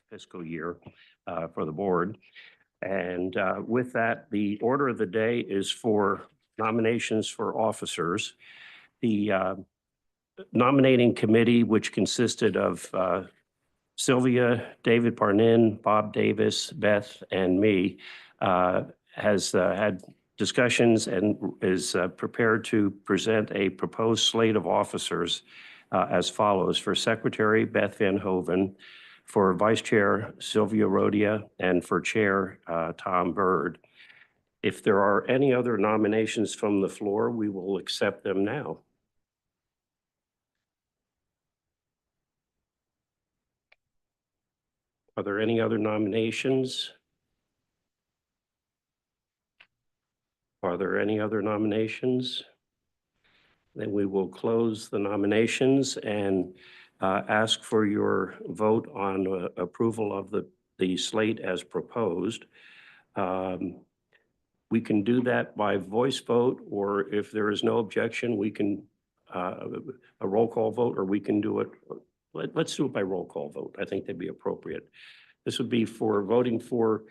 fiscal year for the board. And with that, the order of the day is for nominations for officers. The nominating committee, which consisted of Sylvia, David Parnin, Bob Davis, Beth, and me, has had discussions and is prepared to present a proposed slate of officers as follows. For Secretary, Beth Van Hoven; for Vice Chair, Sylvia Rodia; and for Chair, Tom Bird. If there are any other nominations from the floor, we will accept them now. Are there any other nominations? Are there any other nominations? Then we will close the nominations and ask for your vote on approval of the slate as proposed. We can do that by voice vote, or if there is no objection, we can a roll call vote, or we can do it. Let's do it by roll call vote. I think that'd be appropriate. This would be for voting for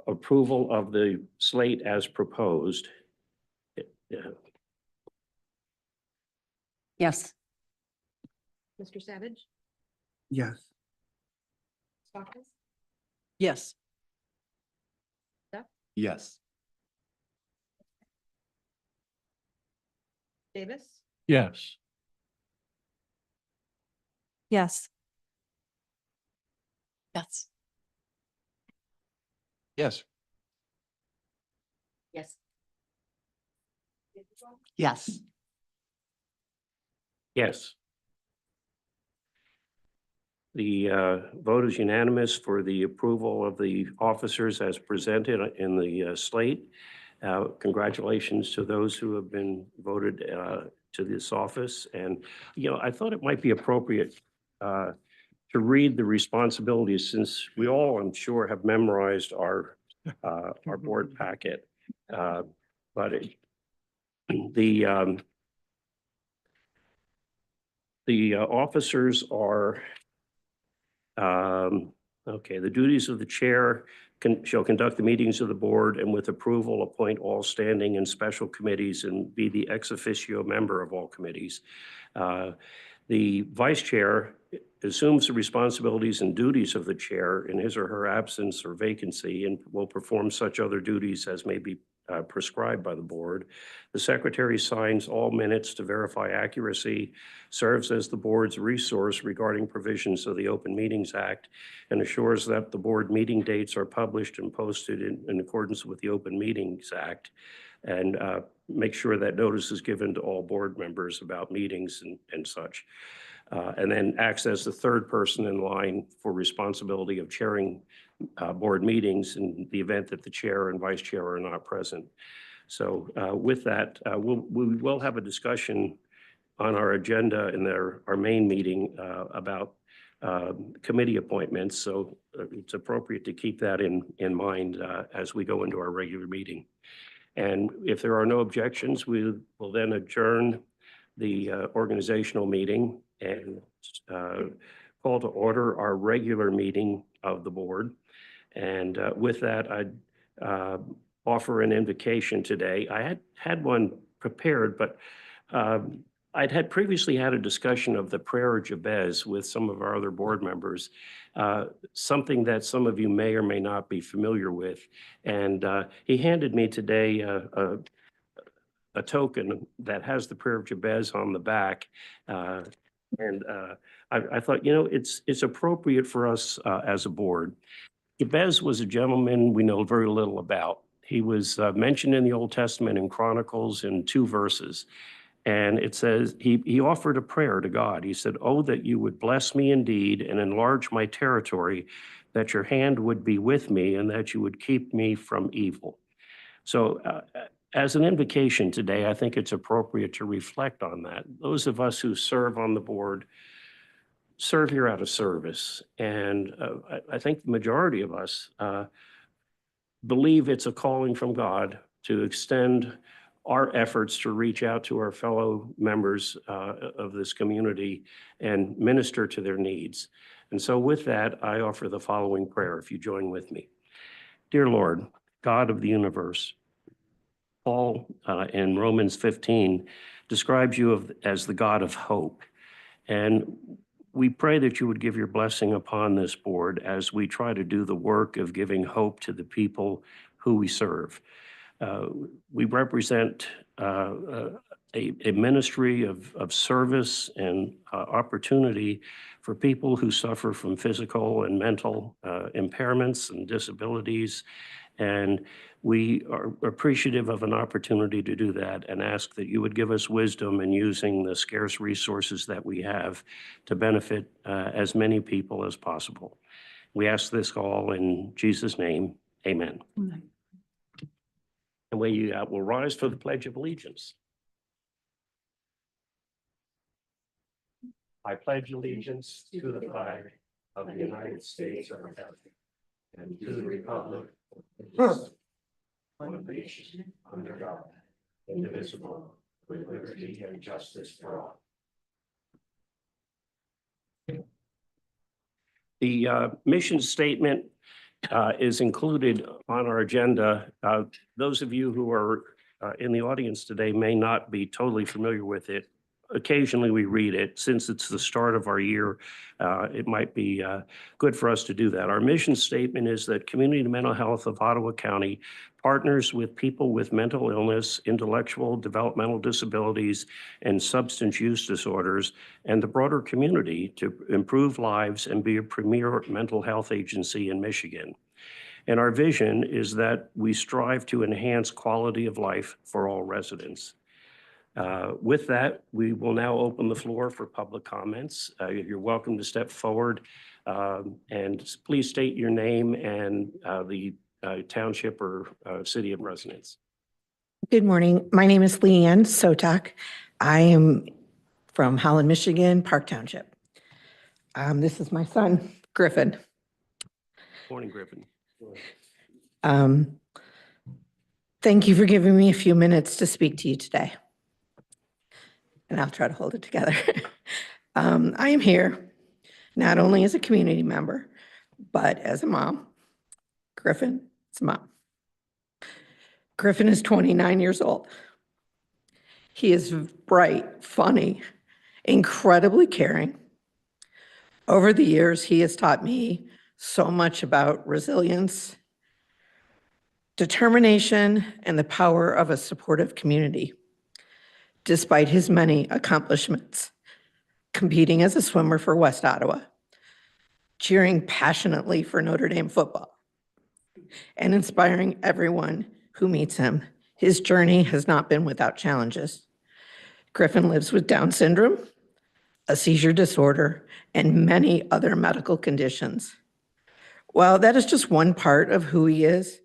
approval of the slate as proposed. Yeah. Yes. Mr. Savage? Yes. Stockton? Yes. Yes. Davis? Yes. Yes. Yes. Yes. Yes. Yes. Yes. The vote is unanimous for the approval of the officers as presented in the slate. Congratulations to those who have been voted to this office. And, you know, I thought it might be appropriate to read the responsibilities, since we all, I'm sure, have memorized our board packet. But the officers are, okay, the duties of the chair shall conduct the meetings of the board, and with approval appoint all standing and special committees and be the ex officio member of all committees. The vice chair assumes the responsibilities and duties of the chair in his or her absence or vacancy, and will perform such other duties as may be prescribed by the board. The secretary signs all minutes to verify accuracy, serves as the board's resource regarding provisions of the Open Meetings Act, and assures that the board meeting dates are published and posted in accordance with the Open Meetings Act, and make sure that notice is given to all board members about meetings and such. And then acts as the third person in line for responsibility of chairing board meetings in the event that the chair and vice chair are not present. So with that, we will have a discussion on our agenda in our main meeting about committee appointments. So it's appropriate to keep that in mind as we go into our regular meeting. And if there are no objections, we will then adjourn the organizational meeting and call to order our regular meeting of the board. And with that, I'd offer an invocation today. I had one prepared, but I'd had previously had a discussion of the prayer of Jabez with some of our other board members, something that some of you may or may not be familiar with. And he handed me today a token that has the prayer of Jabez on the back. And I thought, you know, it's appropriate for us as a board. Jabez was a gentleman we know very little about. He was mentioned in the Old Testament in Chronicles in 2 verses. And it says, he offered a prayer to God. He said, "Oh, that you would bless me indeed and enlarge my territory, that your hand would be with me and that you would keep me from evil." So as an invocation today, I think it's appropriate to reflect on that. Those of us who serve on the board serve here out of service. And I think the majority of us believe it's a calling from God to extend our efforts to reach out to our fellow members of this community and minister to their needs. And so with that, I offer the following prayer, if you join with me. Dear Lord, God of the universe, Paul in Romans 15 describes you as the God of hope. And we pray that you would give your blessing upon this board as we try to do the work of giving hope to the people who we serve. We represent a ministry of service and opportunity for people who suffer from physical and mental impairments and disabilities. And we are appreciative of an opportunity to do that and ask that you would give us wisdom in using the scarce resources that we have to benefit as many people as possible. We ask this all in Jesus' name, amen. And we will rise for the Pledge of Allegiance. I pledge allegiance to the flag of the United States of America and to the republic of one nation under God, indivisible, with liberty and justice for all. The mission statement is included on our agenda. Those of you who are in the audience today may not be totally familiar with it. Occasionally we read it. Since it's the start of our year, it might be good for us to do that. Our mission statement is that Community Mental Health of Ottawa County partners with people with mental illness, intellectual, developmental disabilities, and substance use disorders, and the broader community to improve lives and be a premier mental health agency in Michigan. And our vision is that we strive to enhance quality of life for all residents. With that, we will now open the floor for public comments. You're welcome to step forward and please state your name and the township or city of residence. Good morning. My name is Leanne Sotak. I am from Holland, Michigan, Park Township. This is my son, Griffin. Morning, Griffin. Thank you for giving me a few minutes to speak to you today. And I'll try to hold it together. I am here not only as a community member, but as a mom. Griffin is a mom. Griffin is 29 years old. He is bright, funny, incredibly caring. Over the years, he has taught me so much about resilience, determination, and the power of a supportive community. Despite his many accomplishments, competing as a swimmer for West Ottawa, cheering passionately for Notre Dame football, and inspiring everyone who meets him, his journey has not been without challenges. Griffin lives with Down syndrome, a seizure disorder, and many other medical conditions. While that is just one part of who he is,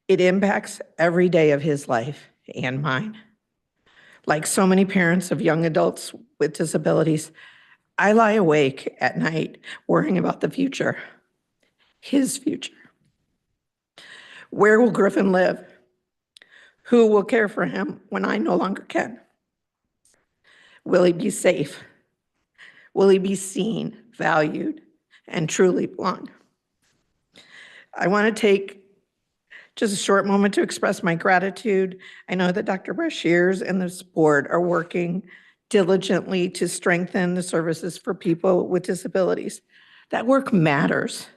it impacts every day of his life and mine. Like so many parents of young adults with disabilities, I lie awake at night worrying about the future, his future. Where will Griffin live? Who will care for him when I no longer can? Will he be safe? Will he be seen, valued, and truly belong? I want to take just a short moment to express my gratitude. I know that Dr. Brashears and this board are working diligently to strengthen the services for people with disabilities. That work matters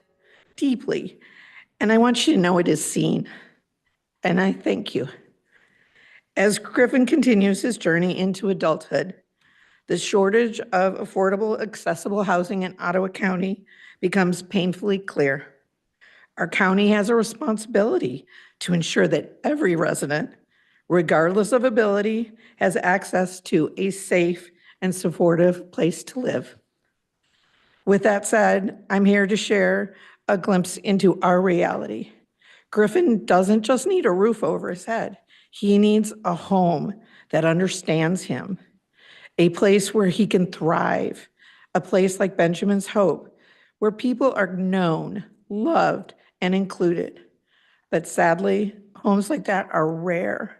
deeply, and I want you to know it is seen, and I thank you. As Griffin continues his journey into adulthood, the shortage of affordable, accessible housing in Ottawa County becomes painfully clear. Our county has a responsibility to ensure that every resident, regardless of ability, has access to a safe and supportive place to live. With that said, I'm here to share a glimpse into our reality. Griffin doesn't just need a roof over his head. He needs a home that understands him, a place where he can thrive, a place like Benjamin's Hope, where people are known, loved, and included. But sadly, homes like that are rare.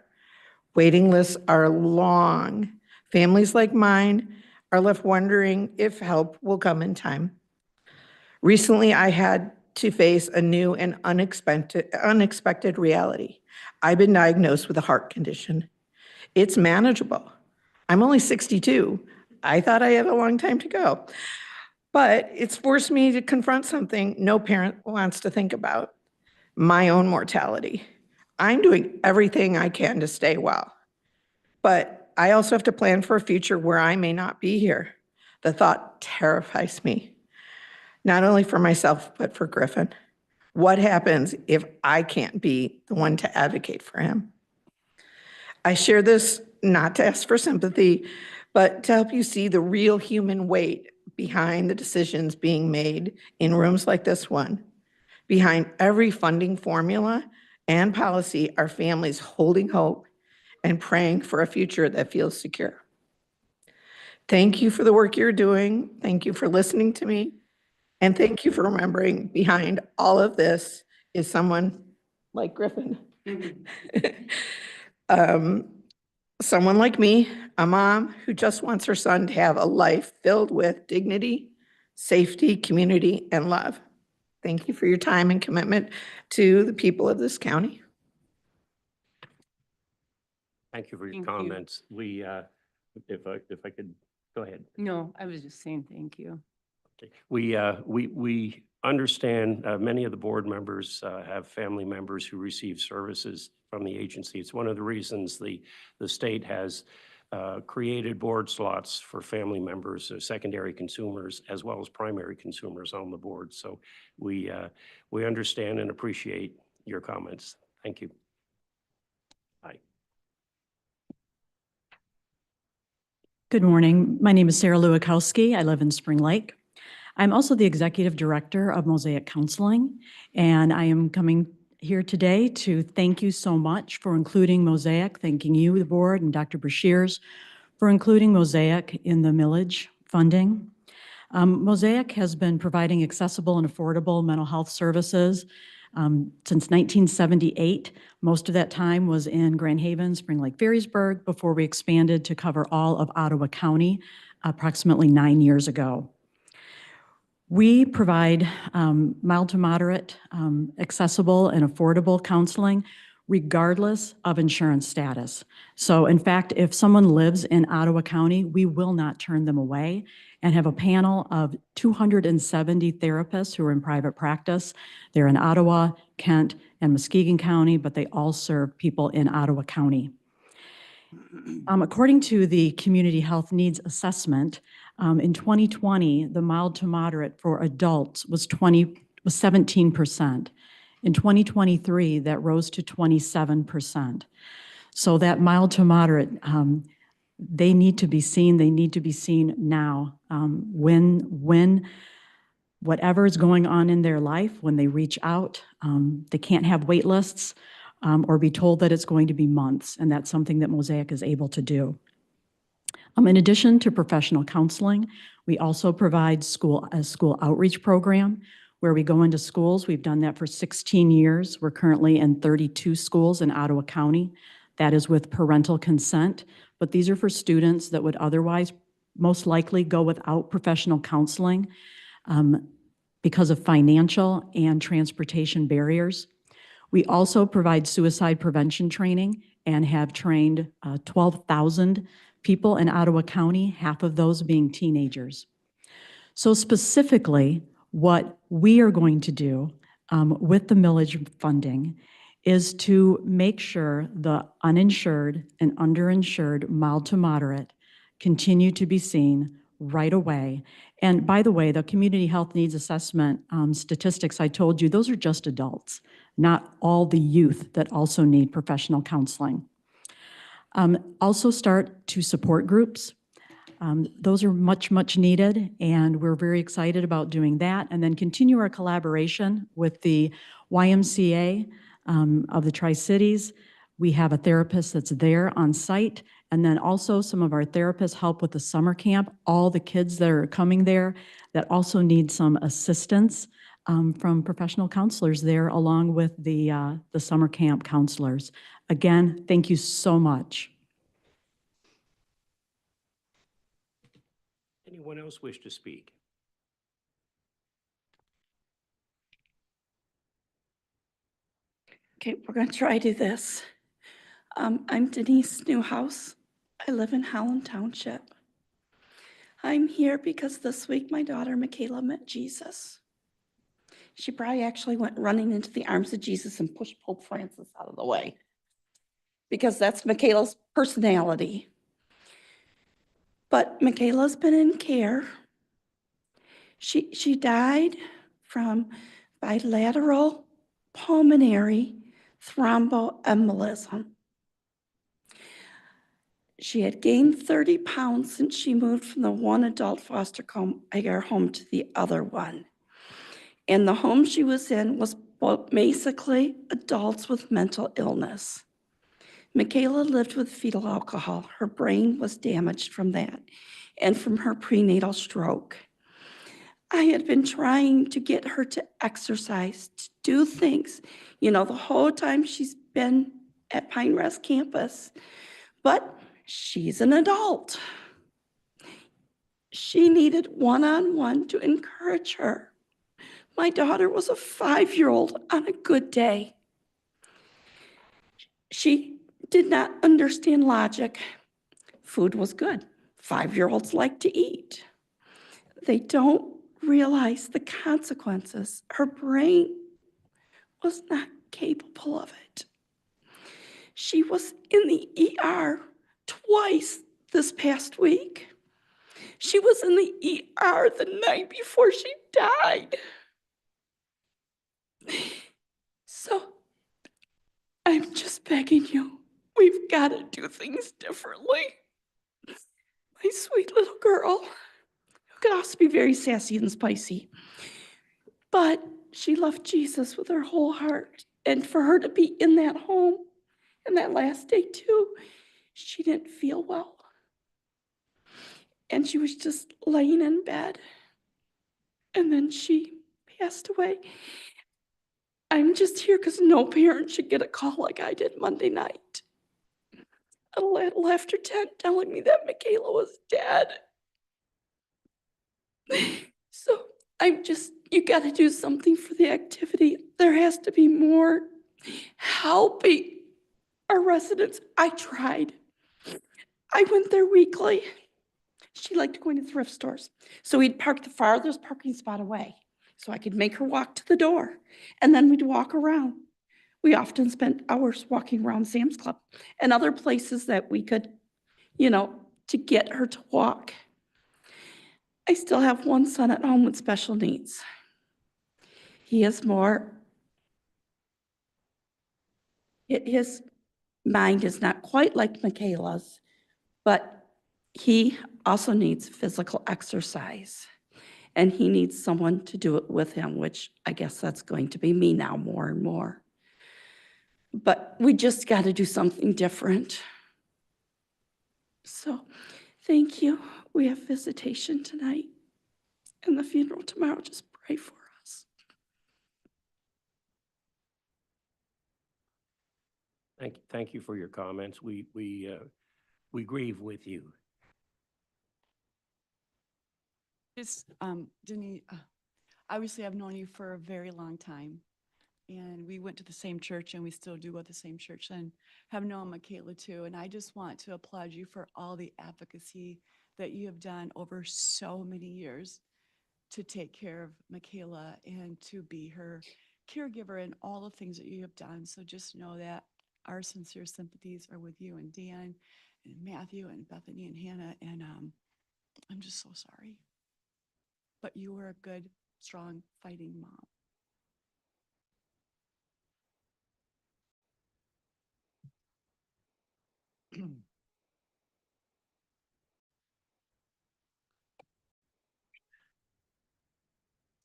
Waiting lists are long. Families like mine are left wondering if help will come in time. Recently, I had to face a new and unexpected reality. I've been diagnosed with a heart condition. It's manageable. I'm only 62. I thought I had a long time to go. But it's forced me to confront something no parent wants to think about, my own mortality. I'm doing everything I can to stay well. But I also have to plan for a future where I may not be here. The thought terrifies me, not only for myself, but for Griffin. What happens if I can't be the one to advocate for him? I share this not to ask for sympathy, but to help you see the real human weight behind the decisions being made in rooms like this one. Behind every funding formula and policy are families holding hope and praying for a future that feels secure. Thank you for the work you're doing. Thank you for listening to me. And thank you for remembering behind all of this is someone like Griffin. Someone like me, a mom who just wants her son to have a life filled with dignity, safety, community, and love. Thank you for your time and commitment to the people of this county. Thank you for your Thank you. comments. We, if I could, go ahead. No, I was just saying thank you. Okay. We understand many of the board members have family members who receive services from the agency. It's one of the reasons the state has created board slots for family members, secondary consumers, as well as primary consumers on the board. So we understand and appreciate your comments. Thank you. Bye. Good morning. My name is Sarah Lewakowski. I live in Spring Lake. I'm also the executive director of Mosaic Counseling, and I am coming here today to thank you so much for including Mosaic, thanking you, the board, and Dr. Brashears for including Mosaic in the millage funding. Mosaic has been providing accessible and affordable mental health services since 1978. Most of that time was in Grand Haven, Spring Lake, Ferrysburg, before we expanded to cover all of Ottawa County approximately 9 years ago. We provide mild to moderate, accessible and affordable counseling regardless of insurance status. So in fact, if someone lives in Ottawa County, we will not turn them away and have a panel of 270 therapists who are in private practice. They're in Ottawa, Kent, and Muskegon County, but they all serve people in Ottawa County. According to the Community Health Needs Assessment, in 2020, the mild to moderate for adults was 17%. In 2023, that rose to 27%. So that mild to moderate, they need to be seen. They need to be seen now. When whatever is going on in their life, when they reach out, they can't have wait lists or be told that it's going to be months, and that's something that Mosaic is able to do. In addition to professional counseling, we also provide a school outreach program where we go into schools. We've done that for 16 years. We're currently in 32 schools in Ottawa County. That is with parental consent, but these are for students that would otherwise most likely go without professional counseling because of financial and transportation barriers. We also provide suicide prevention training and have trained 12,000 people in Ottawa County, half of those being teenagers. So specifically, what we are going to do with the millage funding is to make sure the uninsured and underinsured mild to moderate continue to be seen right away. And by the way, the Community Health Needs Assessment statistics I told you, those are just adults, not all the youth that also need professional counseling. Also start to support groups. Those are much, much needed, and we're very excited about doing that. And then continue our collaboration with the YMCA of the Tri-Cities. We have a therapist that's there on site, and then also some of our therapists help with the summer camp. All the kids that are coming there that also need some assistance from professional counselors there, along with the summer camp counselors. Again, thank you so much. Anyone else wish to speak? Okay, we're going to try to do this. I'm Denise Newhouse. I live in Howland Township. I'm here because this week my daughter Michaela met Jesus. She probably actually went running into the arms of Jesus and pushed Pope Francis out of the way, because that's Michaela's personality. But Michaela's been in care. She died from bilateral pulmonary thromboembolism. She had gained 30 pounds since she moved from the one adult foster care home to the other one. And the home she was in was basically adults with mental illness. Michaela lived with fetal alcohol. Her brain was damaged from that and from her prenatal stroke. I had been trying to get her to exercise, to do things, the whole time she's been at Pine Rest campus. But she's an adult. She needed one-on-one to encourage her. My daughter was a 5-year-old on a good day. She did not understand logic. Food was good. 5-year-olds like to eat. They don't realize the consequences. Her brain was not capable of it. She was in the ER twice this past week. She was in the ER the night before she died. So I'm just begging you, we've got to do things differently. My sweet little girl, who could also be very sassy and spicy, but she loved Jesus with her whole heart. And for her to be in that home and that last day too, she didn't feel well. And she was just laying in bed. And then she passed away. I'm just here because no parent should get a call like I did Monday night. A little after 10 telling me that Michaela was dead. So you got to do something for the activity. There has to be more helping our residents. I tried. I went there weekly. She liked going to thrift stores. So we'd park the farthest parking spot away so I could make her walk to the door. And then we'd walk around. We often spent hours walking around Sam's Club and other places that we could, to get her to walk. I still have one son at home with special needs. His mind is not quite like Michaela's, but he also needs physical exercise. And he needs someone to do it with him, which I guess that's going to be me now more and more. But we just got to do something different. So thank you. We have visitation tonight and the funeral tomorrow. Just pray for us. Thank you for your comments. We grieve with you. Just, Denise, obviously I've known you for a very long time, and we went to the same church, and we still do go to the same church, and have known Michaela too. And I just want to applaud you for all the advocacy that you have done over so many years to take care of Michaela and to be her caregiver and all the things that you have done. So just know that our sincere sympathies are with you and Dan and Matthew and Bethany and Hannah. And I'm just so sorry. But you were a good, strong, fighting mom.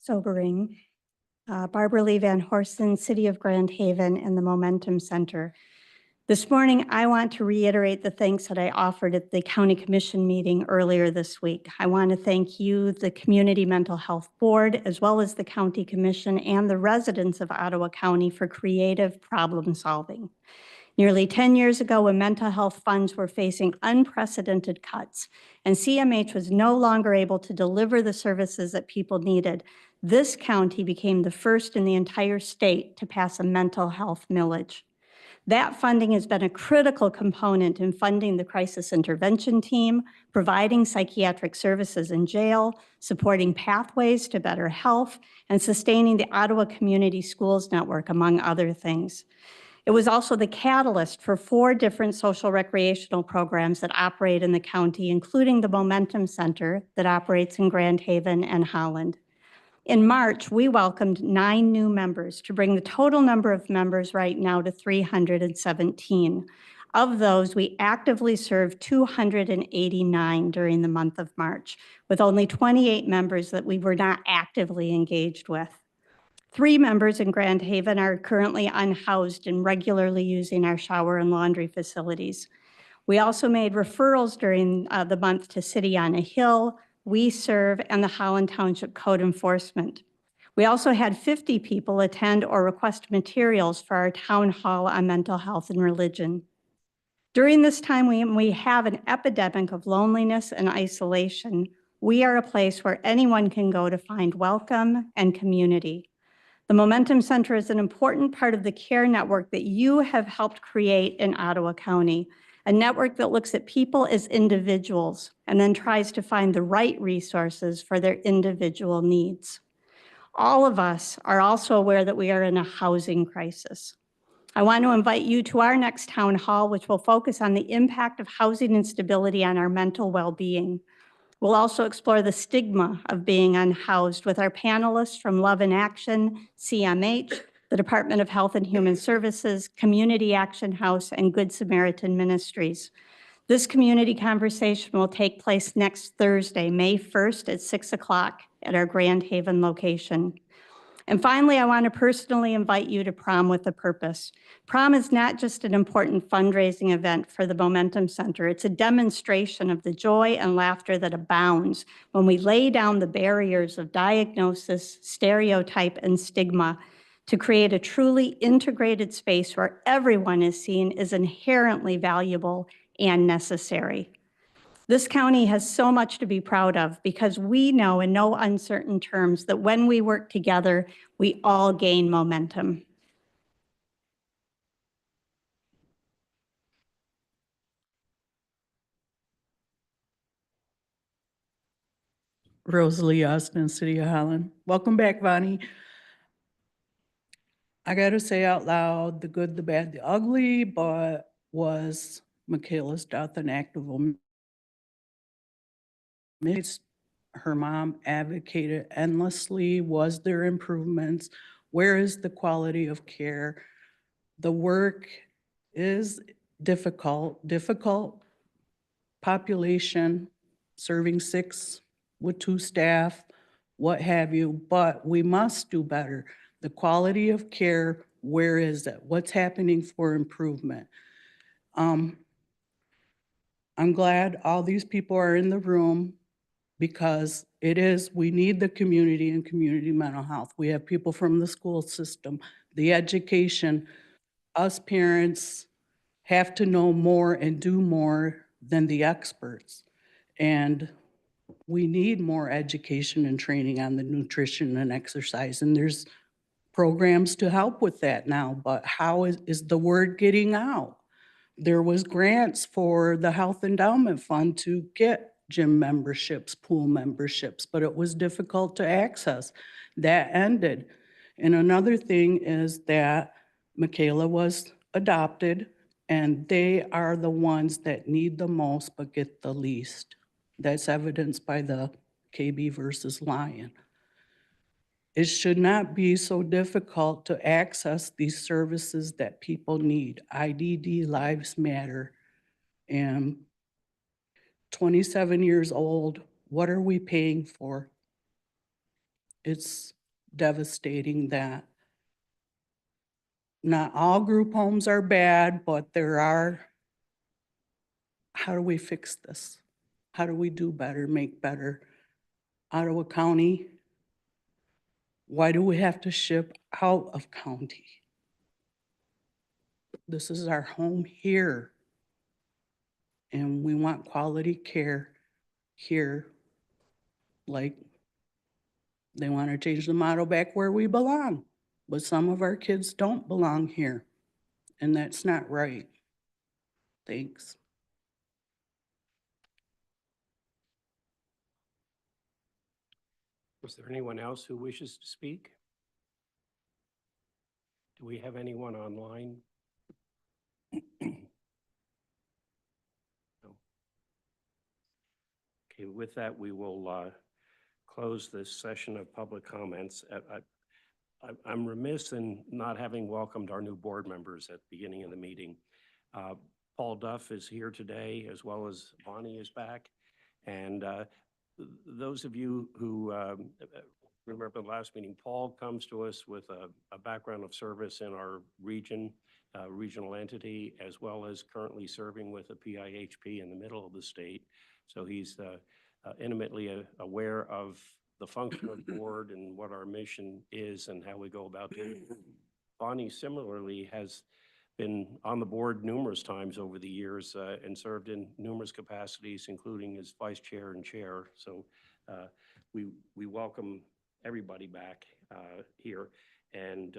Sobering. Barbara Lee Van Horsten, City of Grand Haven, and the Momentum Center. This morning, I want to reiterate the thanks that I offered at the County Commission meeting earlier this week. I want to thank you, the Community Mental Health Board, as well as the County Commission and the residents of Ottawa County for creative problem solving. Nearly 10 years ago, when mental health funds were facing unprecedented cuts and CMH was no longer able to deliver the services that people needed, this county became the first in the entire state to pass a mental health millage. That funding has been a critical component in funding the crisis intervention team, providing psychiatric services in jail, supporting pathways to better health, and sustaining the Ottawa Community Schools Network, among other things. It was also the catalyst for 4 different social recreational programs that operate in the county, including the Momentum Center that operates in Grand Haven and Holland. In March, we welcomed 9 new members to bring the total number of members right now to 317. Of those, we actively served 289 during the month of March, with only 28 members that we were not actively engaged with. 3 members in Grand Haven are currently unhoused and regularly using our shower and laundry facilities. We also made referrals during the month to City on a Hill, We Serve, and the Holland Township Code Enforcement. We also had 50 people attend or request materials for our town hall on mental health and religion. During this time, we have an epidemic of loneliness and isolation. We are a place where anyone can go to find welcome and community. The Momentum Center is an important part of the care network that you have helped create in Ottawa County, a network that looks at people as individuals and then tries to find the right resources for their individual needs. All of us are also aware that we are in a housing crisis. I want to invite you to our next town hall, which will focus on the impact of housing instability on our mental well-being. We'll also explore the stigma of being unhoused with our panelists from Love in Action, CMH, the Department of Health and Human Services, Community Action House, and Good Samaritan Ministries. This community conversation will take place next Thursday, May 1st at 6 o'clock at our Grand Haven location. And finally, I want to personally invite you to Prom with a Purpose. Prom is not just an important fundraising event for the Momentum Center. It's a demonstration of the joy and laughter that abounds when we lay down the barriers of diagnosis, stereotype, and stigma to create a truly integrated space where everyone is seen as inherently valuable and necessary. This county has so much to be proud of because we know in no uncertain terms that when we work together, we all gain momentum. Rosalie Austin, City of Holland. Welcome back, Vonnie. I gotta say out loud, the good, the bad, the ugly, but was Michaela's death an act of omission? Her mom advocated endlessly. Was there improvements? Where is the quality of care? The work is difficult population, serving 6 with 2 staff, what have you, but we must do better. The quality of care, where is it? What's happening for improvement? I'm glad all these people are in the room because we need the community and community mental health. We have people from the school system, the education. Us parents have to know more and do more than the experts. And we need more education and training on the nutrition and exercise. And there's programs to help with that now, but how is the word getting out? There was grants for the Health Endowment Fund to get gym memberships, pool memberships, but it was difficult to access. That ended. And another thing is that Michaela was adopted, and they are the ones that need the most but get the least. That's evidenced by the KB versus Lyon. It should not be so difficult to access these services that people need. IDD Lives Matter. And 27 years old, what are we paying for? It's devastating that not all group homes are bad, but there are. How do we fix this? How do we do better, make better? Ottawa County, why do we have to ship out of county? This is our home here. And we want quality care here, like They want to change the model back where we belong, but some of our kids don't belong here, and that's not right. Thanks. Is there anyone else who wishes to speak? Do we have anyone online? No. Okay, with that, we will close this session of public comments. I'm remiss in not having welcomed our new board members at the beginning of the meeting. Paul Duff is here today, as well as Bonnie is back. And those of you who remember the last meeting, Paul comes to us with a background of service in our region, regional entity, as well as currently serving with a PIHP in the middle of the state. So he's intimately aware of the function of the board and what our mission is and how we go about doing it. Bonnie similarly has been on the board numerous times over the years and served in numerous capacities, including as vice chair and chair. So we welcome everybody back here. And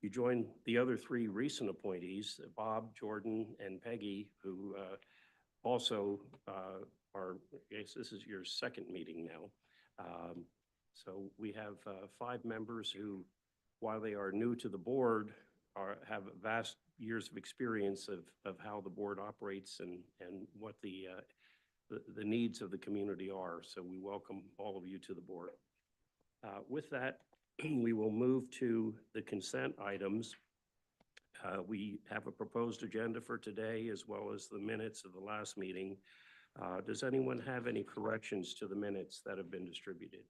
you join the other three recent appointees, Bob, Jordan, and Peggy, who also are, I guess this is your second meeting now. So we have 5 members who, while they are new to the board, have vast years of experience of how the board operates and what the needs of the community are. So we welcome all of you to the board. With that, we will move to the consent items. We have a proposed agenda for today, as well as the minutes of the last meeting. Does anyone have any corrections to the minutes that have been distributed?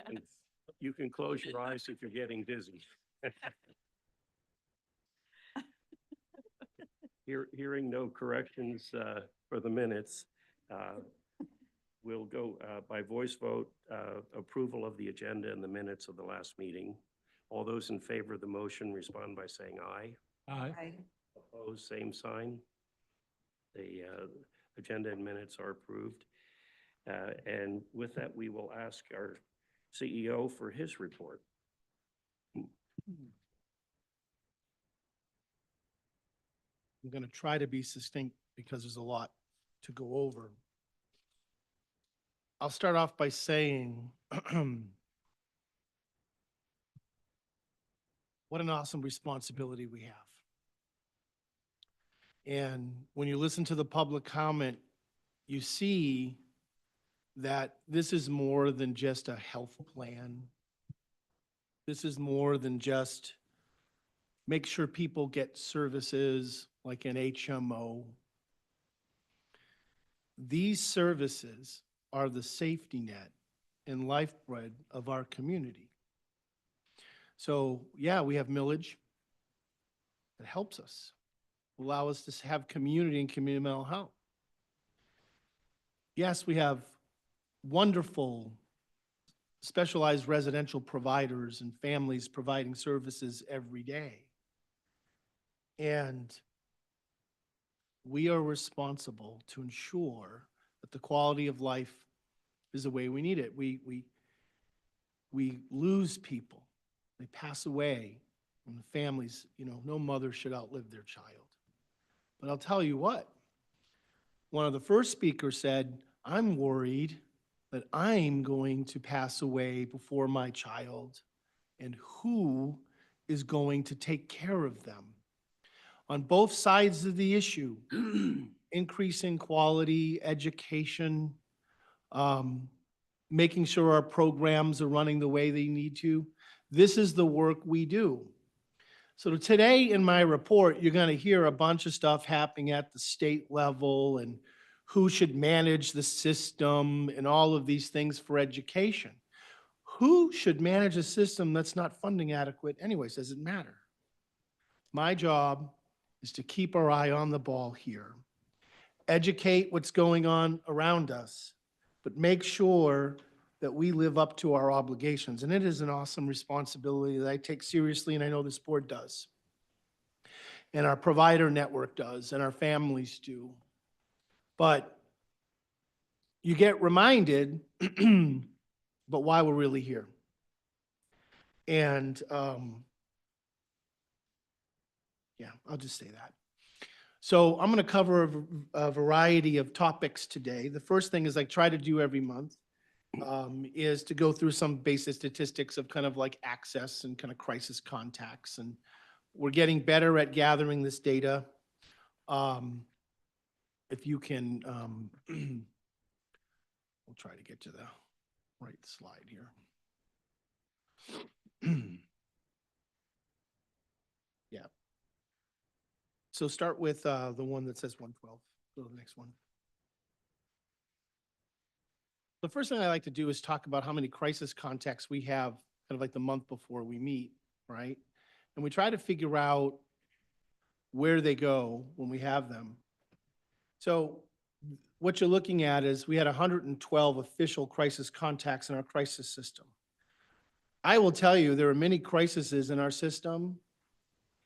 And you can close your eyes if you're getting dizzy. Hearing no corrections for the minutes, we'll go by voice vote, approval of the agenda and the minutes of the last meeting. All those in favor of the motion respond by saying aye. Aye. Opposed, same sign. The agenda and minutes are approved. And with that, we will ask our CEO for his report. I'm going to try to be succinct because there's a lot to go over. I'll start off by saying what an awesome responsibility we have. And when you listen to the public comment, you see that this is more than just a health plan. This is more than just make sure people get services like an HMO. These services are the safety net and lifeblood of our community. So yeah, we have millage that helps us, allow us to have community and community mental health. Yes, we have wonderful specialized residential providers and families providing services every day. And we are responsible to ensure that the quality of life is the way we need it. We lose people. They pass away, and the families, no mother should outlive their child. But I'll tell you what, one of the first speakers said, I'm worried that I'm going to pass away before my child, and who is going to take care of them? On both sides of the issue, increasing quality, education, making sure our programs are running the way they need to. This is the work we do. So today in my report, you're going to hear a bunch of stuff happening at the state level and who should manage the system and all of these things for education. Who should manage a system that's not funding adequate anyways? Does it matter? My job is to keep our eye on the ball here, educate what's going on around us, but make sure that we live up to our obligations. And it is an awesome responsibility that I take seriously, and I know this board does. And our provider network does, and our families do. But you get reminded, but why we're really here. And yeah, I'll just say that. So I'm going to cover a variety of topics today. The first thing is I try to do every month is to go through some basic statistics of kind of like access and kind of crisis contacts. And we're getting better at gathering this data. If you can, we'll try to get to the right slide here. Yeah. So start with the one that says 112. Go to the next one. The first thing I like to do is talk about how many crisis contacts we have kind of like the month before we meet, right? And we try to figure out where they go when we have them. So what you're looking at is we had 112 official crisis contacts in our crisis system. I will tell you, there are many crises in our system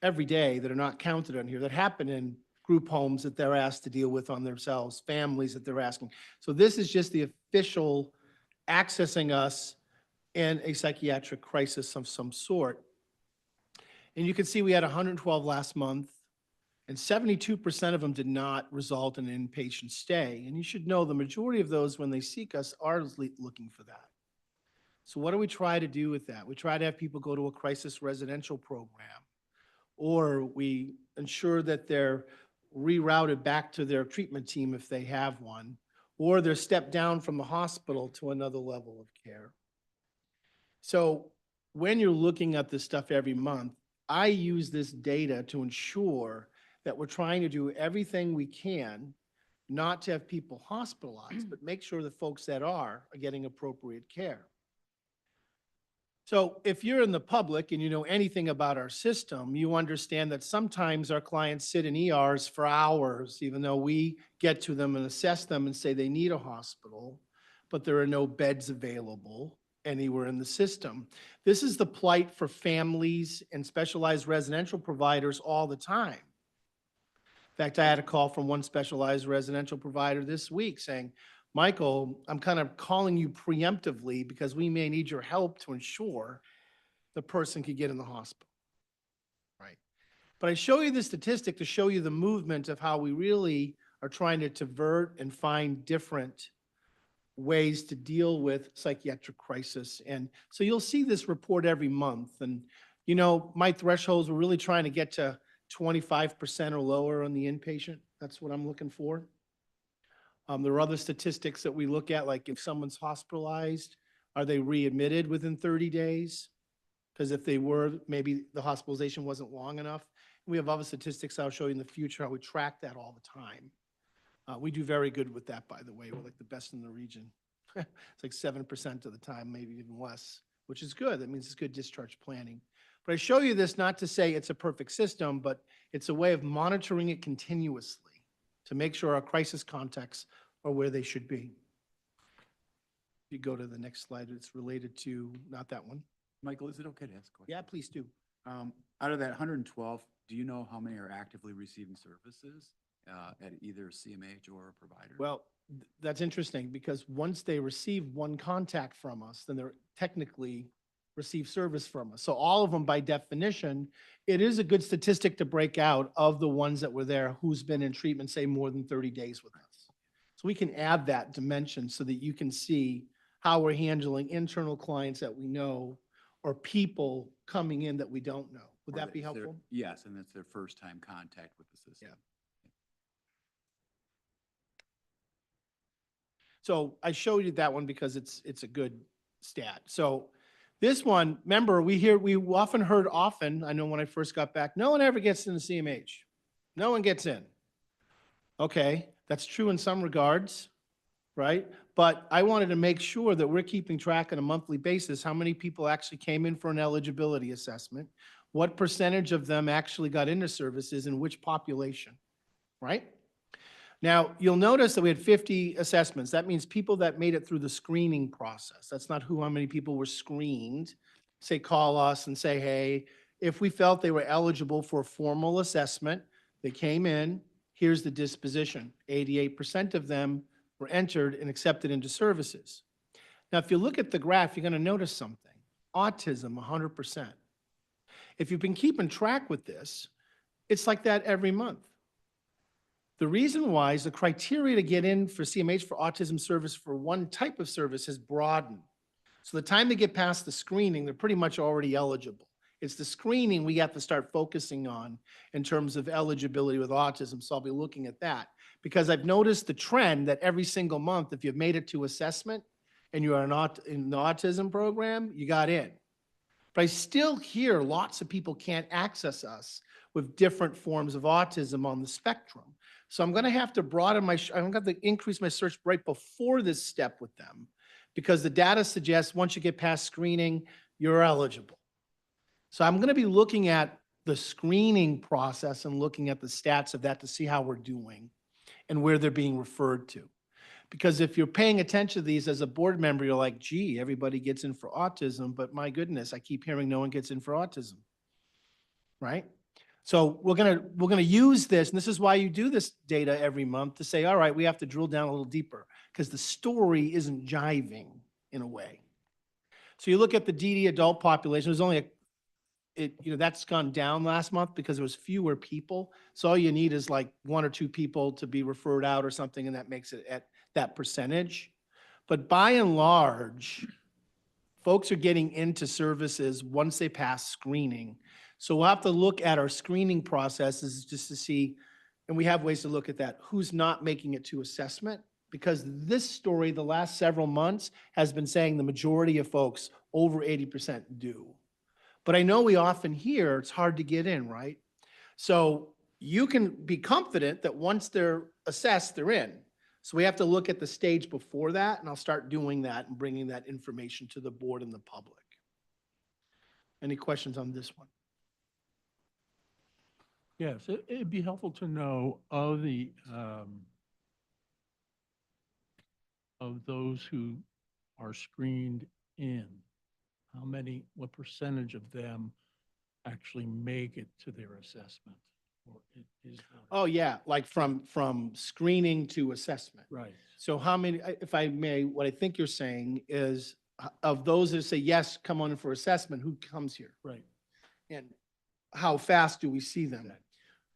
every day that are not counted on here that happen in group homes that they're asked to deal with on themselves, families that they're asking. So this is just the official accessing us in a psychiatric crisis of some sort. And you can see we had 112 last month, and 72% of them did not result in an inpatient stay. And you should know the majority of those, when they seek us, are looking for that. So what do we try to do with that? We try to have people go to a crisis residential program, or we ensure that they're rerouted back to their treatment team if they have one, or they're stepped down from the hospital to another level of care. So when you're looking at this stuff every month, I use this data to ensure that we're trying to do everything we can not to have people hospitalized, but make sure the folks that are getting appropriate care. So if you're in the public and you know anything about our system, you understand that sometimes our clients sit in ERs for hours, even though we get to them and assess them and say they need a hospital, but there are no beds available anywhere in the system. This is the plight for families and specialized residential providers all the time. In fact, I had a call from one specialized residential provider this week saying, Michael, I'm kind of calling you preemptively because we may need your help to ensure the person could get in the hospital, right? But I show you the statistic to show you the movement of how we really are trying to divert and find different ways to deal with psychiatric crisis. And so you'll see this report every month. And, you know, my thresholds, we're really trying to get to 25% or lower on the inpatient. That's what I'm looking for. There are other statistics that we look at, like if someone's hospitalized, are they readmitted within 30 days? Because if they were, maybe the hospitalization wasn't long enough. We have other statistics I'll show you in the future how we track that all the time. We do very good with that, by the way. We're like the best in the region. It's like 7% of the time, maybe even less, which is good. That means it's good discharge planning. But I show you this not to say it's a perfect system, but it's a way of monitoring it continuously to make sure our crisis contacts are where they should be. If you go to the next slide, it's related to, not that one. Michael, is it okay to ask a question? Yeah, please do. Out of that 112, do you know how many are actively receiving services at either CMH or a provider? Well, that's interesting because once they receive one contact from us, then they're technically receive service from us. So all of them, by definition, it is a good statistic to break out of the ones that were there who's been in treatment, say, more than 30 days with us. So we can add that dimension so that you can see how we're handling internal clients that we know or people coming in that we don't know. Would that be helpful? Yes, and it's their first time contact with the system. Yeah. So I showed you that one because it's a good stat. So this one, remember, we often heard, I know when I first got back, no one ever gets in the CMH. No one gets in. Okay, that's true in some regards, right? But I wanted to make sure that we're keeping track on a monthly basis how many people actually came in for an eligibility assessment, what percentage of them actually got into services, and which population, right? Now, you'll notice that we had 50 assessments. That means people that made it through the screening process. That's not how many people were screened. Say, call us and say, hey, if we felt they were eligible for a formal assessment, they came in, here's the disposition. 88% of them were entered and accepted into services. Now, if you look at the graph, you're going to notice something. Autism, 100%. If you've been keeping track with this, it's like that every month. The reason why is the criteria to get in for CMH for autism service for one type of service has broadened. So the time they get past the screening, they're pretty much already eligible. It's the screening we have to start focusing on in terms of eligibility with autism. So I'll be looking at that because I've noticed the trend that every single month, if you've made it to assessment and you are not in the autism program, you got in. But I still hear lots of people can't access us with different forms of autism on the spectrum. So I'm going to have to broaden my, I'm going to have to increase my search right before this step with them because the data suggests once you get past screening, you're eligible. So I'm going to be looking at the screening process and looking at the stats of that to see how we're doing and where they're being referred to. Because if you're paying attention to these as a board member, you're like, gee, everybody gets in for autism, but my goodness, I keep hearing no one gets in for autism, right? So we're gonna use this, and this is why you do this data every month to say, all right, we have to drill down a little deeper because the story isn't jiving in a way. So you look at the DD adult population, there's only that's gone down last month because there was fewer people. So all you need is like 1 or 2 people to be referred out or something, and that makes it at that percentage. But by and large, folks are getting into services once they pass screening. So we'll have to look at our screening processes just to see, and we have ways to look at that, who's not making it to assessment. Because this story, the last several months, has been saying the majority of folks, over 80% do. But I know we often hear it's hard to get in, right? So you can be confident that once they're assessed, they're in. So we have to look at the stage before that, and I'll start doing that and bringing that information to the board and the public. Any questions on this one? Yes, it'd be helpful to know of those who are screened in, how many, what percentage of them actually make it to their assessment? Or is Oh, yeah, like from screening to assessment. right. So how many, if I may, what I think you're saying is of those that say, yes, come on in for assessment, who comes here? Right. And how fast do we see them?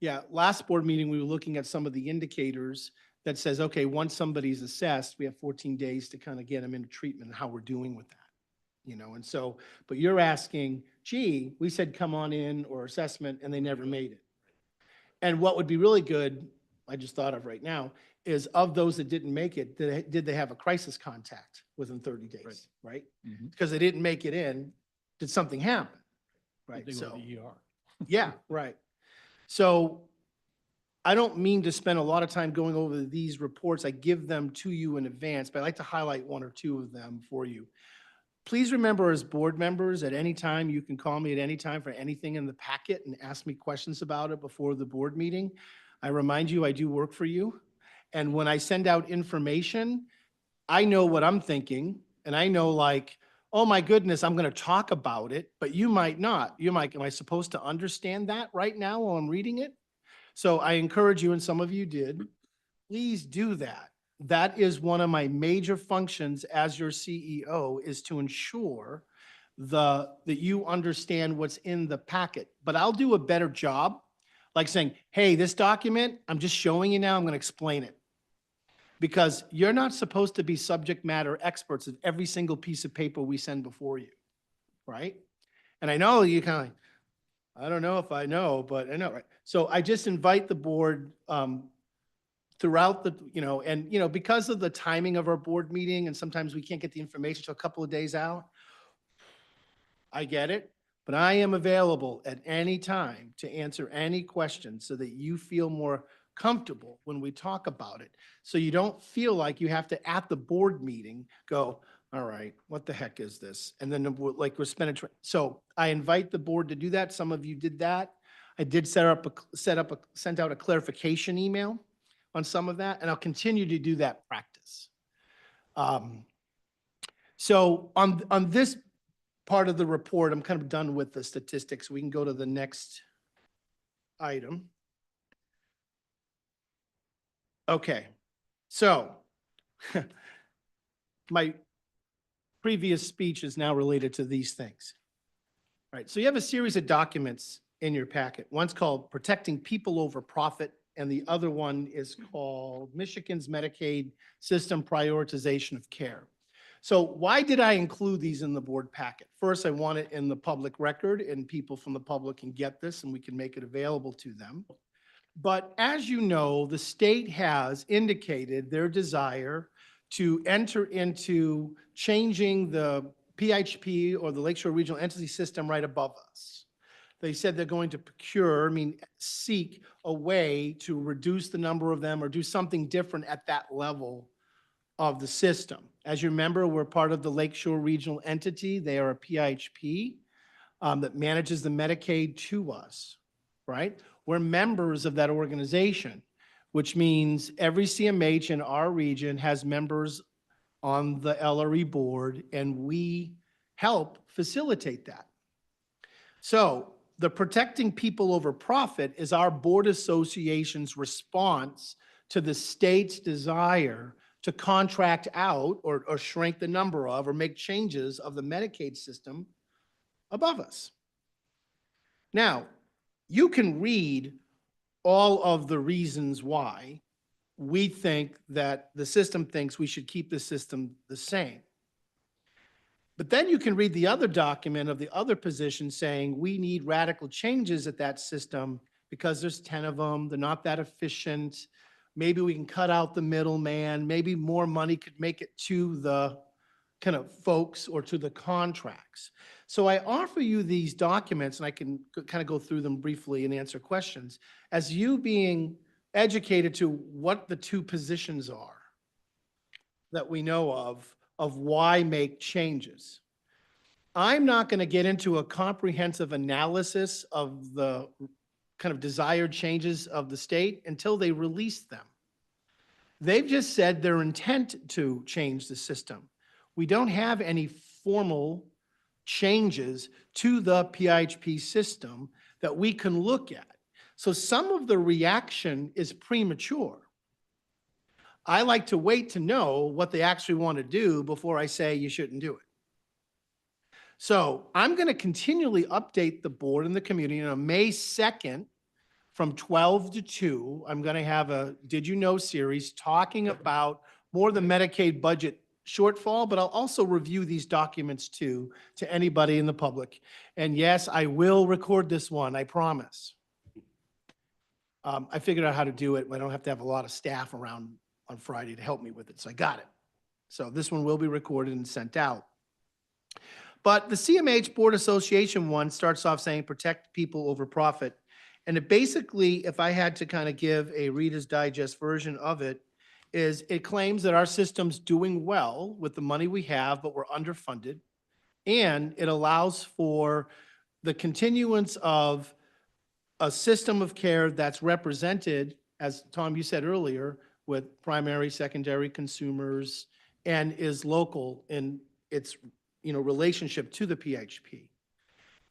Yeah, last board meeting, we were looking at some of the indicators that says, okay, once somebody's assessed, we have 14 days to kind of get them into treatment and how we're doing with that. And so, but you're asking, gee, we said come on in or assessment and they never made it. And what would be really good, I just thought of right now, is of those that didn't make it, did they have a crisis contact within 30 days, right? Because they didn't make it in, did something happen? Right, They go to so, the ER. yeah, right. So I don't mean to spend a lot of time going over these reports. I give them to you in advance, but I'd like to highlight 1 or 2 of them for you. Please remember as board members, at any time, you can call me at any time for anything in the packet and ask me questions about it before the board meeting. I remind you, I do work for you. And when I send out information, I know what I'm thinking. And I know like, oh my goodness, I'm going to talk about it, but you might not. You might, am I supposed to understand that right now while I'm reading it? So I encourage you, and some of you did, please do that. That is one of my major functions as your CEO, is to ensure that you understand what's in the packet. But I'll do a better job, like saying, hey, this document, I'm just showing you now, I'm going to explain it. Because you're not supposed to be subject matter experts of every single piece of paper we send before you, right? And I know you kind of like, I don't know if I know, but I know, right? So I just invite the board throughout the, and, because of the timing of our board meeting, and sometimes we can't get the information until a couple of days out. I get it, but I am available at any time to answer any questions so that you feel more comfortable when we talk about it. So you don't feel like you have to, at the board meeting, go, all right, what the heck is this? And then like we're spending, so I invite the board to do that. Some of you did that. I did sent out a clarification email on some of that, and I'll continue to do that practice. So on this part of the report, I'm kind of done with the statistics. We can go to the next item. Okay, so my previous speech is now related to these things. All right, so you have a series of documents in your packet. One's called Protecting People Over Profit, and the other one is called Michigan's Medicaid System Prioritization of Care. So why did I include these in the board packet? First, I want it in the public record, and people from the public can get this, and we can make it available to them. But as you know, the state has indicated their desire to enter into changing the PHP or the Lakeshore Regional Entity System right above us. They said they're going to seek a way to reduce the number of them or do something different at that level of the system. As you remember, we're part of the Lakeshore Regional Entity. They are a PHP that manages the Medicaid to us, right? We're members of that organization, which means every CMH in our region has members on the LRE board, and we help facilitate that. So the Protecting People Over Profit is our board association's response to the state's desire to contract out or shrink the number of or make changes of the Medicaid system above us. Now, you can read all of the reasons why we think that the system thinks we should keep the system the same. But then you can read the other document of the other position saying we need radical changes at that system because there's 10 of them, they're not that efficient. Maybe we can cut out the middleman, maybe more money could make it to the kind of folks or to the contracts. So I offer you these documents, and I can kind of go through them briefly and answer questions, as you being educated to what the two positions are that we know of why make changes. I'm not going to get into a comprehensive analysis of the kind of desired changes of the state until they release them. They've just said their intent to change the system. We don't have any formal changes to the PHP system that we can look at. So some of the reaction is premature. I like to wait to know what they actually want to do before I say you shouldn't do it. So I'm going to continually update the board and the community. On May 2nd, from 12 to 2, I'm going to have a Did You Know series talking about more the Medicaid budget shortfall, but I'll also review these documents too to anybody in the public. And yes, I will record this one, I promise. I figured out how to do it. I don't have to have a lot of staff around on Friday to help me with it, so I got it. So this one will be recorded and sent out. But the CMH Board Association one starts off saying protect people over profit. And it basically, if I had to kind of give a Reader's Digest version of it, is it claims that our system's doing well with the money we have, but we're underfunded. And it allows for the continuance of a system of care that's represented, as Tom, you said earlier, with primary, secondary consumers, and is local in its relationship to the PHP.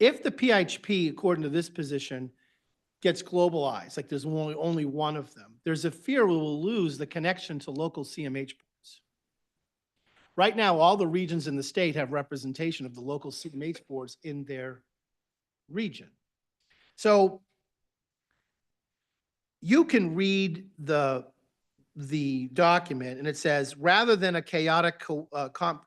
If the PHP, according to this position, gets globalized, like there's only one of them, there's a fear we will lose the connection to local CMH boards. Right now, all the regions in the state have representation of the local CMH boards in their region. So you can read the document, and it says, rather than a chaotic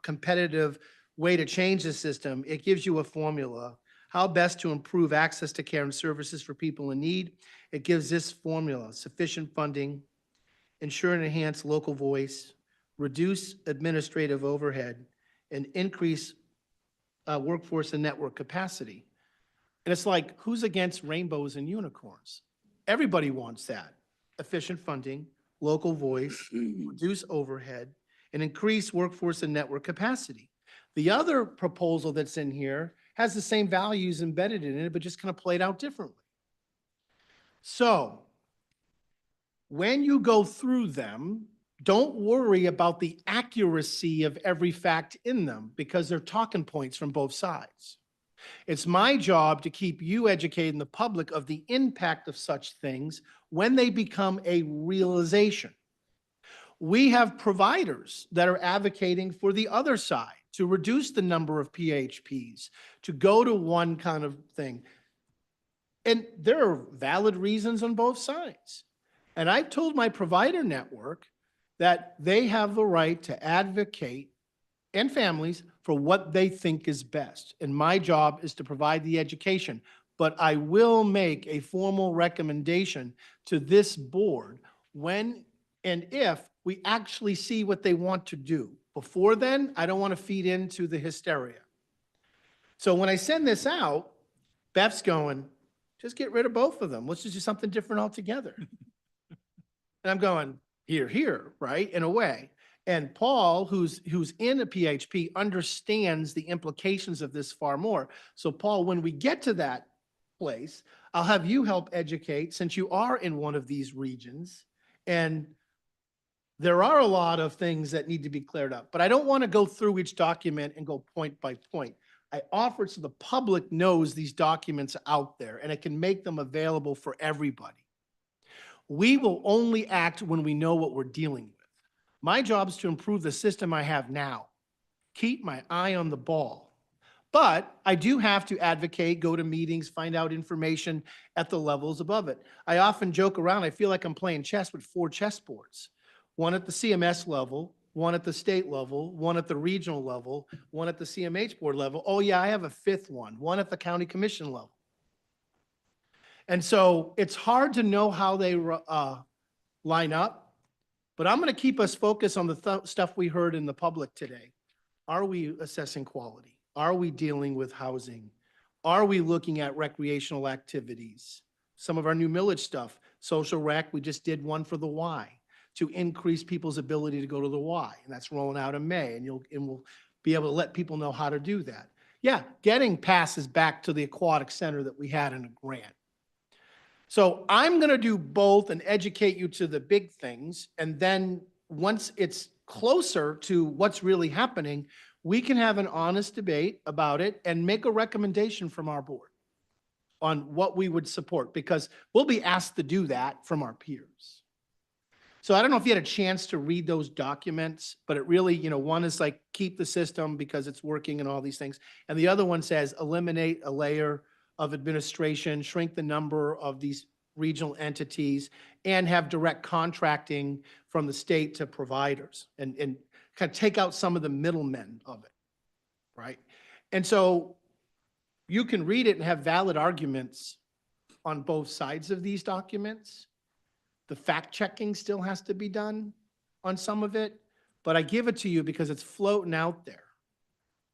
competitive way to change the system, it gives you a formula, how best to improve access to care and services for people in need. It gives this formula: sufficient funding, ensure and enhance local voice, reduce administrative overhead, and increase workforce and network capacity. And it's like, who's against rainbows and unicorns? Everybody wants that. Efficient funding, local voice, reduce overhead, and increase workforce and network capacity. The other proposal that's in here has the same values embedded in it, but just kind of played out differently. So when you go through them, don't worry about the accuracy of every fact in them, because they're talking points from both sides. It's my job to keep you educated in the public of the impact of such things when they become a realization. We have providers that are advocating for the other side to reduce the number of PHPs, to go to one kind of thing. And there are valid reasons on both sides. And I've told my provider network that they have the right to advocate and families for what they think is best. And my job is to provide the education. But I will make a formal recommendation to this board when and if we actually see what they want to do. Before then, I don't want to feed into the hysteria. So when I send this out, Beth's going, just get rid of both of them. Let's just do something different altogether. And I'm going, here, right, in a way. And Paul, who's in a PHP, understands the implications of this far more. So Paul, when we get to that place, I'll have you help educate, since you are in one of these regions. And there are a lot of things that need to be cleared up, but I don't want to go through each document and go point by point. I offer so the public knows these documents are out there and it can make them available for everybody. We will only act when we know what we're dealing with. My job is to improve the system I have now, keep my eye on the ball. But I do have to advocate, go to meetings, find out information at the levels above it. I often joke around, I feel like I'm playing chess with 4 chessboards. One at the CMS level, one at the state level, one at the regional level, one at the CMH board level. Oh yeah, I have a 5th one at the county commission level. And so it's hard to know how they line up, but I'm going to keep us focused on the stuff we heard in the public today. Are we assessing quality? Are we dealing with housing? Are we looking at recreational activities? Some of our new millage stuff, social rec, we just did one for the Y to increase people's ability to go to the Y, and that's rolling out in May, and we'll be able to let people know how to do that. Yeah, getting passes back to the aquatic center that we had in a grant. So I'm going to do both and educate you to the big things, and then once it's closer to what's really happening, we can have an honest debate about it and make a recommendation from our board on what we would support, because we'll be asked to do that from our peers. So I don't know if you had a chance to read those documents, but it really, one is like keep the system because it's working and all these things. And the other one says eliminate a layer of administration, shrink the number of these regional entities, and have direct contracting from the state to providers and kind of take out some of the middlemen of it, right? And so you can read it and have valid arguments on both sides of these documents. The fact checking still has to be done on some of it, but I give it to you because it's floating out there.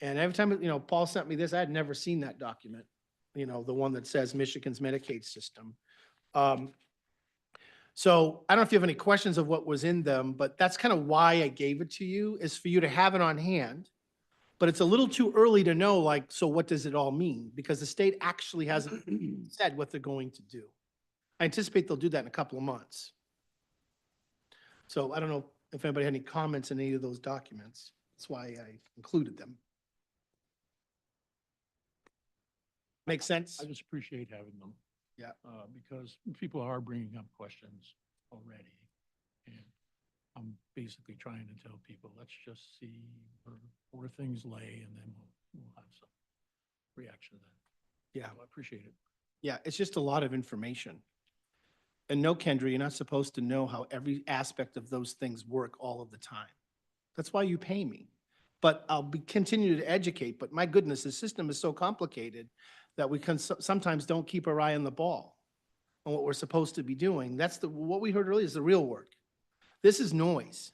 And every time, Paul sent me this, I had never seen that document, the one that says Michigan's Medicaid system. So I don't know if you have any questions of what was in them, but that's kind of why I gave it to you, is for you to have it on hand. But it's a little too early to know, so what does it all mean? Because the state actually hasn't said what they're going to do. I anticipate they'll do that in a couple of months. So I don't know if anybody had any comments on any of those documents. That's why I included them. Make sense? I just appreciate having them. Yeah. Because people are bringing up questions already. And I'm basically trying to tell people, let's just see where things lay, and then we'll have some reaction to that. Yeah. So I appreciate it. Yeah, it's just a lot of information. And no, Kendra, you're not supposed to know how every aspect of those things work all of the time. That's why you pay me. But I'll continue to educate. But my goodness, the system is so complicated that we can sometimes don't keep our eye on the ball on what we're supposed to be doing. That's what we heard earlier is the real work. This is noise.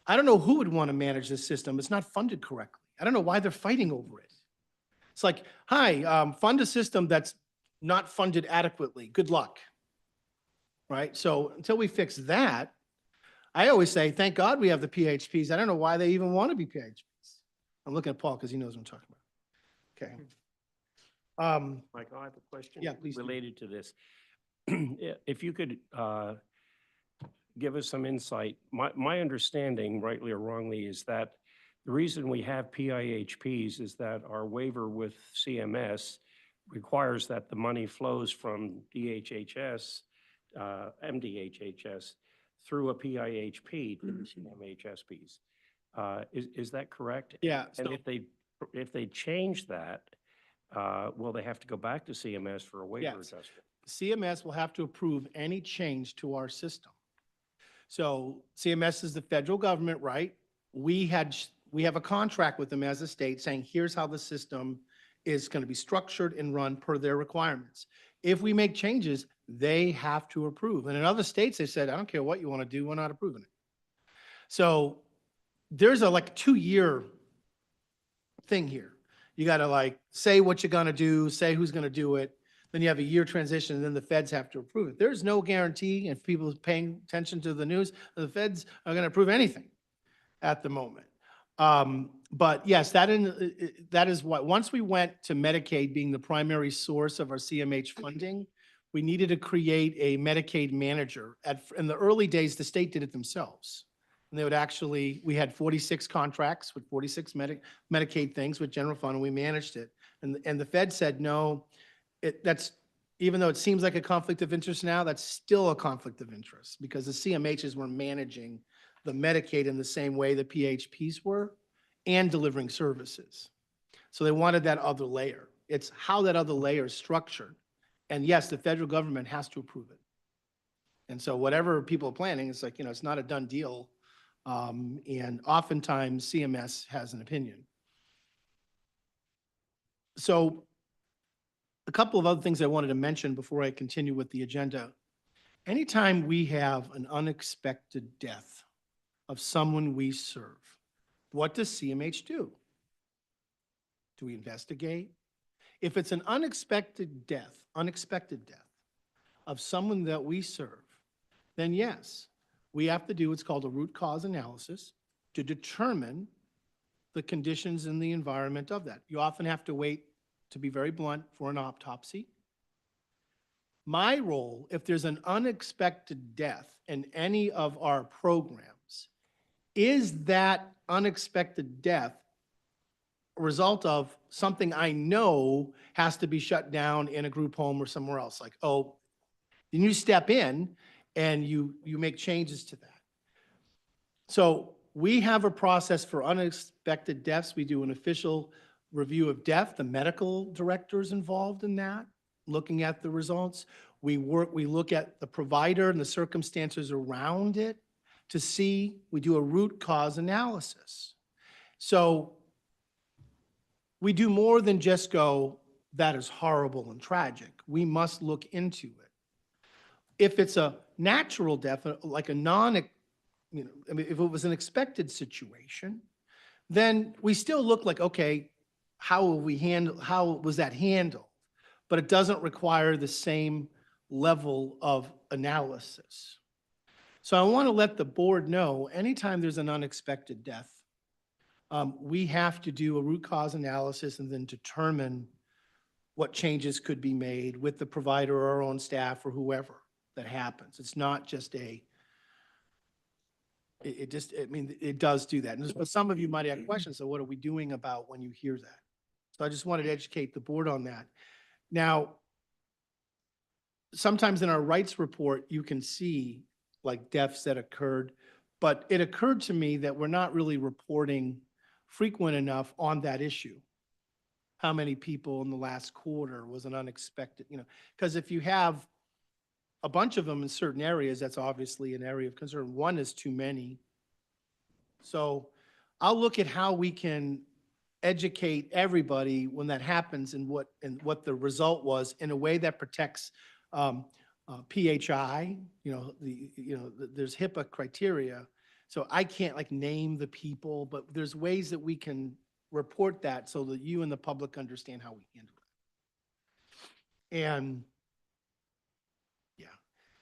I don't know who would want to manage this system. It's not funded correctly. I don't know why they're fighting over it. It's like, hi, fund a system that's not funded adequately. Good luck. Right? So until we fix that, I always say, thank God we have the PHPs. I don't know why they even want to be PHPs. I'm looking at Paul because he knows what I'm talking about. Okay. Michael, I have a question. Yeah, please do. Related to this. If you could give us some insight. My understanding, rightly or wrongly, is that the reason we have PIHPs is that our waiver with CMS requires that the money flows from DHHS, MDHHS, through a PIHP to the CMHSPs. Is that correct? Yeah, And so- if they change that, will they have to go back to CMS for a waiver Yes. adjustment? CMS will have to approve any change to our system. So CMS is the federal government, right? We have a contract with them as a state saying, here's how the system is going to be structured and run per their requirements. If we make changes, they have to approve. And in other states, they said, I don't care what you want to do, we're not approving it. So there's a like 2-year thing here. You got to like say what you're going to do, say who's going to do it. Then you have a year transition, and then the feds have to approve it. There's no guarantee, if people are paying attention to the news, the feds are going to approve anything at the moment. But yes, that is what, once we went to Medicaid being the primary source of our CMH funding, we needed to create a Medicaid manager. In the early days, the state did it themselves. And they would actually, we had 46 contracts with 46 Medicaid things with general fund, and we managed it. And the Fed said, no, that's, even though it seems like a conflict of interest now, that's still a conflict of interest because the CMHs were managing the Medicaid in the same way the PHPs were and delivering services. So they wanted that other layer. It's how that other layer is structured. And yes, the federal government has to approve it. And so whatever people are planning, it's like, it's not a done deal. And oftentimes CMS has an opinion. So a couple of other things I wanted to mention before I continue with the agenda. Anytime we have an unexpected death of someone we serve, what does CMH do? Do we investigate? If it's an unexpected death of someone that we serve, then yes, we have to do what's called a root cause analysis to determine the conditions in the environment of that. You often have to wait, to be very blunt, for an autopsy. My role, if there's an unexpected death in any of our programs, is that unexpected death a result of something I know has to be shut down in a group home or somewhere else? Like, oh, then you step in and you make changes to that. So we have a process for unexpected deaths. We do an official review of death. The medical director is involved in that, looking at the results. We look at the provider and the circumstances around it to see, we do a root cause analysis. So we do more than just go, that is horrible and tragic. We must look into it. If it's a natural death, like a if it was an expected situation, then we still look like, okay, how was that handled? But it doesn't require the same level of analysis. So I want to let the board know, anytime there's an unexpected death, we have to do a root cause analysis and then determine what changes could be made with the provider or our own staff or whoever that happens. It's not just it does do that. And some of you might have questions, so what are we doing about when you hear that? So I just wanted to educate the board on that. Now, sometimes in our rights report, you can see like deaths that occurred, but it occurred to me that we're not really reporting frequent enough on that issue. How many people in the last quarter was an unexpected, because if you have a bunch of them in certain areas, that's obviously an area of concern. One is too many. So I'll look at how we can educate everybody when that happens and what the result was in a way that protects PHI, there's HIPAA criteria. So I can't like name the people, but there's ways that we can report that so that you and the public understand how we handle it. And yeah,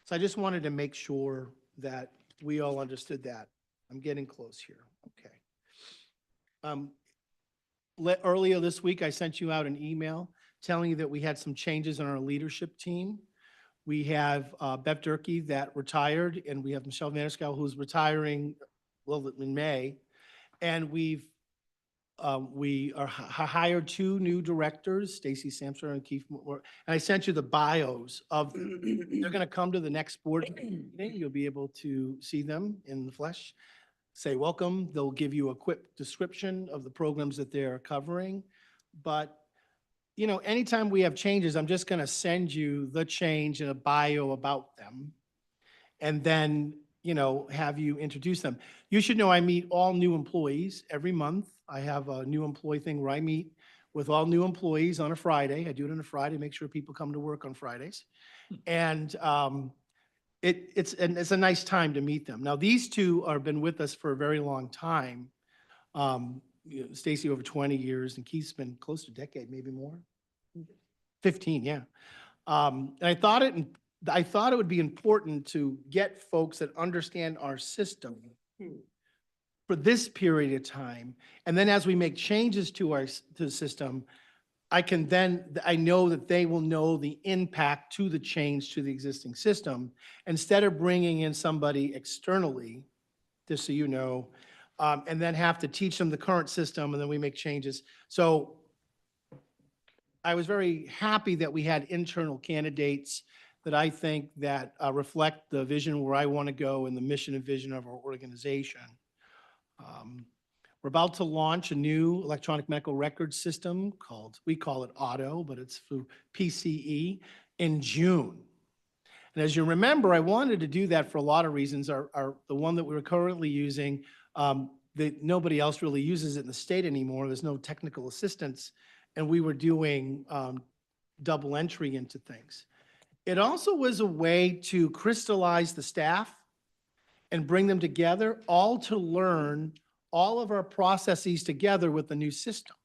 so I just wanted to make sure that we all understood that. I'm getting close here. Okay. Earlier this week, I sent you out an email telling you that we had some changes in our leadership team. We have Bev Durkee that retired, and we have Michelle Vanderskow who's retiring, in May. And we've We hired two new directors, Stacy Sampson and Keith Moore. And I sent you the bios of, they're going to come to the next board meeting. You'll be able to see them in the flesh. Say welcome. They'll give you a quick description of the programs that they're covering. But, you know, anytime we have changes, I'm just going to send you the change and a bio about them. And then, you know, have you introduce them. You should know I meet all new employees every month. I have a new employee thing where I meet with all new employees on a Friday. I do it on a Friday, make sure people come to work on Fridays. And it's a nice time to meet them. Now, these two have been with us for a very long time. You know, Stacy over 20 years and Keith's been close to a decade, maybe more. 15, yeah. And I thought it would be important to get folks that understand our system for this period of time. And then as we make changes to the system, I know that they will know the impact to the change to the existing system instead of bringing in somebody externally, just so you know, and then have to teach them the current system and then we make changes. So I was very happy that we had internal candidates that I think that reflect the vision where I want to go and the mission and vision of our organization. We're about to launch a new electronic medical record system we call it Auto, but it's through PCE in June. And as you remember, I wanted to do that for a lot of reasons. The one that we're currently using, that nobody else really uses it in the state anymore. There's no technical assistance. And we were doing double entry into things. It also was a way to crystallize the staff and bring them together, all to learn all of our processes together with the new system.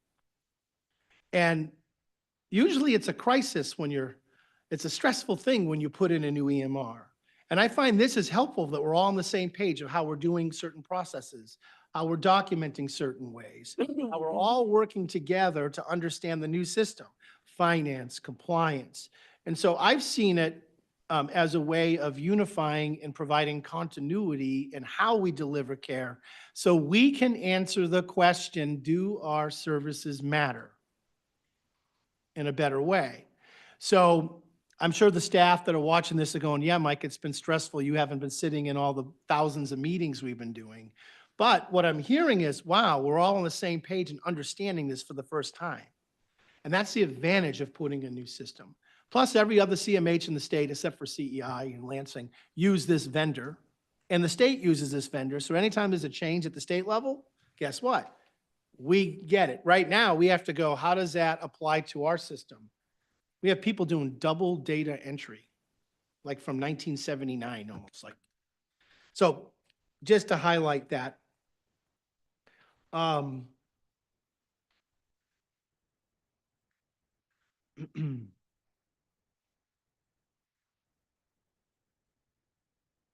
And usually it's a crisis it's a stressful thing when you put in a new EMR. And I find this is helpful that we're all on the same page of how we're doing certain processes, how we're documenting certain ways, how we're all working together to understand the new system, finance, compliance. And so I've seen it as a way of unifying and providing continuity in how we deliver care so we can answer the question, do our services matter, in a better way? So I'm sure the staff that are watching this are going, yeah, Mike, it's been stressful. You haven't been sitting in all the thousands of meetings we've been doing. But what I'm hearing is, wow, we're all on the same page and understanding this for the first time. And that's the advantage of putting a new system. Plus, every other CMH in the state, except for CEI and Lansing, use this vendor. And the state uses this vendor. So anytime there's a change at the state level, guess what? We get it. Right now, we have to go, how does that apply to our system? We have people doing double data entry, like from 1979 almost. Like, so just to highlight that.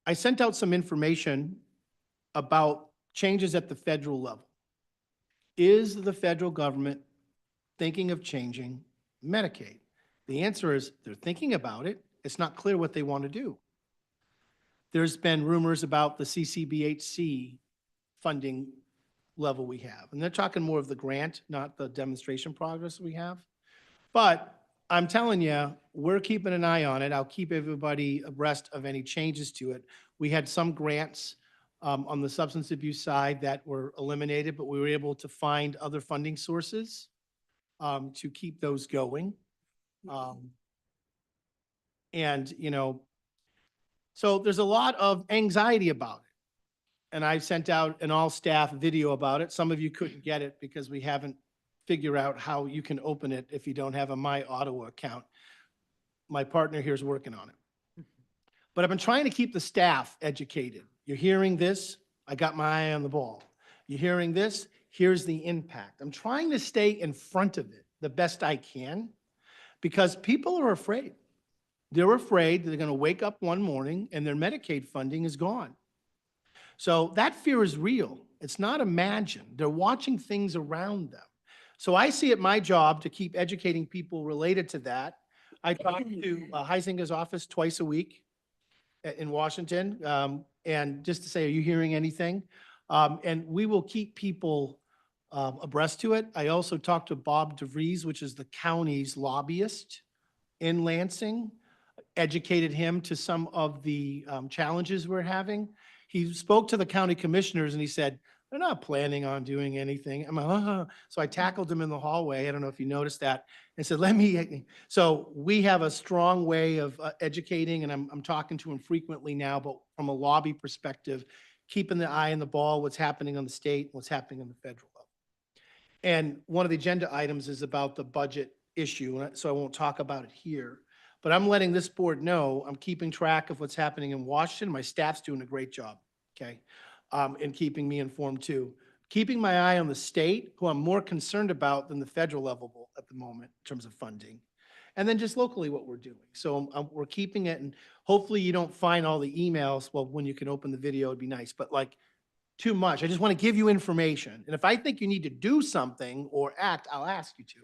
I sent out some information about changes at the federal level. Is the federal government thinking of changing Medicaid? The answer is they're thinking about it. It's not clear what they want to do. There's been rumors about the CCBHC funding level we have. And they're talking more of the grant, not the demonstration progress we have. But I'm telling you, we're keeping an eye on it. I'll keep everybody abreast of any changes to it. We had some grants on the substance abuse side that were eliminated, but we were able to find other funding sources to keep those going. And, you know, so there's a lot of anxiety about it. And I sent out an all-staff video about it. Some of you couldn't get it because we haven't figured out how you can open it if you don't have a My Ottawa account. My partner here is working on it. But I've been trying to keep the staff educated. You're hearing this, I got my eye on the ball. You're hearing this, here's the impact. I'm trying to stay in front of it the best I can because people are afraid. They're afraid they're going to wake up one morning and their Medicaid funding is gone. So that fear is real. It's not imagined. They're watching things around them. So I see it my job to keep educating people related to that. I talk to Heisinger's office twice a week in Washington, and just to say, are you hearing anything? And we will keep people abreast to it. I also talked to Bob DeVries, which is the county's lobbyist in Lansing, educated him to some of the challenges we're having. He spoke to the county commissioners and he said, they're not planning on doing anything. I'm like, so I tackled him in the hallway. I don't know if you noticed that. And said, so we have a strong way of educating, and I'm talking to him frequently now, but from a lobby perspective, keeping the eye on the ball, what's happening on the state, what's happening on the federal level. And one of the agenda items is about the budget issue, so I won't talk about it here. But I'm letting this board know, I'm keeping track of what's happening in Washington. My staff's doing a great job, okay? In keeping me informed too. Keeping my eye on the state, who I'm more concerned about than the federal level at the moment in terms of funding. And then just locally what we're doing. So we're keeping it, and hopefully you don't find all the emails. Well, when you can open the video, it'd be nice, but like too much. I just want to give you information. And if I think you need to do something or act, I'll ask you to.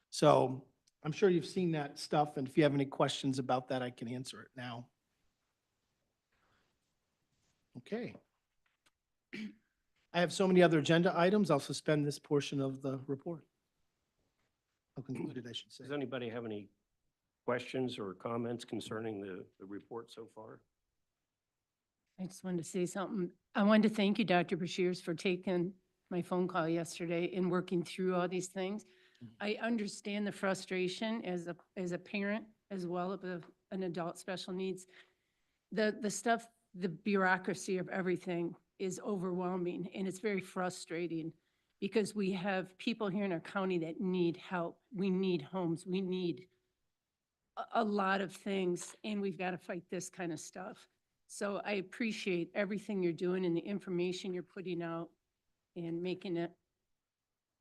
So I'm sure you've seen that stuff, and if you have any questions about that, I can answer it now. Okay. I have so many other agenda items, I'll suspend this portion of the report. I'll conclude it, I should say. Does anybody have any questions or comments concerning the report so far? I just wanted to say something. I wanted to thank you, Dr. Bashirs, for taking my phone call yesterday and working through all these things. I understand the frustration as a parent as well as an adult special needs. The stuff, the bureaucracy of everything is overwhelming, and it's very frustrating because we have people here in our county that need help. We need homes. We need a lot of things, and we've got to fight this kind of stuff. So I appreciate everything you're doing and the information you're putting out and making it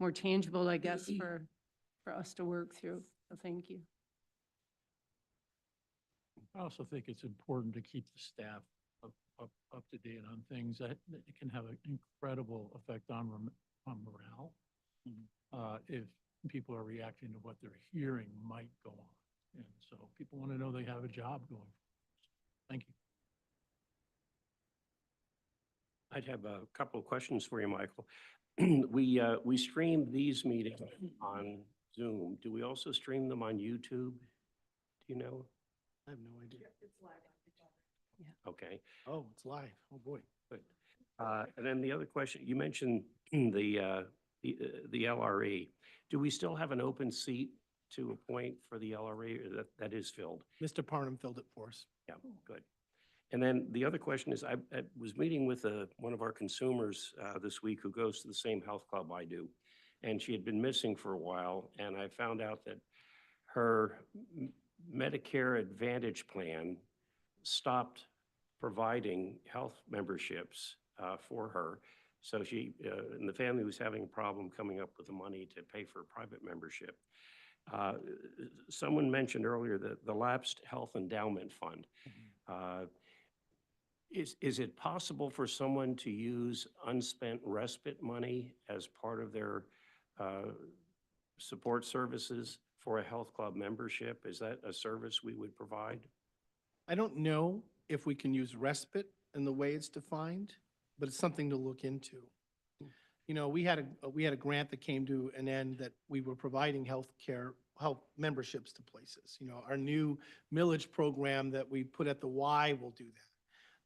more tangible, I guess, for us to work through. So thank you. I also think it's important to keep the staff up to date on things that it can have an incredible effect on morale. If people are reacting to what they're hearing might go on. And so people want to know they have a job going. Thank you. I'd have a couple of questions for you, Michael. We stream these meetings on Zoom. Do we also stream them on YouTube? Do you know? I have no idea. Okay. Oh, it's live. Oh, boy. Good. And then the other question, you mentioned the LRE. Do we still have an open seat to appoint for the LRE, or that is filled? Mr. Parnham filled it for us. Yeah, good. And then the other question is, I was meeting with one of our consumers this week who goes to the same health club I do, and she had been missing for a while, and I found out that her Medicare Advantage plan stopped providing health memberships for her. So she and the family was having a problem coming up with the money to pay for a private membership. Someone mentioned earlier that the Lapsed Health Endowment Fund. Is it possible for someone to use unspent respite money as part of their support services for a health club membership? Is that a service we would provide? I don't know if we can use respite in the way it's defined, but it's something to look into. You know, we had a grant that came to an end that we were providing health memberships to places. You know, our new millage program that we put at the Y will do that.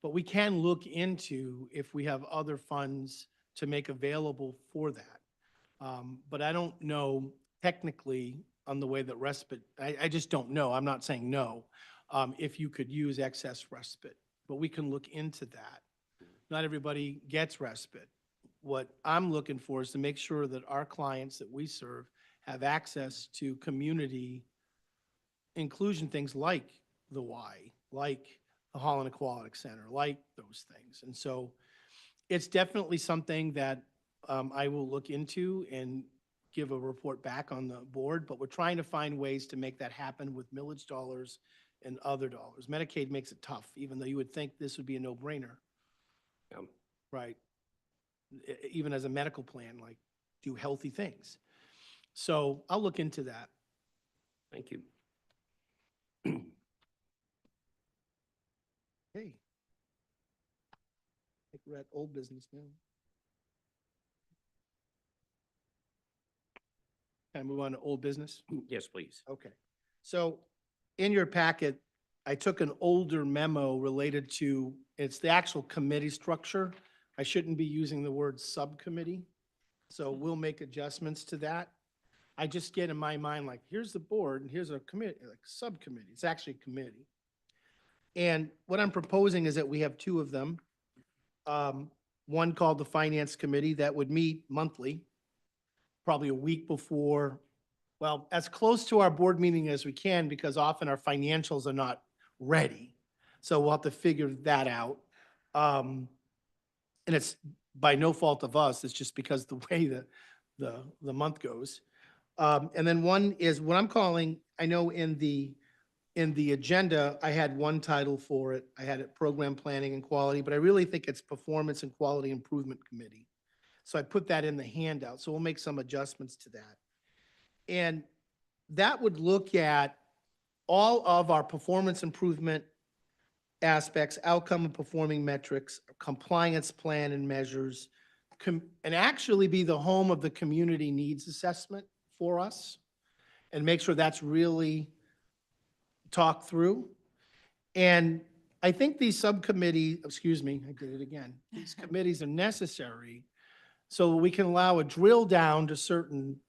But we can look into if we have other funds to make available for that. But I don't know technically on the way that respite, I just don't know. I'm not saying no, if you could use excess respite, but we can look into that. Not everybody gets respite. What I'm looking for is to make sure that our clients that we serve have access to community inclusion things like the Y, like the Holland Aquatic Center, like those things. And so it's definitely something that I will look into and give a report back on the board, but we're trying to find ways to make that happen with millage dollars and other dollars. Medicaid makes it tough, even though you would think this would be a no-brainer. Yeah. Right. Even as a medical plan, like do healthy things. So I'll look into that. Thank you. Hey. I think we're at old business now. Can I move on to old business? Yes, please. Okay. So in your packet, I took an older memo related to, it's the actual committee structure. I shouldn't be using the word subcommittee. So we'll make adjustments to that. I just get in my mind, like, here's the board and here's a committee, like subcommittee. It's actually a committee. And what I'm proposing is that we have two of them. One called the Finance Committee that would meet monthly, probably a week before, well, as close to our board meeting as we can, because often our financials are not ready. So we'll have to figure that out. And it's by no fault of us, it's just because the way the month goes. And then one is what I'm calling, I know in the agenda, I had one title for it. I had it Program Planning and Quality, but I really think it's Performance and Quality Improvement Committee. So I put that in the handout. So we'll make some adjustments to that. And that would look at all of our performance improvement aspects, outcome and performing metrics, compliance plan and measures, and actually be the home of the community needs assessment for us and make sure that's really talked through. And I think these subcommittee, excuse me, I did it again. These committees are necessary so we can allow a drill down to certain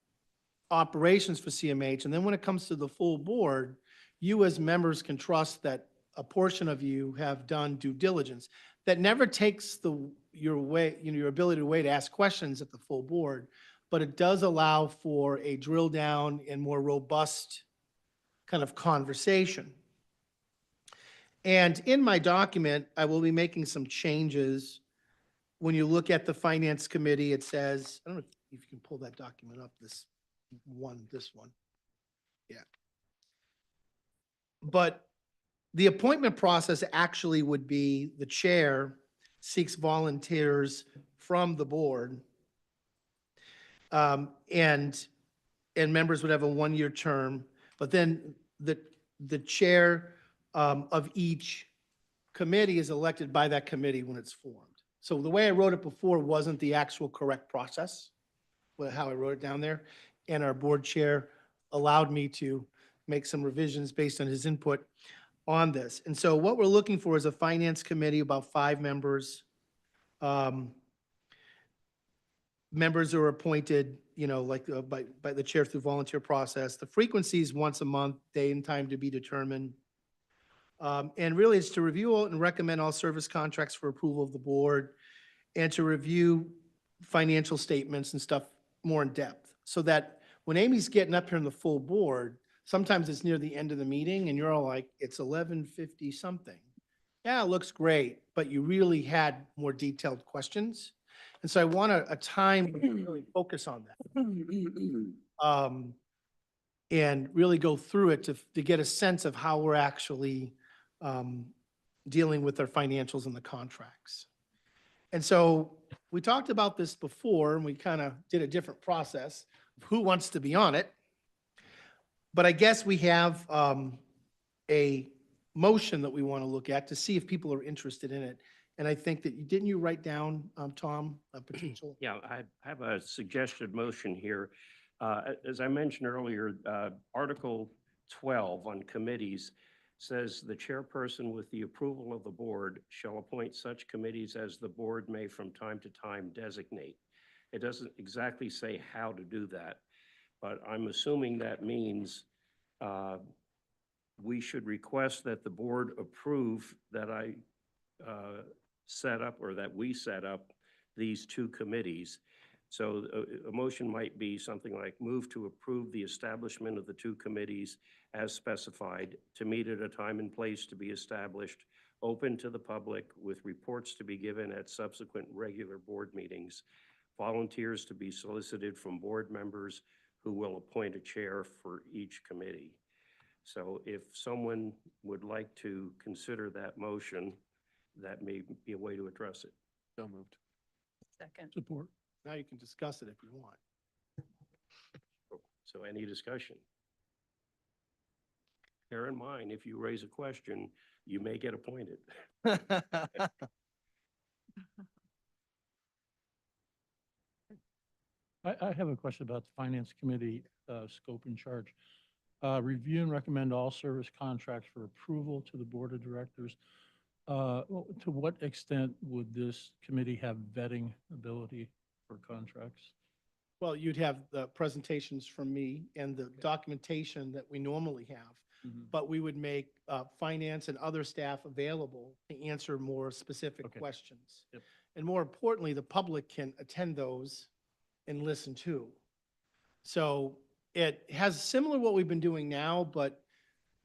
operations for CMH. And then when it comes to the full board, you as members can trust that a portion of you have done due diligence. That never takes your ability to ask questions at the full board, but it does allow for a drill down and more robust kind of conversation. And in my document, I will be making some changes. When you look at the Finance Committee, it says, I don't know if you can pull that document up, this one. Yeah. But the appointment process actually would be the chair seeks volunteers from the board. And members would have a one-year term, but then the chair of each committee is elected by that committee when it's formed. So the way I wrote it before wasn't the actual correct process, how I wrote it down there. And our board chair allowed me to make some revisions based on his input on this. And so what we're looking for is a finance committee, about 5 members. Members are appointed, by the chair through volunteer process. The frequency is once a month, day and time to be determined. And really it's to review and recommend all service contracts for approval of the board and to review financial statements and stuff more in depth. So that when Amy's getting up here in the full board, sometimes it's near the end of the meeting and you're all like, it's 11:50 something. Yeah, it looks great, but you really had more detailed questions. And so I want a time to really focus on that. And really go through it to get a sense of how we're actually dealing with our financials and the contracts. And so we talked about this before and we kind of did a different process of who wants to be on it. But I guess we have a motion that we want to look at to see if people are interested in it. And I think that, didn't you write down, Tom, a potential? Yeah, I have a suggested motion here. As I mentioned earlier, Article 12 on committees says the chairperson with the approval of the board shall appoint such committees as the board may from time to time designate. It doesn't exactly say how to do that, but I'm assuming that means we should request that the board approve that I set up or that we set up these 2 committees. So a motion might be something like move to approve the establishment of the 2 committees as specified to meet at a time and place to be established, open to the public with reports to be given at subsequent regular board meetings, volunteers to be solicited from board members who will appoint a chair for each committee. So if someone would like to consider that motion, that may be a way to address it. So moved. Second. Support. Now you can discuss it if you want. So any discussion? Bear in mind, if you raise a question, you may get appointed. I have a question about the Finance Committee. scope and charge. Review and recommend all service contracts for approval to the Board of Directors. To what extent would this committee have vetting ability for contracts? Well, you'd have the presentations from me and the documentation that we normally have, but we would make finance and other staff available to answer more specific Okay. questions. Yep. And more importantly, the public can attend those and listen too. So it has similar what we've been doing now, but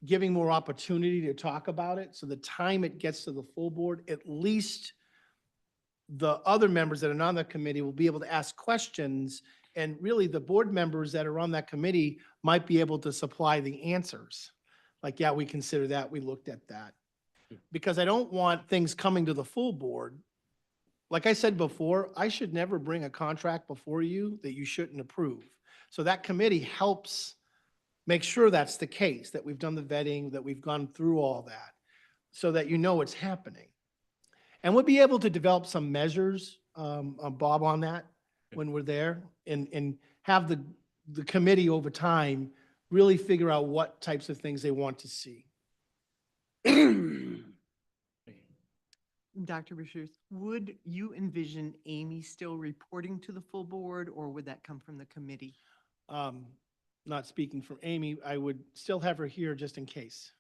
giving more opportunity to talk about it. So the time it gets to the full board, at least the other members that are not on the committee will be able to ask questions. And really, the board members that are on that committee might be able to supply the answers. Like, yeah, we consider that, we looked at that. Because I don't want things coming to the full board. Like I said before, I should never bring a contract before you that you shouldn't approve. So that committee helps make sure that's the case, that we've done the vetting, that we've gone through all that, so that you know what's happening. And we'll be able to develop some measures, Bob, on that when we're there, and have the committee over time really figure out what types of things they want to see. Dr. Bashir, would you envision Amy still reporting to the full board, or would that come from the committee? Not speaking for Amy, I would still have her here just in case.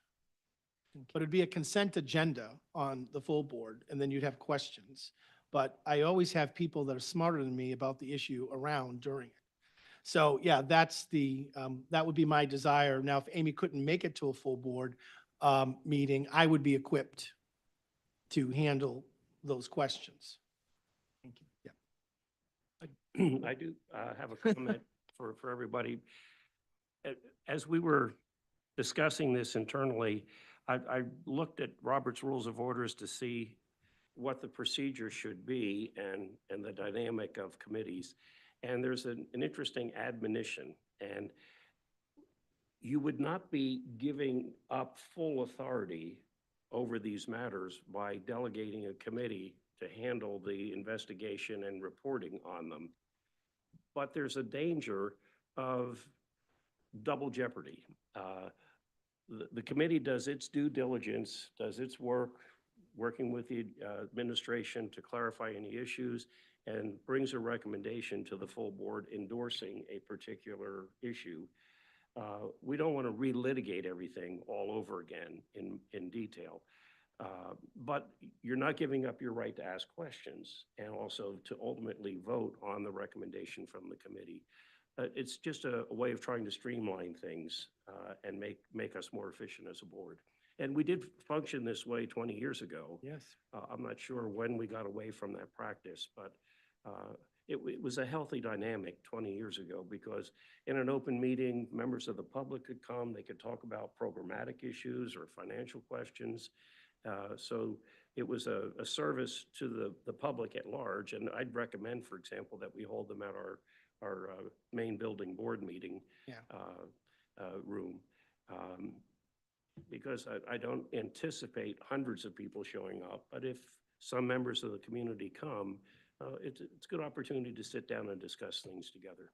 But it'd be a consent agenda on the full board, and then you'd have questions. But I always have people that are smarter than me about the issue around during it. So yeah, that's that would be my desire. Now, if Amy couldn't make it to a full board meeting, I would be equipped to handle those questions. Thank you. Yeah. I do have a comment for everybody. As we were discussing this internally, I looked at Robert's Rules of Orders to see what the procedure should be and the dynamic of committees. And there's an interesting admonition. And you would not be giving up full authority over these matters by delegating a committee to handle the investigation and reporting on them. But there's a danger of double jeopardy. The committee does its due diligence, does its work, working with the administration to clarify any issues, and brings a recommendation to the full board endorsing a particular issue. We don't want to relitigate everything all over again in detail. But you're not giving up your right to ask questions and also to ultimately vote on the recommendation from the committee. It's just a way of trying to streamline things and make us more efficient as a board. And we did function this way 20 years ago. Yes. I'm not sure when we got away from that practice, but it was a healthy dynamic 20 years ago, because in an open meeting, members of the public could come, they could talk about programmatic issues or financial questions. So it was a service to the public at large. And I'd recommend, for example, that we hold them at our main building board meeting room. Because I don't anticipate hundreds of people showing up, but if some members of the community come, it's a good opportunity to sit down and discuss things together.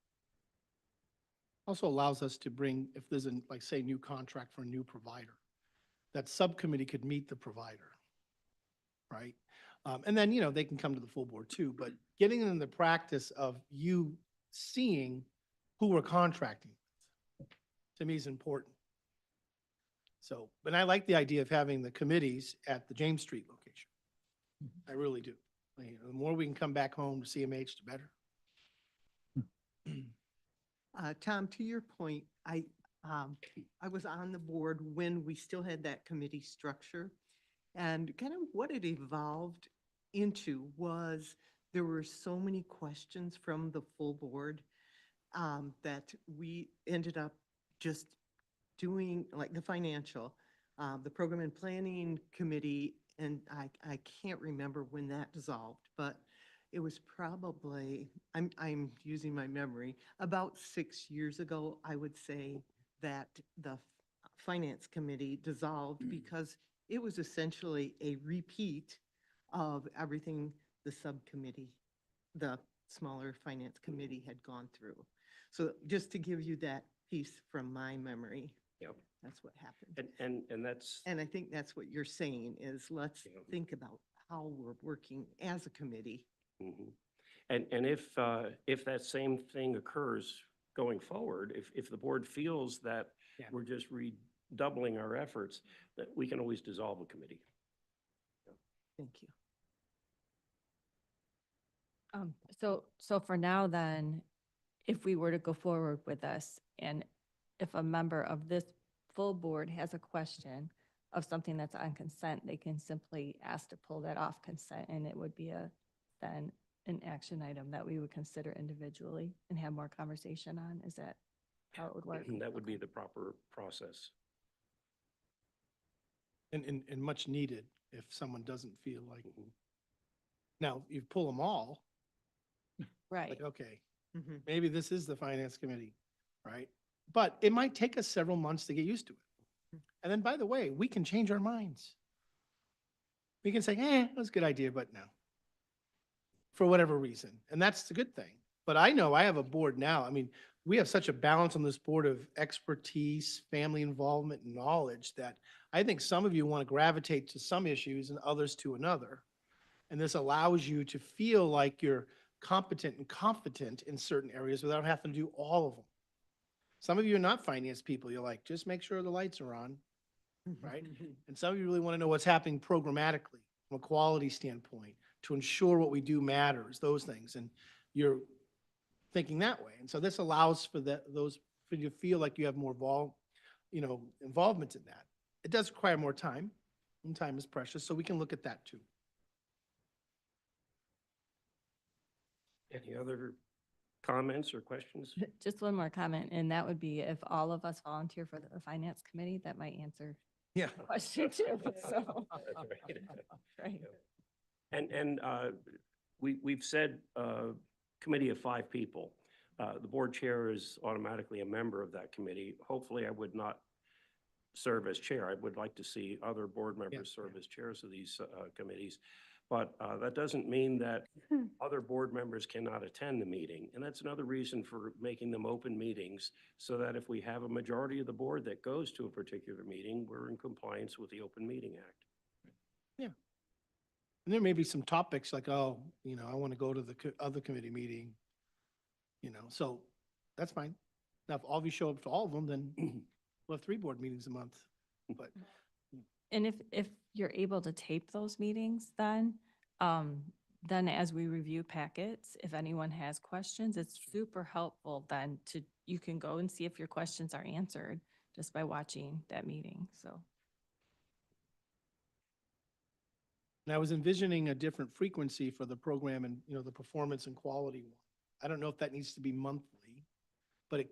Also allows us to bring, if there's a, like, say, new contract for a new provider, that subcommittee could meet the provider, right? And then, you know, they can come to the full board too, but getting in the practice of you seeing who we're contracting with, to me, is important. So, but I like the idea of having the committees at the James Street location. I really do. You know, the more we can come back home to CMH, the better. Tom, to your point, I was on the board when we still had that committee structure. And kind of what it evolved into was there were so many questions from the full board that we ended up just doing, like, the financial, the program and planning committee, and I can't remember when that dissolved, but it was probably, I'm using my memory, about 6 years ago, I would say, that the finance committee dissolved because it was essentially a repeat of everything the subcommittee, the smaller finance committee, had gone through. So just to give you that piece from my memory. Yep. That's what happened. And that's, And I think that's what you're saying is let's Yeah. think about how we're working as a committee. mhm. And if that same thing occurs going forward, if the board feels that Yeah. we're just redoubling our efforts, that we can always dissolve a committee. Thank you. So for now then, if we were to go forward with this, and if a member of this full board has a question of something that's on consent, they can simply ask to pull that off consent, and it would be then an action item that we would consider individually and have more conversation on. Is that how it would work? That would be the proper process. And much needed if someone doesn't feel like, Mhm. now you pull them all, Right. like, okay, Mhm. maybe this is the finance committee, right? But it might take us several months to get used to it. And then, by the way, we can change our minds. We can say, that was a good idea, but no. For whatever reason. And that's the good thing. But I know I have a board now. I mean, we have such a balance on this board of expertise, family involvement, and knowledge that I think some of you want to gravitate to some issues and others to another. And this allows you to feel like you're competent and confident in certain areas without having to do all of them. Some of you are not finance people. You're like, just make sure the lights are on, right? And some of you really want to know what's happening programmatically from a quality standpoint to ensure what we do matters, those things. And you're thinking that way. And so this allows for for you to feel like you have more involvement in that. It does require more time, and time is precious, so we can look at that too. Any other comments or questions? Just one more comment, and that would be if all of us volunteer for the finance committee, that might answer Yeah. the question too, so. That's Right. And we've said committee of 5 people. The board chair is automatically a member of that committee. Hopefully, I would not serve as chair. I would like to see other board members serve as chairs of these committees. But that doesn't mean that other board members cannot attend the meeting. And that's another reason for making them open meetings, so that if we have a majority of the board that goes to a particular meeting, we're in compliance with the Open Meeting Act. Yeah. And there may be some topics like, oh, I want to go to the other committee meeting, so that's fine. Now, if all of you show up to all of them, then we'll have 3 board meetings a month. But And if you're able to tape those meetings, then as we review packets, if anyone has questions, it's super helpful then you can go and see if your questions are answered just by watching that meeting, so. And I was envisioning a different frequency for the program and, the performance and quality one. I don't know if that needs to be monthly, but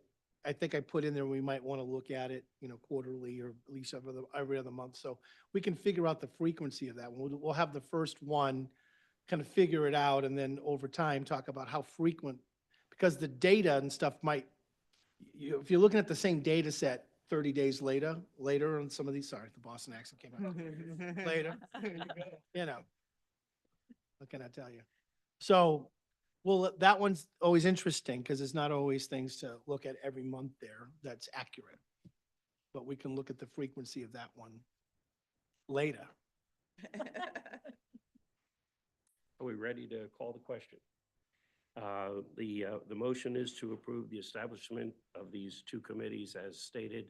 I think I put in there, we might want to look at it, quarterly or at least every other month. So we can figure out the frequency of that. We'll have the first one, kind of figure it out, and then over time, talk about how frequent, because the data and stuff if you're looking at the same data set 30 days later on some of these, sorry, the Boston accent came out. Later, what can I tell you? So, well, that one's always interesting because there's not always things to look at every month there that's accurate. But we can look at the frequency of that one later. Are we ready to call the question? The motion is to approve the establishment of these 2 committees as stated.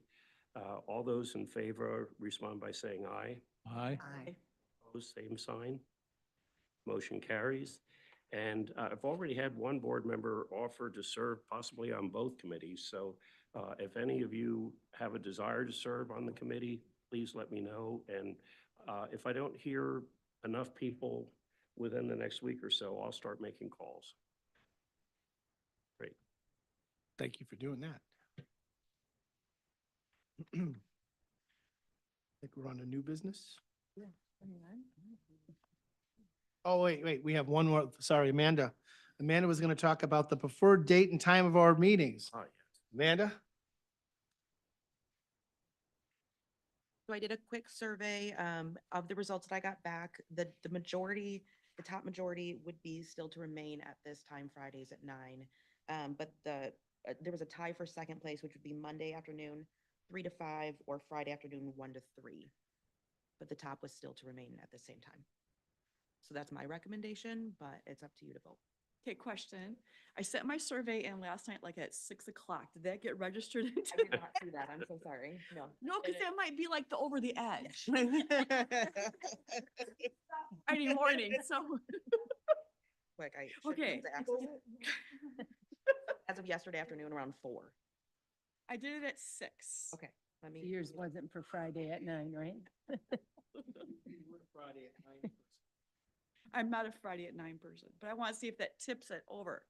All those in favor respond by saying aye. Aye. Aye. Opposed, same sign. Motion carries. And I've already had one board member offer to serve possibly on both committees. So if any of you have a desire to serve on the committee, please let me know. And if I don't hear enough people within the next week or so, I'll start making calls. Great. Thank you for doing that. I think we're on to new business. Oh, wait, we have one more. Sorry, Amanda. Amanda was going to talk about the preferred date and time of our meetings. Oh, yes. Amanda? So I did a quick survey of the results that I got back. The top majority would be still to remain at this time, Fridays at 9. But the there was a tie for second place, which would be Monday afternoon, 3 to 5, or Friday afternoon, 1 to 3. But the top was still to remain at the same time. So that's my recommendation, but it's up to you to vote. Okay, question. I sent my survey in last night, like at 6 o'clock. Did that get registered? I did not see that. I'm so sorry. No. No, because that might be like the over the edge. Friday morning, so. Like I should be Okay. able to access it. As of yesterday afternoon, around 4. I did it at 6. Okay, let me. Yours wasn't for Friday at 9, right? Friday at 9. I'm not a Friday at 9 person, but I want to see if that tips it over.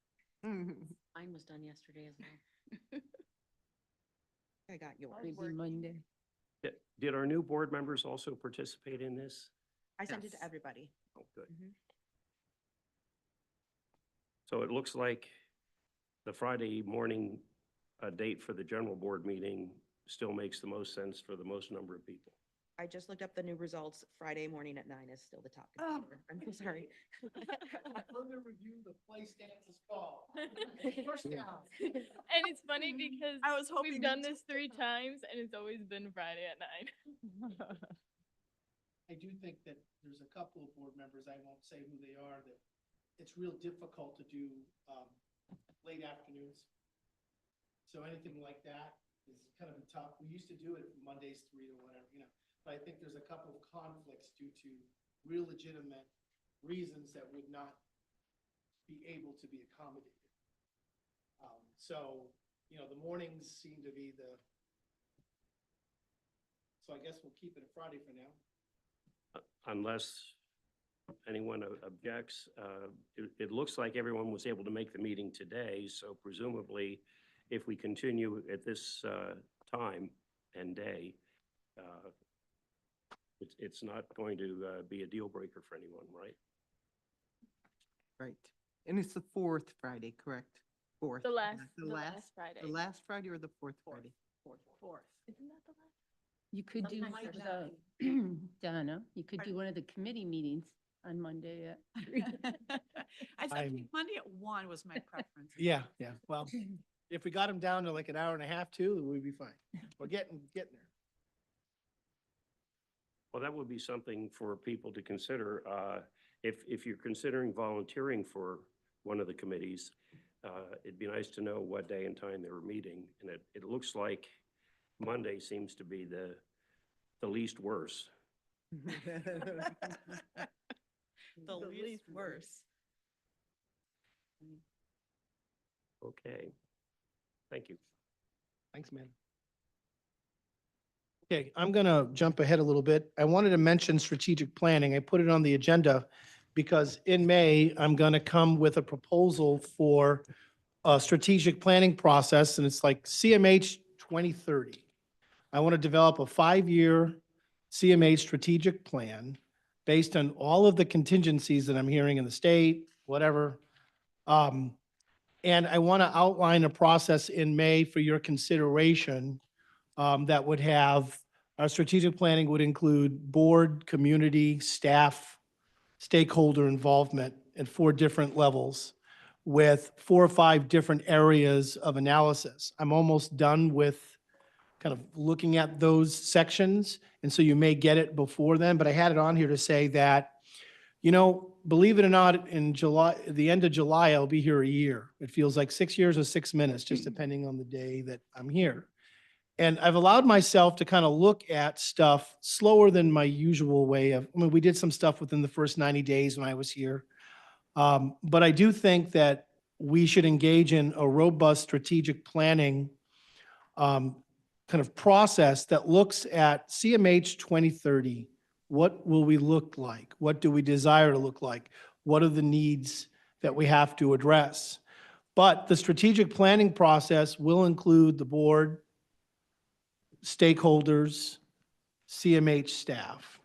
Mine was done yesterday as well. I got yours. Maybe Monday. Did our new board members also participate in this? I sent it Yes. to everybody. Oh, good. Mhm. So it looks like the Friday morning date for the general board meeting still makes the most sense for the most number of people. I just looked up the new results. Friday morning at 9 is still the top. Oh. contender. I'm so sorry. Further review, the play stands as call. First down. And it's funny because I was hoping we've done you- this 3 times and it's always been Friday at 9. I do think that there's a couple of board members, I won't say who they are, that it's real difficult to do late afternoons. So anything like that is kind of tough. We used to do it Mondays 3 to whatever, but I think there's a couple of conflicts due to real legitimate reasons that would not be able to be accommodated. So, the mornings seem to be so I guess we'll keep it a Friday for now. Unless anyone objects, it looks like everyone was able to make the meeting today, so presumably, if we continue at this time and day, it's not going to be a deal breaker for anyone, right? Right. And it's the fourth Friday, correct? Fourth. The last, not the last Friday. The last Friday or the fourth Friday? Fourth. Isn't that the last? You could do, Sometimes for there's the Donna, you could do one of the committee meetings on Monday at 3. I I'm- think Monday at 1 was my preference. Yeah. Well, if we got them down to like an hour and a half too, we'd be fine. We're getting there. Well, that would be something for people to consider. If you're considering volunteering for one of the committees, it'd be nice to know what day and time they were meeting. And it looks like Monday seems to be the least worse. The least worse. Okay. Thank you. Thanks, man. Okay, I'm going to jump ahead a little bit. I wanted to mention strategic planning. I put it on the agenda because in May, I'm going to come with a proposal for a strategic planning process, and it's like CMH 2030. I want to develop a 5-year CMH strategic plan based on all of the contingencies that I'm hearing in the state, whatever. And I want to outline a process in May for your consideration that would have, our strategic planning would include board, community, staff, stakeholder involvement at 4 different levels with 4 or 5 different areas of analysis. I'm almost done with kind of looking at those sections, and so you may get it before then, but I had it on here to say that, believe it or not, in July, the end of July, I'll be here a year. It feels like 6 years or 6 minutes, just depending on the day that I'm here. And I've allowed myself to kind of look at stuff slower than my usual way of, we did some stuff within the first 90 days when I was here. But I do think that we should engage in a robust strategic planning kind of process that looks at CMH 2030. What will we look like? What do we desire to look like? What are the needs that we have to address? But the strategic planning process will include the board, stakeholders, CMH staff.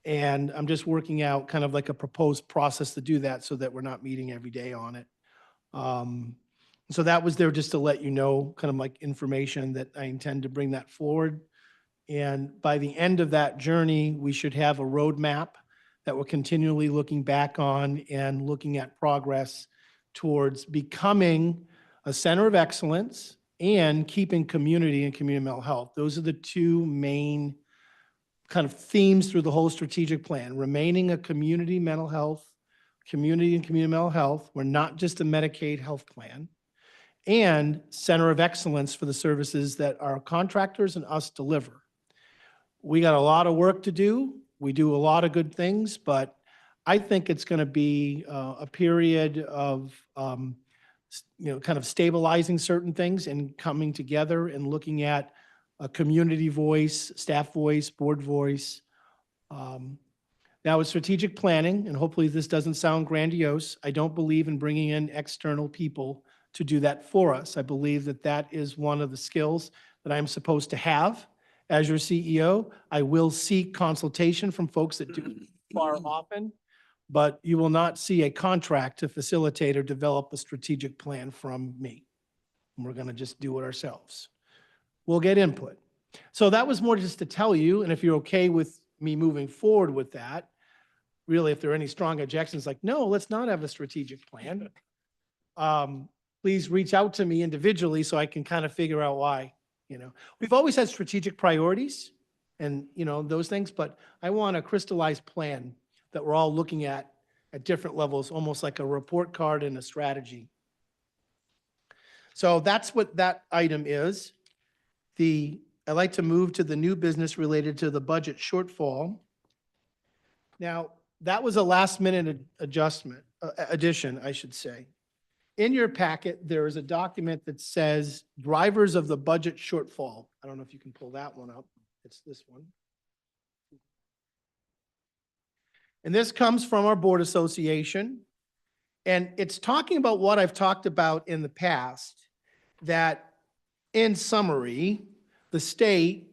And I'm just working out kind of like a proposed process to do that so that we're not meeting every day on it. So that was there just to let you know, kind of like information that I intend to bring that forward. And by the end of that journey, we should have a roadmap that we're continually looking back on and looking at progress towards becoming a center of excellence, and keeping community and community mental health. Those are the two main kind of themes through the whole strategic plan. Remaining a community mental health, community and community mental health. We're not just a Medicaid health plan. And center of excellence for the services that our contractors and us deliver. We got a lot of work to do. We do a lot of good things, but I think it's going to be a period of, kind of stabilizing certain things and coming together and looking at a community voice, staff voice, board voice. Now with strategic planning, and hopefully this doesn't sound grandiose, I don't believe in bringing in external people to do that for us. I believe that that is one of the skills that I'm supposed to have as your CEO. I will seek consultation from folks that do far often, but you will not see a contract to facilitate or develop a strategic plan from me. We're going to just do it ourselves. We'll get input. So that was more just to tell you, and if you're okay with me moving forward with that, really, if there are any strong objections, like, no, let's not have a strategic plan, please reach out to me individually so I can kind of figure out why. We've always had strategic priorities and, those things, but I want a crystallized plan that we're all looking at different levels, almost like a report card and a strategy. So that's what that item is. I'd like to move to the new business related to the budget shortfall. Now, that was a last minute addition, I should say. In your packet, there is a document that says drivers of the budget shortfall. I don't know if you can pull that one up. It's this one. And this comes from our board association. And it's talking about what I've talked about in the past, that in summary, the state,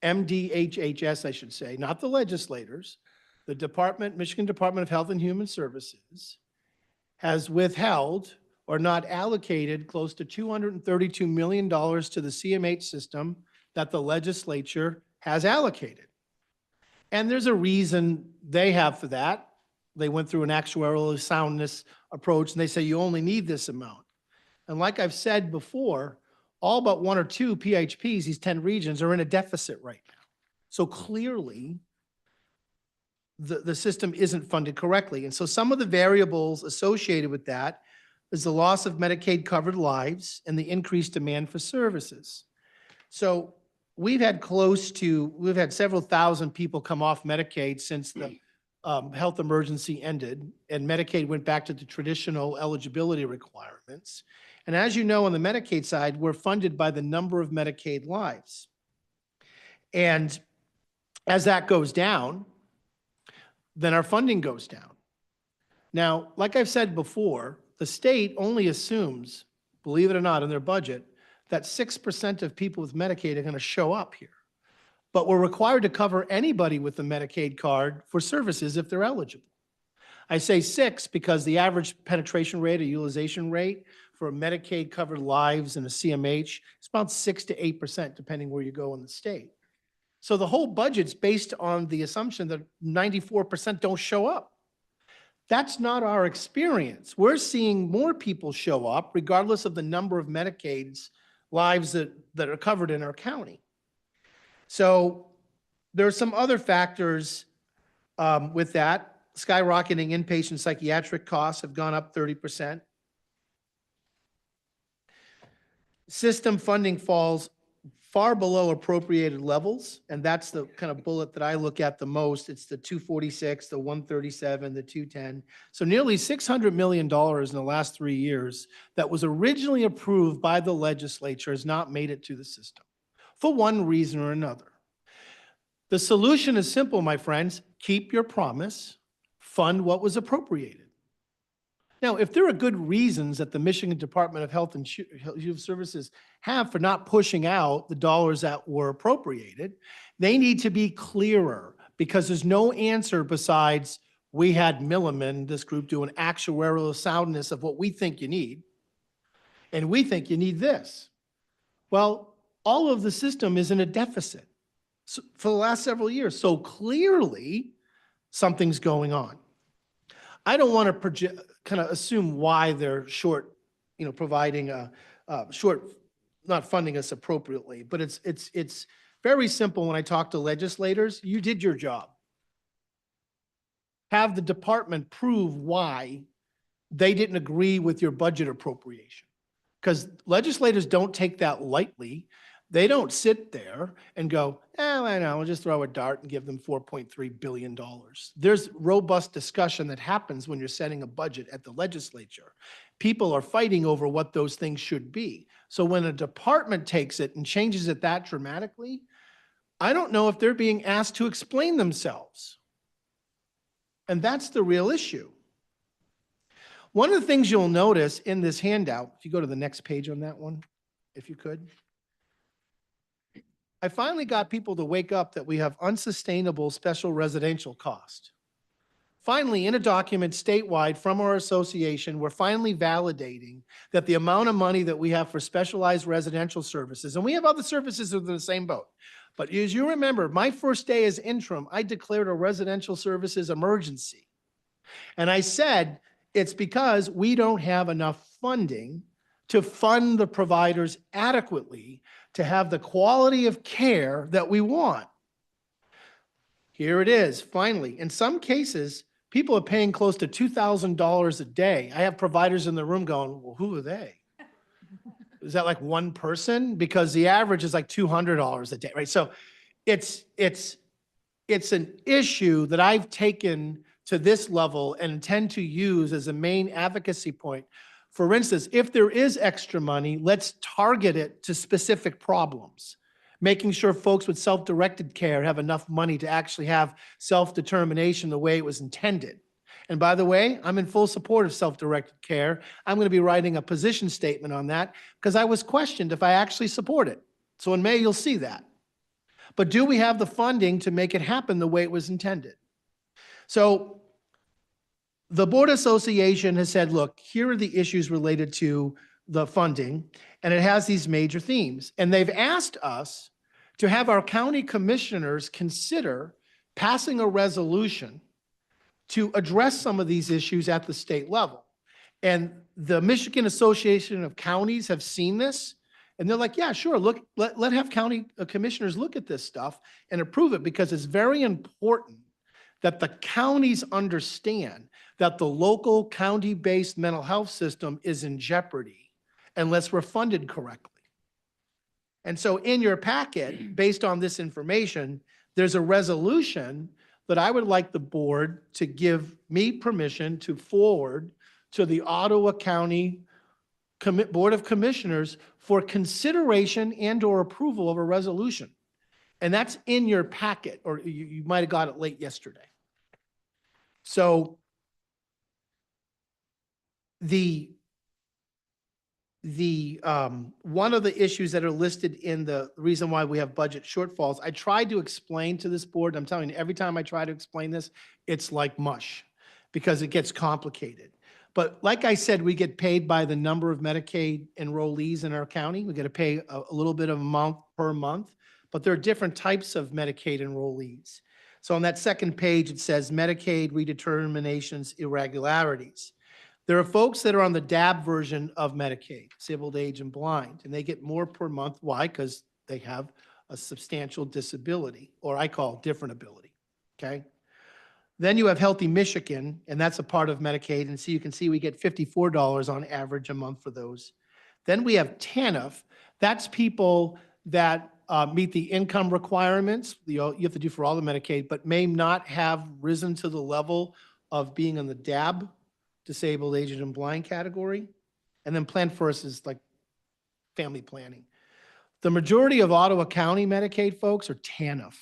MDHHS, I should say, not the legislators, the Michigan Department of Health and Human Services has withheld or not allocated close to $232 million to the CMH system that the legislature has allocated. And there's a reason they have for that. They went through an actuarial soundness approach and they say you only need this amount. And like I've said before, all but one or two PHPs, these 10 regions, are in a deficit right now. So clearly, the system isn't funded correctly. And so some of the variables associated with that is the loss of Medicaid covered lives and the increased demand for services. So we've had several thousand people come off Medicaid since the health emergency ended and Medicaid went back to the traditional eligibility requirements. And as you know, on the Medicaid side, we're funded by the number of Medicaid lives. And as that goes down, then our funding goes down. Now, like I've said before, the state only assumes, believe it or not, in their budget, that 6% of people with Medicaid are going to show up here. But we're required to cover anybody with a Medicaid card for services if they're eligible. I say 6 because the average penetration rate or utilization rate for Medicaid covered lives in a CMH is about 6 to 8%, depending where you go in the state. So the whole budget's based on the assumption that 94% don't show up. That's not our experience. We're seeing more people show up regardless of the number of Medicaid's lives that are covered in our county. So there are some other factors with that. Skyrocketing inpatient psychiatric costs have gone up 30%. System funding falls far below appropriated levels, and that's the kind of bullet that I look at the most. It's the 246, the 137, the 210. So nearly $600 million in the last 3 years that was originally approved by the legislature has not made it to the system for one reason or another. The solution is simple, my friends. Keep your promise, fund what was appropriated. Now, if there are good reasons that the Michigan Department of Health and Human Services have for not pushing out the dollars that were appropriated, they need to be clearer because there's no answer besides we had Milliman, this group, do an actuarial soundness of what we think you need, and we think you need this. Well, all of the system is in a deficit for the last several years, so clearly something's going on. I don't want to kind of assume why they're short, providing not funding us appropriately, but it's very simple. When I talk to legislators, you did your job. Have the department prove why they didn't agree with your budget appropriation. Because legislators don't take that lightly. They don't sit there and go, I know, we'll just throw a dart and give them $4.3 billion. There's robust discussion that happens when you're setting a budget at the legislature. People are fighting over what those things should be. So when a department takes it and changes it that dramatically, I don't know if they're being asked to explain themselves. And that's the real issue. One of the things you'll notice in this handout, if you go to the next page on that one, if you could. I finally got people to wake up that we have unsustainable special residential cost. Finally, in a document statewide from our association, we're finally validating that the amount of money that we have for specialized residential services, and we have other services that are in the same boat. But as you remember, my first day as interim, I declared a residential services emergency. And I said, it's because we don't have enough funding to fund the providers adequately to have the quality of care that we want. Here it is, finally. In some cases, people are paying close to $2,000 a day. I have providers in the room going, well, who are they? Is that like one person? Because the average is like $200 a day, right? So it's an issue that I've taken to this level and intend to use as a main advocacy point. For instance, if there is extra money, let's target it to specific problems, making sure folks with self-directed care have enough money to actually have self-determination the way it was intended. And by the way, I'm in full support of self-directed care. I'm going to be writing a position statement on that because I was questioned if I actually support it. So in May, you'll see that. But do we have the funding to make it happen the way it was intended? So the Board Association has said, look, here are the issues related to the funding, and it has these major themes. And they've asked us to have our county commissioners consider passing a resolution to address some of these issues at the state level. And the Michigan Association of Counties have seen this, and they're like, yeah, sure, look, let have county commissioners look at this stuff and approve it, because it's very important that the counties understand that the local county-based mental health system is in jeopardy unless we're funded correctly. And so in your packet, based on this information, there's a resolution that I would like the board to give me permission to forward to the Ottawa County Board of Commissioners for consideration and or approval of a resolution. And that's in your packet, or you might have got it late yesterday. So one of the issues that are listed in the reason why we have budget shortfalls, I tried to explain to this board, I'm telling you, every time I try to explain this, it's like mush because it gets complicated. But like I said, we get paid by the number of Medicaid enrollees in our county. We get to pay a little bit of amount per month, but there are different types of Medicaid enrollees. So on that second page, it says Medicaid redeterminations irregularities. There are folks that are on the DAB version of Medicaid, disabled, age, and blind, and they get more per month. Why? Because they have a substantial disability, or I call different ability, okay? Then you have Healthy Michigan, and that's a part of Medicaid, and so you can see we get $54 on average a month for those. Then we have TANF. That's people that meet the income requirements you have to do for all the Medicaid, but may not have risen to the level of being in the DAB, disabled, aged, and blind category. And then Plan First is like family planning. The majority of Ottawa County Medicaid folks are TANF.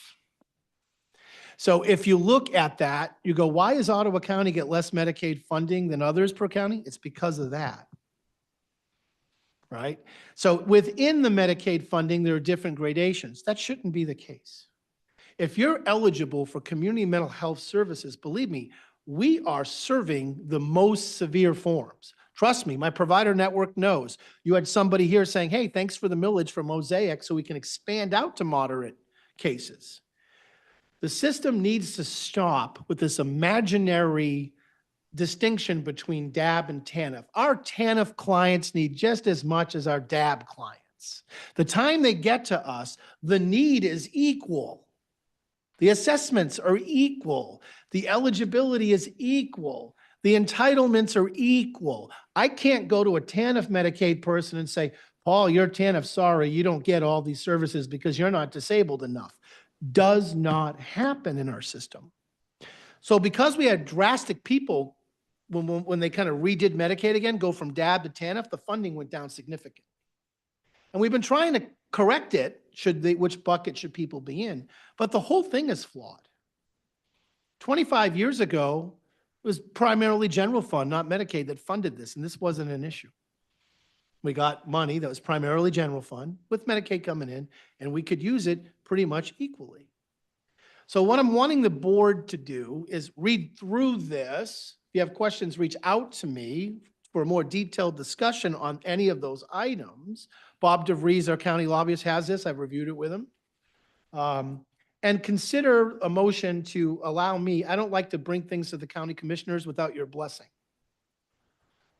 So if you look at that, you go, why does Ottawa County get less Medicaid funding than others per county? It's because of that. Right? So within the Medicaid funding, there are different gradations. That shouldn't be the case. If you're eligible for community mental health services, believe me, we are serving the most severe forms. Trust me, my provider network knows. You had somebody here saying, hey, thanks for the millage for Mosaic so we can expand out to moderate cases. The system needs to stop with this imaginary distinction between DAB and TANF. Our TANF clients need just as much as our DAB clients. The time they get to us, the need is equal. The assessments are equal. The eligibility is equal. The entitlements are equal. I can't go to a TANF Medicaid person and say, Paul, you're TANF, sorry, you don't get all these services because you're not disabled enough. Does not happen in our system. So because we had drastic people, when they kind of redid Medicaid again, go from DAB to TANF, the funding went down significantly. And we've been trying to correct it, which bucket should people be in? But the whole thing is flawed. 25 years ago, it was primarily general fund, not Medicaid, that funded this, and this wasn't an issue. We got money that was primarily general fund with Medicaid coming in, and we could use it pretty much equally. So what I'm wanting the board to do is read through this. If you have questions, reach out to me for a more detailed discussion on any of those items. Bob DeVries, our county lobbyist, has this. I've reviewed it with him. And consider a motion to allow me, I don't like to bring things to the county commissioners without your blessing.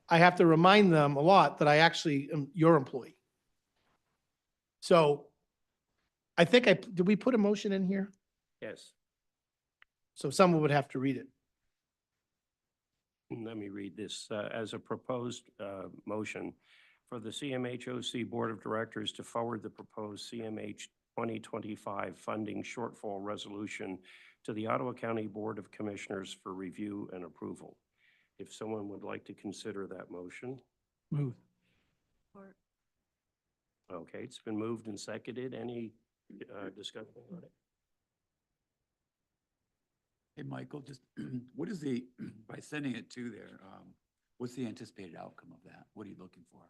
I have to remind them a lot that I actually am your employee. So I think did we put a motion in here? Yes. So someone would have to read it. Let me read this. As a proposed motion for the CMHOC Board of Directors to forward the proposed CMH 2025 funding shortfall resolution to the Ottawa County Board of Commissioners for review and approval. If someone would like to consider that motion. Move. Okay, it's been moved and seconded. Any discussion on it? Hey, Michael, just what is by sending it to there, what's the anticipated outcome of that? What are you looking for?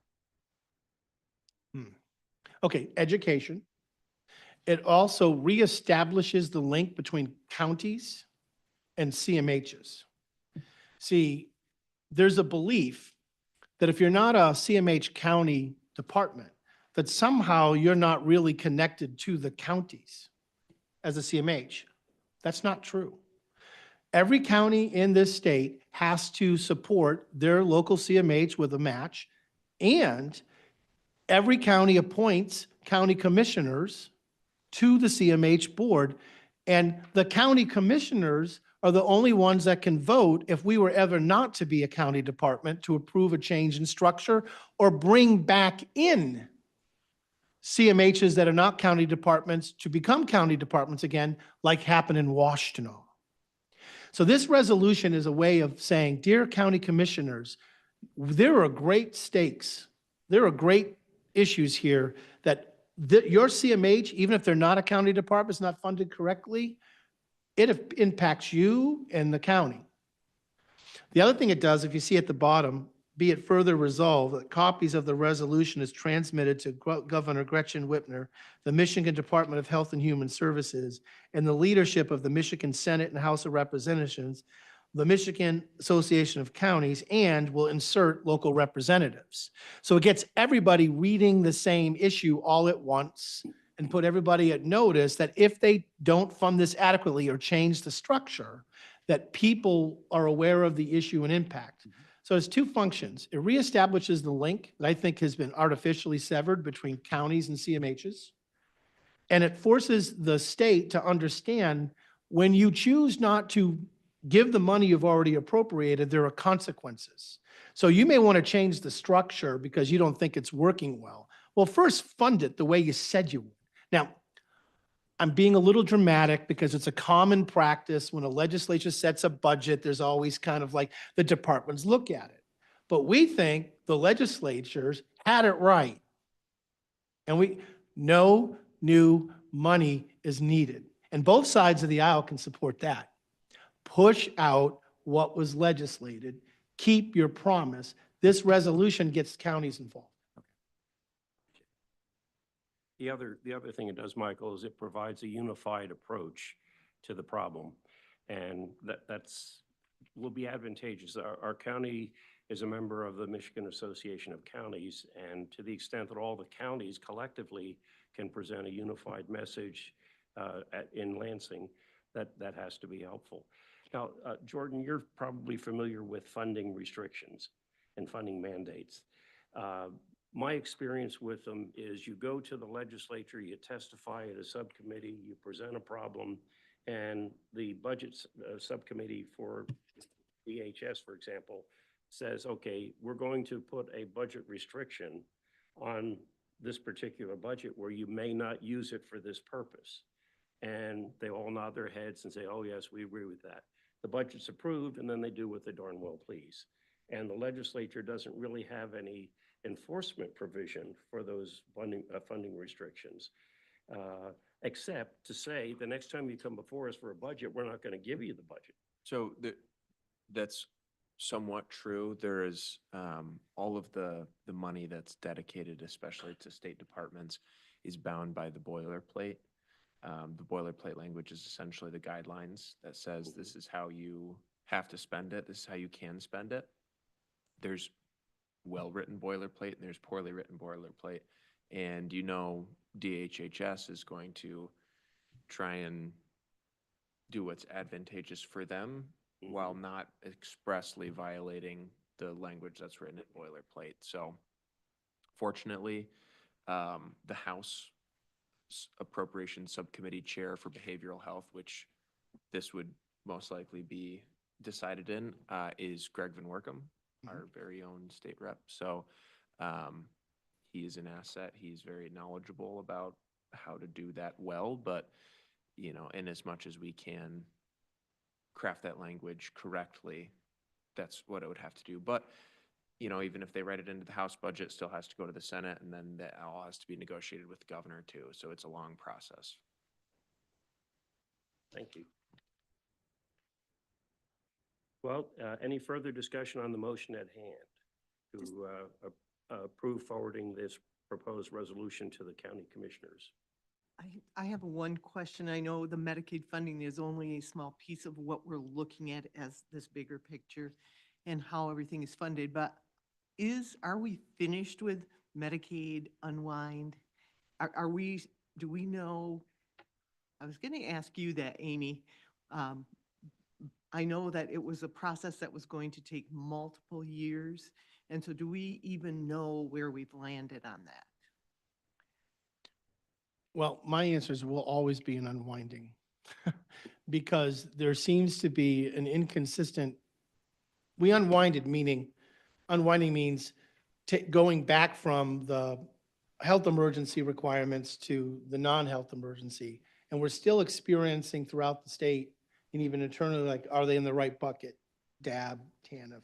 Okay, education. It also reestablishes the link between counties and CMHs. See, there's a belief that if you're not a CMH county department, that somehow you're not really connected to the counties as a CMH. That's not true. Every county in this state has to support their local CMH with a match, and every county appoints county commissioners to the CMH board, and the county commissioners are the only ones that can vote if we were ever not to be a county department to approve a change in structure or bring back in CMHs that are not county departments to become county departments again, like happened in Washington. So this resolution is a way of saying, dear county commissioners, there are great stakes. There are great issues here that your CMH, even if they're not a county department, is not funded correctly, it impacts you and the county. The other thing it does, if you see at the bottom, be it further resolved that copies of the resolution is transmitted to Governor Gretchen Whitmer, the Michigan Department of Health and Human Services, and the leadership of the Michigan Senate and House of Representatives, the Michigan Association of Counties, and will insert local representatives. So it gets everybody reading the same issue all at once and put everybody at notice that if they don't fund this adequately or change the structure, that people are aware of the issue and impact. So it's two functions. It reestablishes the link that I think has been artificially severed between counties and CMHs. And it forces the state to understand when you choose not to give the money you've already appropriated, there are consequences. So you may want to change the structure because you don't think it's working well. Well, first fund it the way you said you would. Now, I'm being a little dramatic because it's a common practice when a legislature sets a budget, there's always kind of like the departments look at it. But we think the legislatures had it right. And no new money is needed. And both sides of the aisle can support that. Push out what was legislated. Keep your promise. This resolution gets counties involved. The other thing it does, Michael, is it provides a unified approach to the problem. And that's will be advantageous. Our county is a member of the Michigan Association of Counties, and to the extent that all the counties collectively can present a unified message in Lansing, that has to be helpful. Now, Jordan, you're probably familiar with funding restrictions and funding mandates. My experience with them is you go to the legislature, you testify at a subcommittee, you present a problem, and the budget subcommittee for DHS, for example, says, okay, we're going to put a budget restriction on this particular budget where you may not use it for this purpose. And they all nod their heads and say, oh, yes, we agree with that. The budget's approved, and then they do what they darn well please. And the legislature doesn't really have any enforcement provision for those funding restrictions, except to say the next time you come before us for a budget, we're not going to give you the budget. So that's somewhat true. There is all of the money that's dedicated, especially to state departments, is bound by the boilerplate. The boilerplate language is essentially the guidelines that says this is how you have to spend it. This is how you can spend it. There's well-written boilerplate and there's poorly written boilerplate. And DHHS is going to try and do what's advantageous for them while not expressly violating the language that's written in boilerplate. So fortunately, the House Appropriations Subcommittee Chair for Behavioral Health, which this would most likely be decided in, is Greg Van Workum, our very own state rep. So he is an asset. He's very knowledgeable about how to do that well, but in as much as we can craft that language correctly, that's what it would have to do. But even if they write it into the House budget, it still has to go to the Senate, and then that all has to be negotiated with the governor too. So it's a long process. Thank you. Well, any further discussion on the motion at hand to approve forwarding this proposed resolution to the county commissioners? I have one question. I know the Medicaid funding is only a small piece of what we're looking at as this bigger picture and how everything is funded, but are we finished with Medicaid unwind? Do we know? I was going to ask you that, Amy. I know that it was a process that was going to take multiple years. And so do we even know where we've landed on that? Well, my answer is will always be an unwinding because there seems to be an inconsistent, unwinding means going back from the health emergency requirements to the non-health emergency. And we're still experiencing throughout the state and even internally, like, are they in the right bucket? DAB, TANF.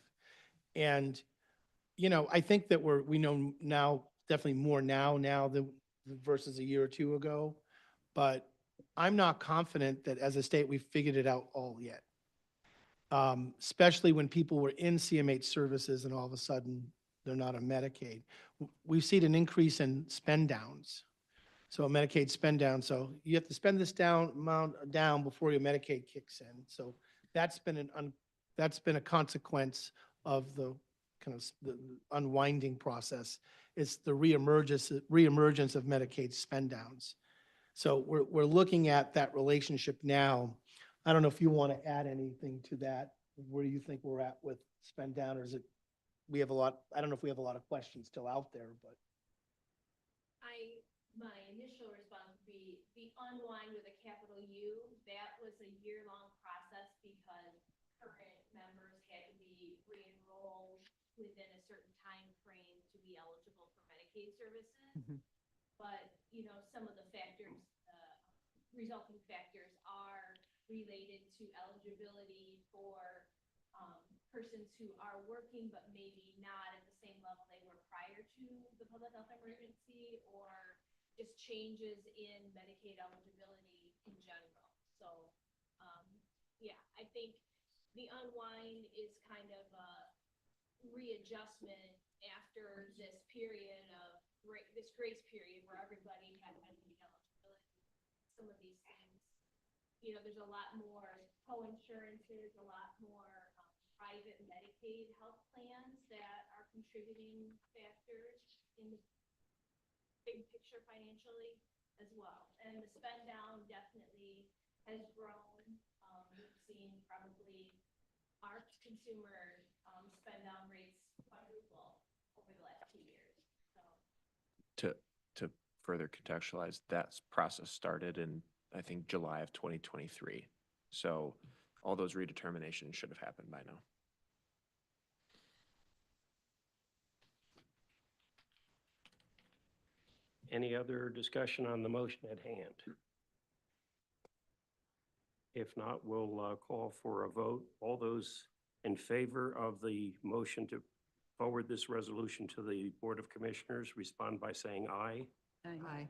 And, I think that we know now, definitely more now than versus a year or two ago. But I'm not confident that as a state, we've figured it out all yet. Especially when people were in CMH services and all of a sudden they're not on Medicaid. We've seen an increase in spend downs. So a Medicaid spend down. So you have to spend this amount down before your Medicaid kicks in. So that's been a consequence of the kind of the unwinding process. It's the reemergence of Medicaid spend downs. So we're looking at that relationship now. I don't know if you want to add anything to that. Where do you think we're at with spend down, or is it, I don't know if we have a lot of questions still out there, but. My initial response would be the unwind with a capital U. That was a year-long process because current members had to be re-enrolled within a certain time frame to be eligible for Medicaid services. But, some of the factors, resulting factors are related to eligibility for persons who are working but maybe not at the same level they were prior to the public health emergency, or just changes in Medicaid eligibility in general. So, I think the unwind is kind of a readjustment after this period of this grace period where everybody had Medicaid eligibility. Some of these things, there's a lot more co-insurances, a lot more private Medicaid health plans that are contributing factors in the big picture financially as well. And the spend down definitely has grown. We've seen probably our consumer spend down rates quadruple over the last 2 years. So To further contextualize, that process started in, I think, July of 2023. So all those redeterminations should have happened by now. Any other discussion on the motion at hand? If not, we'll call for a vote. All those in favor of the motion to forward this resolution to the Board of Commissioners, respond by saying aye. Aye.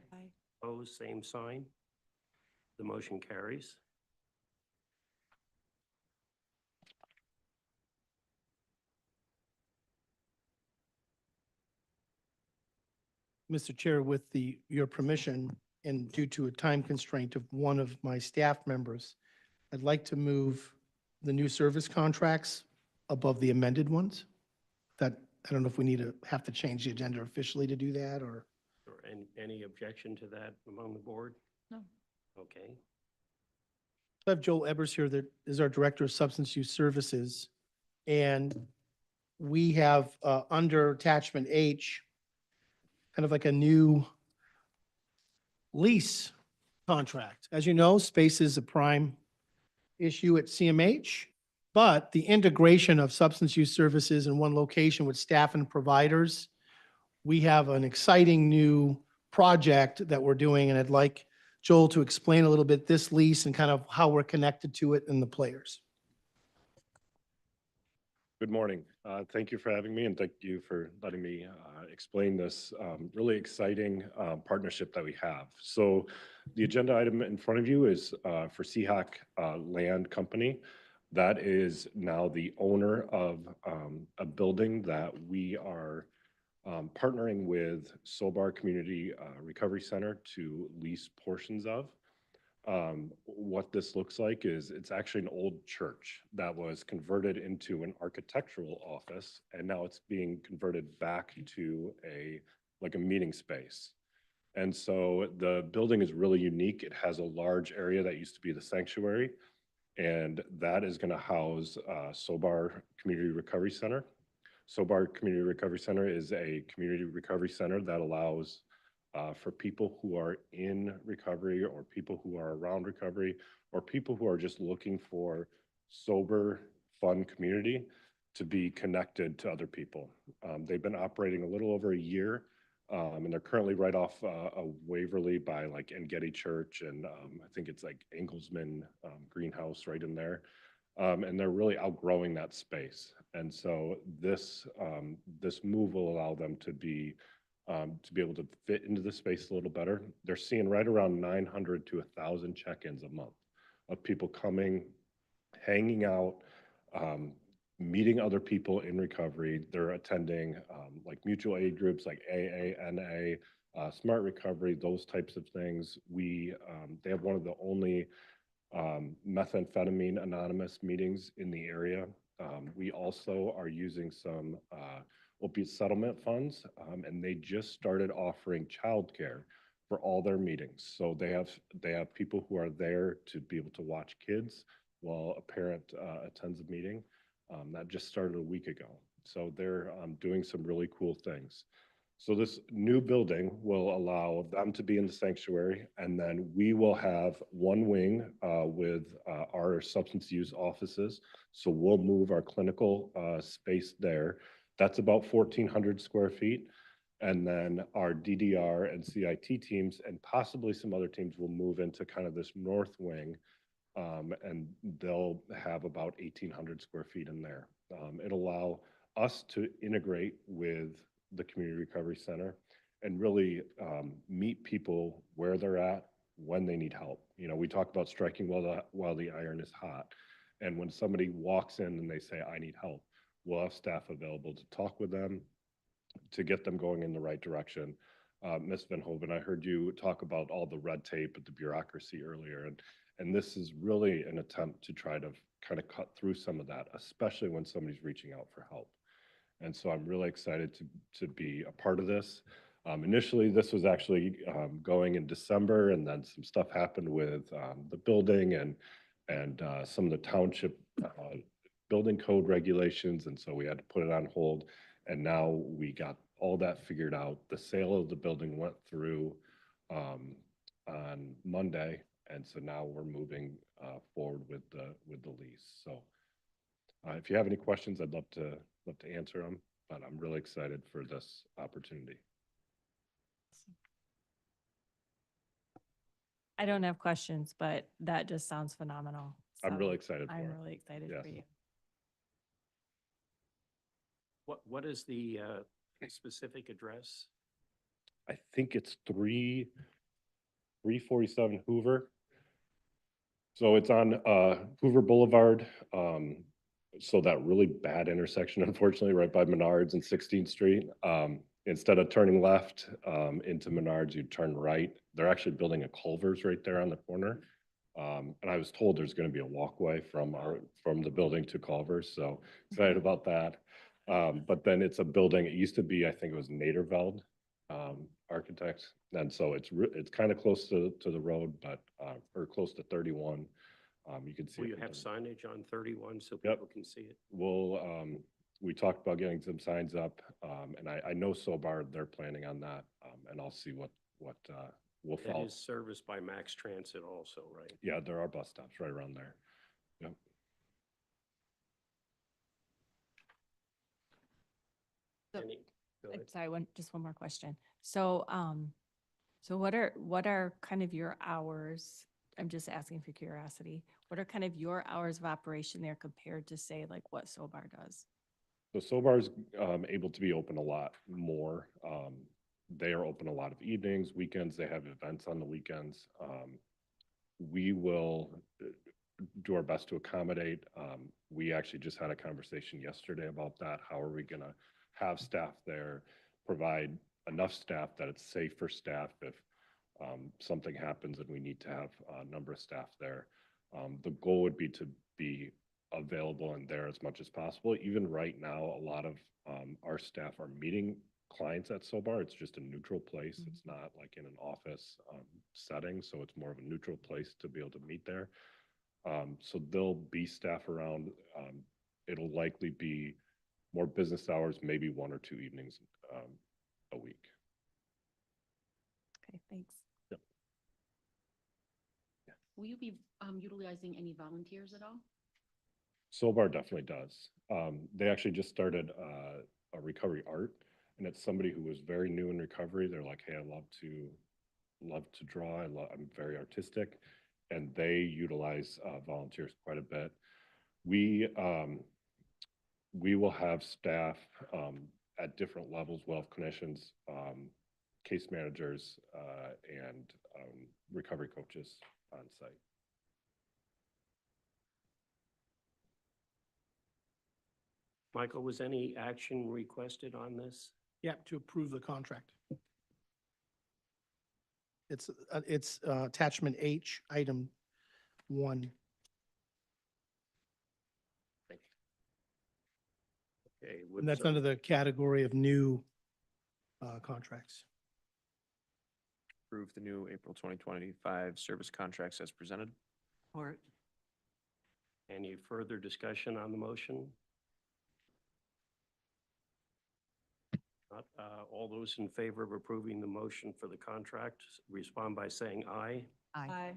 Opposed, same sign. The motion carries. Mr. Chair, with your permission, and due to a time constraint of one of my staff members, I'd like to move the new service contracts above the amended ones. That, I don't know if we have to change the agenda officially to do that, or? Or any objection to that among the board? No. Okay. I have Joel Ebers here, that is our Director of Substance Use Services. And we have, under attachment H, kind of like a new lease contract. As you know, space is a prime issue at CMH, but the integration of substance use services in one location with staff and providers, we have an exciting new project that we're doing, and I'd like Joel to explain a little bit this lease and kind of how we're connected to it and the players. Good morning. Thank you for having me, and thank you for letting me explain this really exciting partnership that we have. So the agenda item in front of you is for CMHOC Land Company. That is now the owner of a building that we are partnering with Sobar Community Recovery Center to lease portions of. What this looks like is it's actually an old church that was converted into an architectural office, and now it's being converted back to like a meeting space. And so the building is really unique. It has a large area that used to be the sanctuary, and that is going to house Sobar Community Recovery Center. Sobar Community Recovery Center is a community recovery center that allows for people who are in recovery, or people who are around recovery, or people who are just looking for sober, fun community to be connected to other people. They've been operating a little over a year, and they're currently right off a Waverly by like Engedi Church, and I think it's like Engelsman Greenhouse right in there. And they're really outgrowing that space. And so this move will allow them to be able to fit into the space a little better. They're seeing right around 900 to 1,000 check-ins a month of people coming, hanging out, meeting other people in recovery. They're attending like mutual aid groups like AA, NA, Smart Recovery, those types of things. They have one of the only methamphetamine anonymous meetings in the area. We also are using some opiate settlement funds, and they just started offering childcare for all their meetings. So they have people who are there to be able to watch kids while a parent attends a meeting. That just started a week ago. So they're doing some really cool things. So this new building will allow them to be in the sanctuary, and then we will have one wing with our substance use offices. So we'll move our clinical space there. That's about 1,400 square feet. And then our DDR and CIT teams, and possibly some other teams, will move into kind of this north wing, and they'll have about 1,800 square feet in there. It'll allow us to integrate with the Community Recovery Center and really meet people where they're at when they need help. You know, we talk about striking while the iron is hot. And when somebody walks in and they say, I need help, we'll have staff available to talk with them, to get them going in the right direction. Ms. Van Hoven, I heard you talk about all the red tape and the bureaucracy earlier, and this is really an attempt to try to kind of cut through some of that, especially when somebody's reaching out for help. And so I'm really excited to be a part of this. Initially, this was actually going in December, and then some stuff happened with the building, and and some of the township building code regulations, and so we had to put it on hold. And now we got all that figured out. The sale of the building went through on Monday, and so now we're moving forward with the lease. So if you have any questions, I'd love to answer them, but I'm really excited for this opportunity. I don't have questions, but that just sounds phenomenal. I'm So really excited for I'm it. really excited Yes. for you. What is the specific address? I think it's 347 Hoover. So it's on Hoover Boulevard. So that really bad intersection, unfortunately, right by Menards and 16th Street. Instead of turning left into Menards, you turn right. They're actually building a Culver's right there on the corner. And I was told there's going to be a walkway from the building to Culver's, so excited about that. But then it's a building, it used to be, I think it was Naderveld Architects. And so it's kind of close to the road, but, or close to 31. You can see. Will it you from have the- signage on 31 so Yep. people can see it? We talked about getting some signs up, and I know Sobar, they're planning on that, and I'll see what we'll That follow. is serviced by Max Transit also, right? Yeah, there are bus stops right around there. Yep. So- Any- go ahead. Sorry, just one more question. So, so what are kind of your hours? I'm just asking for curiosity. What are kind of your hours of operation there compared to, say, like what Sobar does? So Sobar's able to be open a lot more. They are open a lot of evenings, weekends. They have events on the weekends. We will do our best to accommodate. We actually just had a conversation yesterday about that. How are we gonna have staff there, provide enough staff that it's safe for staff if something happens and we need to have a number of staff there. The goal would be to be available and there as much as possible. Even right now, a lot of our staff are meeting clients at Sobar. It's just a neutral place. It's not like in an office setting, so it's more of a neutral place to be able to meet there. So there'll be staff around. It'll likely be more business hours, maybe 1 or 2 evenings a week. Okay, thanks. Will you be utilizing any volunteers at all? Sobar definitely does. They actually just started a recovery art, and it's somebody who was very new in recovery. They're like, hey, I love to draw. I'm very artistic, and they utilize volunteers quite a bit. We will have staff at different levels, we'll have clinicians, case managers, and recovery coaches on site. Michael, was any action requested on this? Yeah, to approve the contract. It's attachment H, item 1. Okay. And that's under the category of new contracts. Approve the new April 2025 service contracts as presented. Or Any further discussion on the motion? Not, all those in favor of approving the motion for the contract, respond by saying aye. Aye.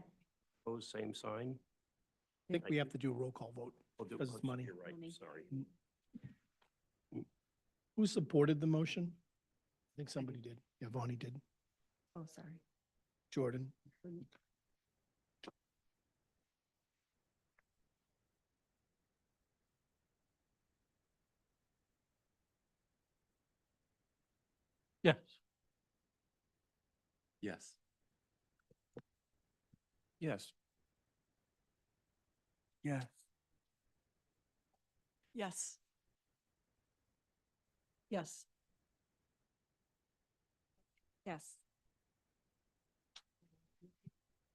Opposed, same sign. I think we have to do a roll call vote. We'll do- Because it's money. You're right, sorry. Who supported the motion? I think somebody did. Yeah, Vonnie did. Oh, sorry. Jordan. Yes. Yes. Yes. Yes. Yes. Yes. Yes.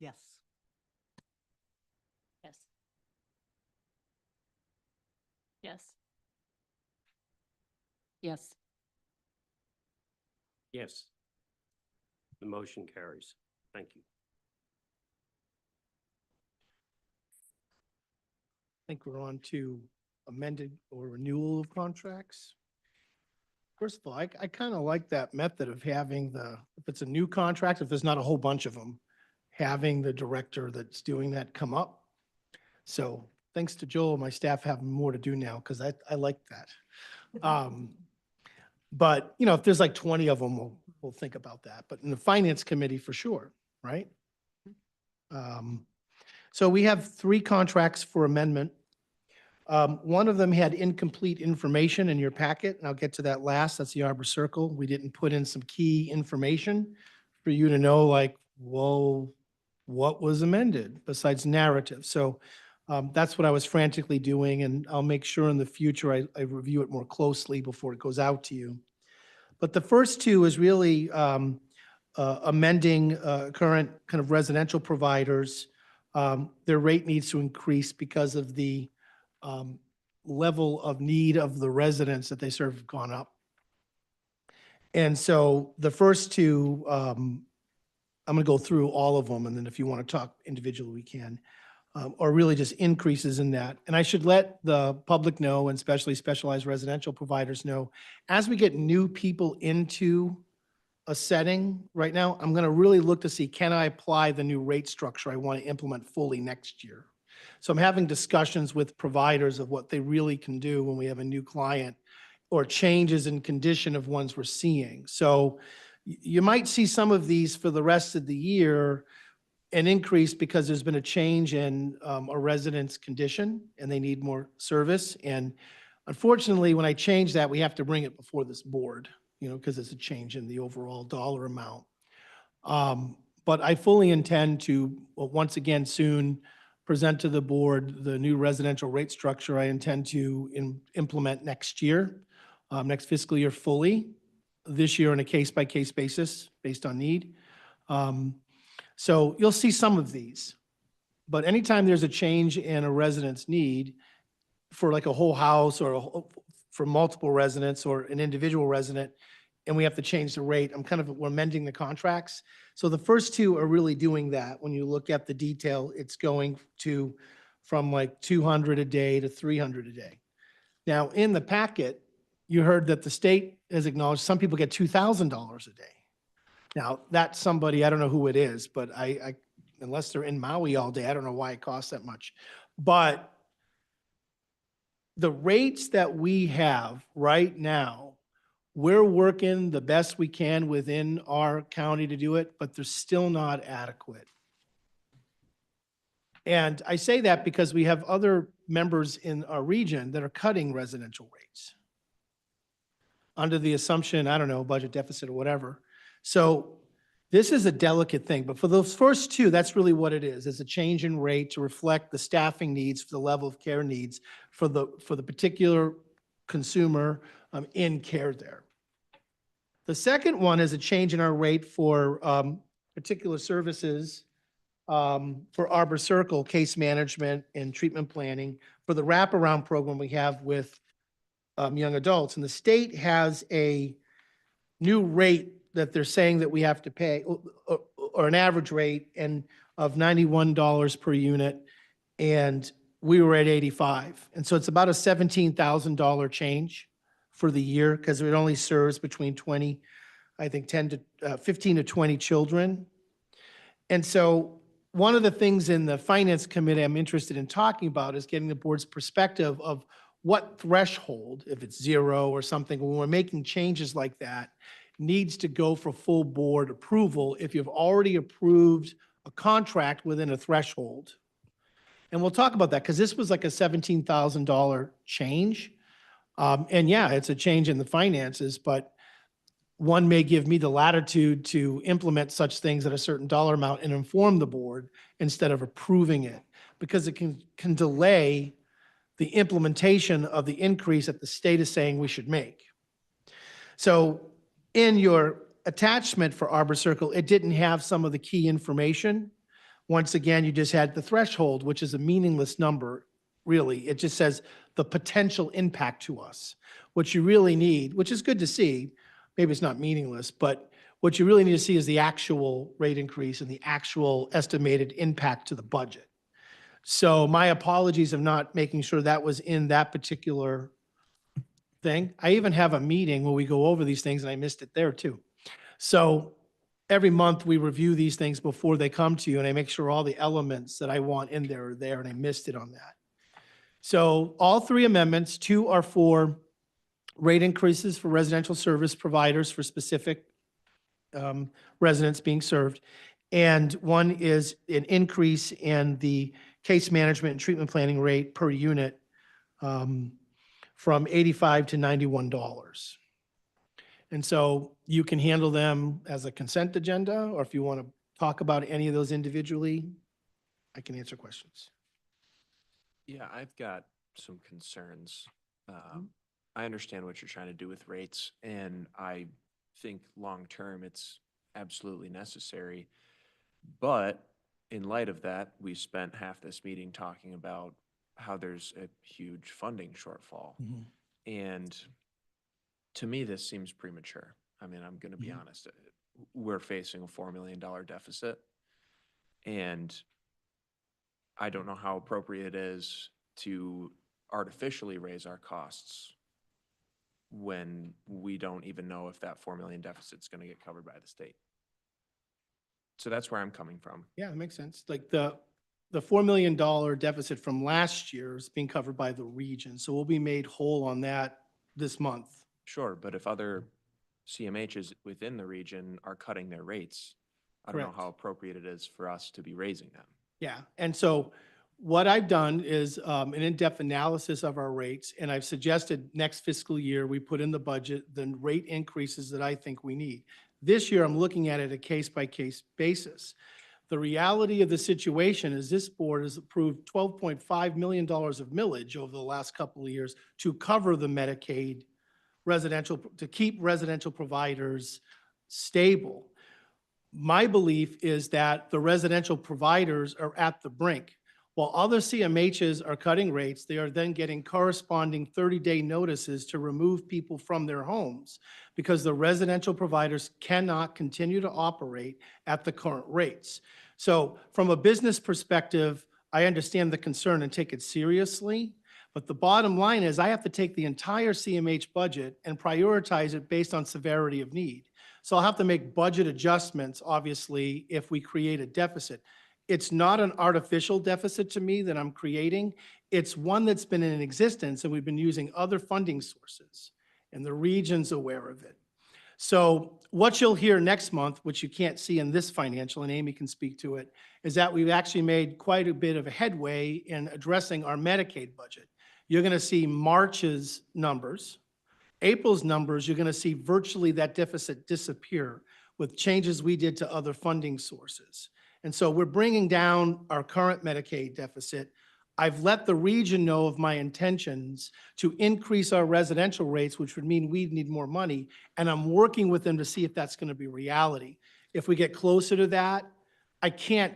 yes. Yes. Yes. Yes. Yes. The motion carries. Thank you. think we're on to amended or renewal of contracts. First of all, I kind of like that method of having if it's a new contract, if there's not a whole bunch of them, having the director that's doing that come up. So thanks to Joel, my staff have more to do now because I like that. But, you know, if there's like 20 of them, we'll think about that. But in the finance committee, for sure, right? So we have 3 contracts for amendment. One of them had incomplete information in your packet, and I'll get to that last. That's the Arbor Circle. We didn't put in some key information for you to know, like, well, what was amended besides narrative? So that's what I was frantically doing, and I'll make sure in the future I review it more closely before it goes out to you. But the first 2 is really amending current kind of residential providers. Their rate needs to increase because of the level of need of the residents that they serve have gone up. And so the first 2, I'm going to go through all of them, and then if you want to talk individually, we can, or really just increases in that. And I should let the public know, and especially specialized residential providers know, as we get new people into a setting right now, I'm going to really look to see, can I apply the new rate structure I want to implement fully next year? So I'm having discussions with providers of what they really can do when we have a new client or changes in condition of ones we're seeing. So you might see some of these for the rest of the year an increase because there's been a change in a resident's condition and they need more service. And unfortunately, when I change that, we have to bring it before this board, you know, because it's a change in the overall dollar amount. But I fully intend to, once again, soon present to the board the new residential rate structure I intend to implement next year, next fiscal year fully, this year on a case-by-case basis based on need. So you'll see some of these. But anytime there's a change in a resident's need for like a whole house or for multiple residents or an individual resident, and we have to change the rate, we're amending the contracts. So the first 2 are really doing that. When you look at the detail, it's going to from like 200 a day to 300 a day. Now, in the packet, you heard that the state has acknowledged some people get $2,000 a day. Now, that's somebody, I don't know who it is, but I unless they're in Maui all day, I don't know why it costs that much. But the rates that we have right now, we're working the best we can within our county to do it, but they're still not adequate. And I say that because we have other members in our region that are cutting residential rates under the assumption, I don't know, budget deficit or whatever. So this is a delicate thing, but for those first 2, that's really what it is. It's a change in rate to reflect the staffing needs for the level of care needs for the particular consumer in care there. The second one is a change in our rate for particular services for Arbor Circle, case management and treatment planning for the wraparound program we have with young adults. And the state has a new rate that they're saying that we have to pay, or an average rate of $91 per unit, and we were at 85. And so it's about a $17,000 change for the year because it only serves between 15 to 20 children. And so one of the things in the finance committee I'm interested in talking about is getting the board's perspective of what threshold, if it's 0 or something, when we're making changes like that, needs to go for full board approval if you've already approved a contract within a threshold. And we'll talk about that because this was like a $17,000 change. And yeah, it's a change in the finances, but one may give me the latitude to implement such things at a certain dollar amount and inform the board instead of approving it, because it can delay the implementation of the increase that the state is saying we should make. So in your attachment for Arbor Circle, it didn't have some of the key information. Once again, you just had the threshold, which is a meaningless number, really. It just says the potential impact to us. What you really need, which is good to see, maybe it's not meaningless, but what you really need to see is the actual rate increase and the actual estimated impact to the budget. So my apologies of not making sure that was in that particular thing. I even have a meeting where we go over these things and I missed it there too. So every month we review these things before they come to you and I make sure all the elements that I want in there are there and I missed it on that. So all three amendments, two are for rate increases for residential service providers for specific residents being served. And one is an increase in the case management and treatment planning rate per unit from $85 to $91. And so you can handle them as a consent agenda, or if you want to talk about any of those individually, I can answer questions. Yeah, I've got some concerns. I understand what you're trying to do with rates, and I think long-term it's absolutely necessary. But in light of that, we spent half this meeting talking about how there's a huge funding shortfall. And to me, this seems premature. I mean, I'm going to be honest. We're facing a $4 million deficit. And I don't know how appropriate it is to artificially raise our costs when we don't even know if that 4 million deficit is going to get covered by the state. So that's where I'm coming from. Yeah, that makes sense. Like the $4 million deficit from last year is being covered by the region. So we'll be made whole on that this month. Sure, but if other CMHs within the region are cutting their rates, I don't know Correct. how appropriate it is for us to be raising them. Yeah, and so what I've done is an in-depth analysis of our rates, and I've suggested next fiscal year, we put in the budget the rate increases that I think we need. This year, I'm looking at it a case-by-case basis. The reality of the situation is this board has approved $12.5 million of millage over the last couple of years to cover the Medicaid residential, to keep residential providers stable. My belief is that the residential providers are at the brink. While other CMHs are cutting rates, they are then getting corresponding 30-day notices to remove people from their homes because the residential providers cannot continue to operate at the current rates. So from a business perspective, I understand the concern and take it seriously. But the bottom line is I have to take the entire CMH budget and prioritize it based on severity of need. So I'll have to make budget adjustments, obviously, if we create a deficit. It's not an artificial deficit to me that I'm creating. It's one that's been in existence and we've been using other funding sources and the region's aware of it. So what you'll hear next month, which you can't see in this financial, and Amy can speak to it, is that we've actually made quite a bit of a headway in addressing our Medicaid budget. You're going to see March's numbers. April's numbers, you're going to see virtually that deficit disappear with changes we did to other funding sources. And so we're bringing down our current Medicaid deficit. I've let the region know of my intentions to increase our residential rates, which would mean we'd need more money. And I'm working with them to see if that's going to be reality. If we get closer to that, I can't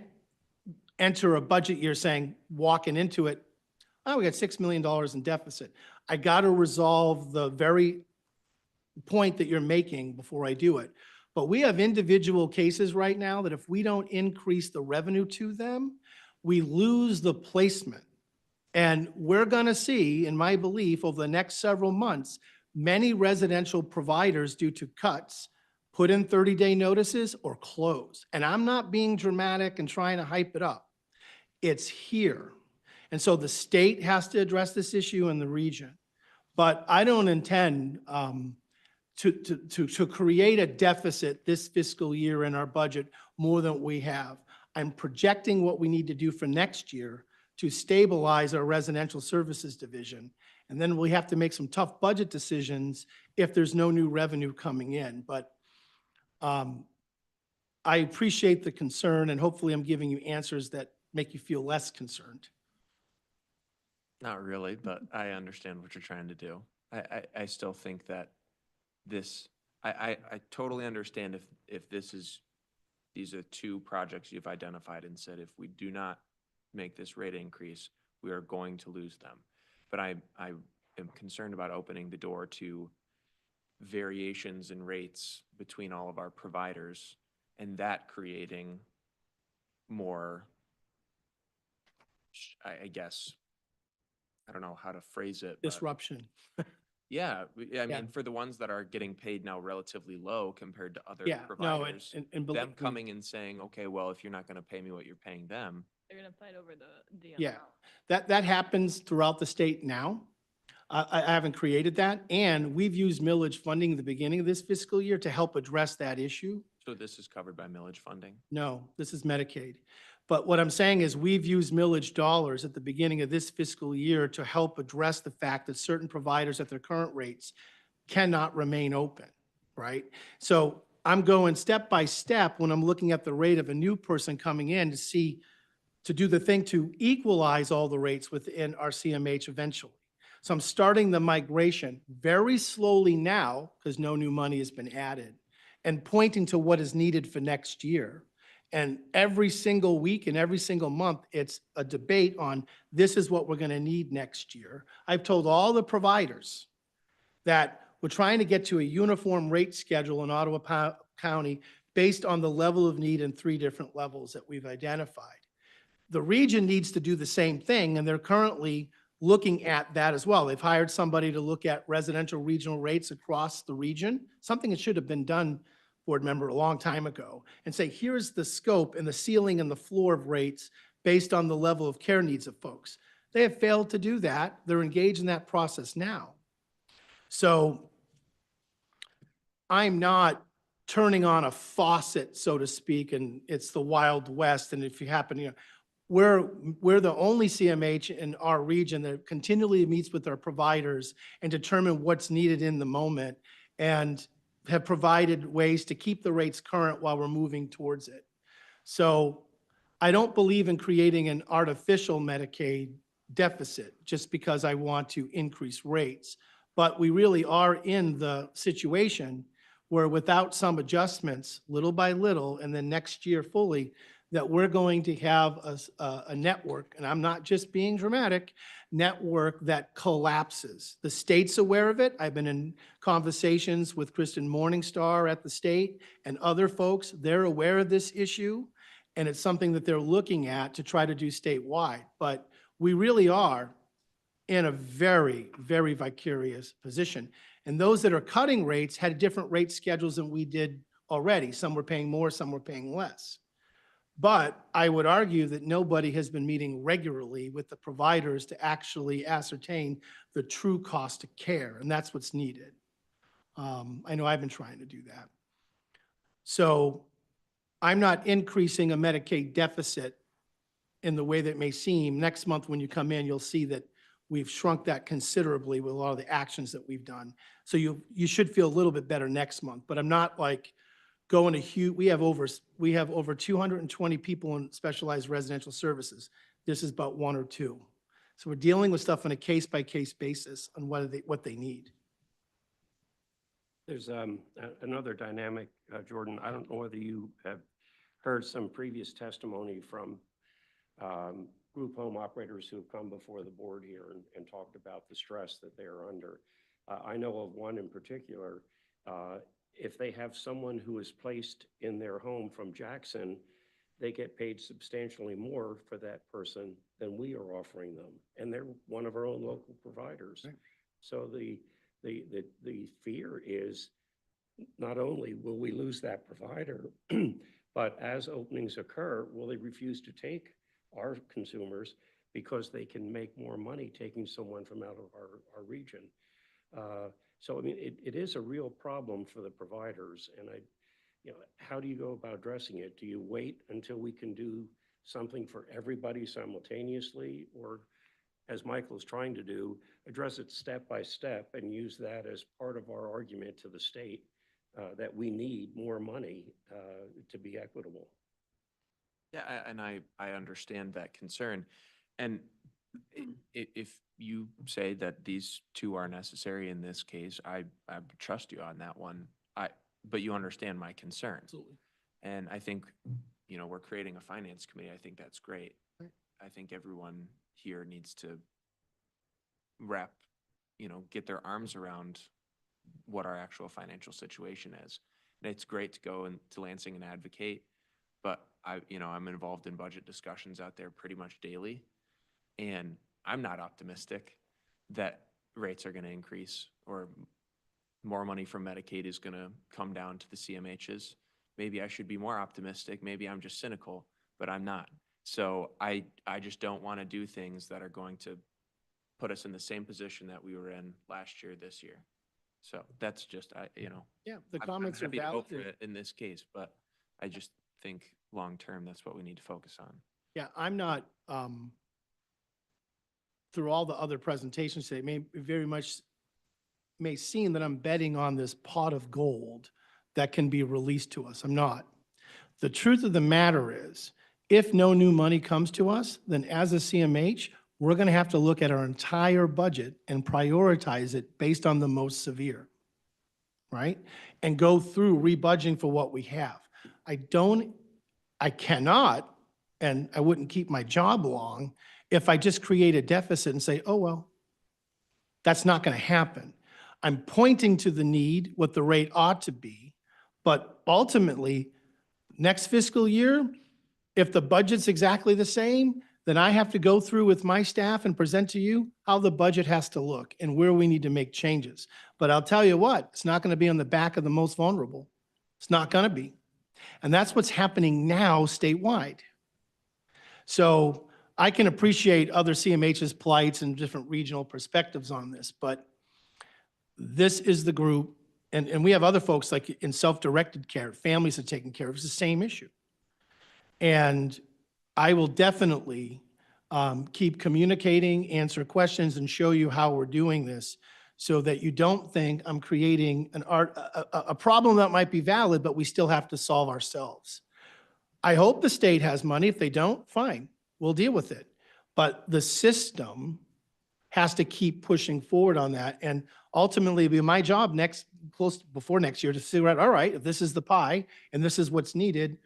enter a budget year saying, walking into it, oh, we got $6 million in deficit. I got to resolve the very point that you're making before I do it. But we have individual cases right now that if we don't increase the revenue to them, we lose the placement. And we're going to see, in my belief, over the next several months, many residential providers, due to cuts, put in 30-day notices or close. And I'm not being dramatic and trying to hype it up. It's here. And so the state has to address this issue in the region. But I don't intend to create a deficit this fiscal year in our budget more than we have. I'm projecting what we need to do for next year to stabilize our residential services division. And then we have to make some tough budget decisions if there's no new revenue coming in. But I appreciate the concern, and hopefully I'm giving you answers that make you feel less concerned. Not really, but I understand what you're trying to do. I still think that this, I totally understand if these are two projects you've identified and said, if we do not make this rate increase, we are going to lose them. But I am concerned about opening the door to variations in rates between all of our providers and that creating more I guess, I don't know how to phrase it. but- Disruption. Yeah, I Yeah. mean, for the ones that are getting paid now relatively low compared to other Yeah, no, providers, and believe them me, coming and saying, okay, well, if you're not gonna pay me what you're paying them, They're gonna fight over the Yeah, amount. that happens throughout the state now. I haven't created that, and we've used millage funding at the beginning of this fiscal year to help address that issue. so this is covered by millage funding. No, this is Medicaid. But what I'm saying is we've used millage dollars at the beginning of this fiscal year to help address the fact that certain providers at their current rates cannot remain open, right? So I'm going step by step when I'm looking at the rate of a new person coming in to see, to do the thing to equalize all the rates within our CMH eventually. So I'm starting the migration very slowly now, because no new money has been added, and pointing to what is needed for next year. And every single week and every single month, it's a debate on this is what we're going to need next year. I've told all the providers that we're trying to get to a uniform rate schedule in Ottawa County based on the level of need in 3 different levels that we've identified. The region needs to do the same thing, and they're currently looking at that as well. They've hired somebody to look at residential regional rates across the region, something that should have been done, board member, a long time ago, and say, here's the scope and the ceiling and the floor of rates based on the level of care needs of folks. They have failed to do that. They're engaged in that process now. So I'm not turning on a faucet, so to speak, and it's the Wild West. And if you happen, we're the only CMH in our region that continually meets with our providers and determine what's needed in the moment, and have provided ways to keep the rates current while we're moving towards it. So I don't believe in creating an artificial Medicaid deficit just because I want to increase rates. But we really are in the situation where without some adjustments, little by little, and then next year fully, that we're going to have a network, and I'm not just being dramatic, network that collapses. The state's aware of it. I've been in conversations with Kristen Morningstar at the state and other folks. They're aware of this issue, and it's something that they're looking at to try to do statewide. But we really are in a very, very vicarious position. And those that are cutting rates had different rate schedules than we did already. Some were paying more, some were paying less. But I would argue that nobody has been meeting regularly with the providers to actually ascertain the true cost of care, and that's what's needed. I know I've been trying to do that. So I'm not increasing a Medicaid deficit in the way that it may seem. Next month, when you come in, you'll see that we've shrunk that considerably with a lot of the actions that we've done. So you should feel a little bit better next month, but I'm not like going to huge, we have over 220 people in specialized residential services. This is about 1 or 2. So we're dealing with stuff on a case-by-case basis on what they need. There's another dynamic, Jordan. I don't know whether you have heard some previous testimony from group home operators who have come before the board here and talked about the stress that they are under. I know of one in particular. If they have someone who is placed in their home from Jackson, they get paid substantially more for that person than we are offering them. And they're one of our own local providers. Right. So the fear is not only will we lose that provider, but as openings occur, will they refuse to take our consumers because they can make more money taking someone from out of our region. So, I mean, it is a real problem for the providers. And how do you go about addressing it? Do you wait until we can do something for everybody simultaneously? Or, as Michael is trying to do, address it step by step and use that as part of our argument to the state that we need more money to be equitable? Yeah, and I understand that concern. And if you say that these 2 are necessary in this case, I trust you on that one. But you understand my concern. Absolutely. And I think, we're creating a finance committee. I think that's great. Right. I think everyone here needs to get their arms around what our actual financial situation is. And it's great to go to Lansing and advocate, but I'm involved in budget discussions out there pretty much daily. And I'm not optimistic that rates are going to increase or more money from Medicaid is going to come down to the CMHs. Maybe I should be more optimistic. Maybe I'm just cynical, but I'm not. So I just don't want to do things that are going to put us in the same position that we were in last year, this year. So that's just, Yeah, the I'm comments are happy to vote valid. for it in this case, but I just think long-term, that's what we need to focus on. Yeah, I'm not, through all the other presentations today, may seem that I'm betting on this pot of gold that can be released to us. I'm not. The truth of the matter is, if no new money comes to us, then as a CMH, we're going to have to look at our entire budget and prioritize it based on the most severe, right? And go through rebudgeting for what we have. I cannot, and I wouldn't keep my job long if I just create a deficit and say, oh, well, that's not going to happen. I'm pointing to the need, what the rate ought to be, but ultimately, next fiscal year, if the budget's exactly the same, then I have to go through with my staff and present to you how the budget has to look and where we need to make changes. But I'll tell you what, it's not going to be on the back of the most vulnerable. It's not going to be. And that's what's happening now statewide. So I can appreciate other CMH's plights and different regional perspectives on this, but this is the group, and we have other folks like in self-directed care, families are taken care of. It's the same issue. And I will definitely keep communicating, answer questions, and show you how we're doing this so that you don't think I'm creating a problem that might be valid, but we still have to solve ourselves. I hope the state has money. If they don't, fine, we'll deal with it. But the system has to keep pushing forward on that. And ultimately, it'll be my job before next year to figure out, all right, if this is the pie and this is what's needed,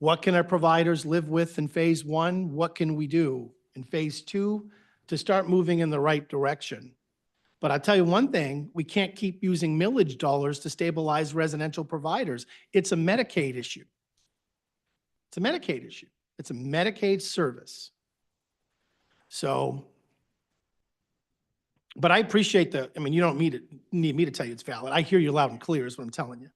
what can our providers live with in phase one? What can we do in phase two to start moving in the right direction? But I'll tell you one thing, we can't keep using millage dollars to stabilize residential providers. It's a Medicaid issue. It's a Medicaid issue. It's a Medicaid service. So, but I appreciate you don't need me to tell you it's valid. I hear you loud and clear is what I'm telling you.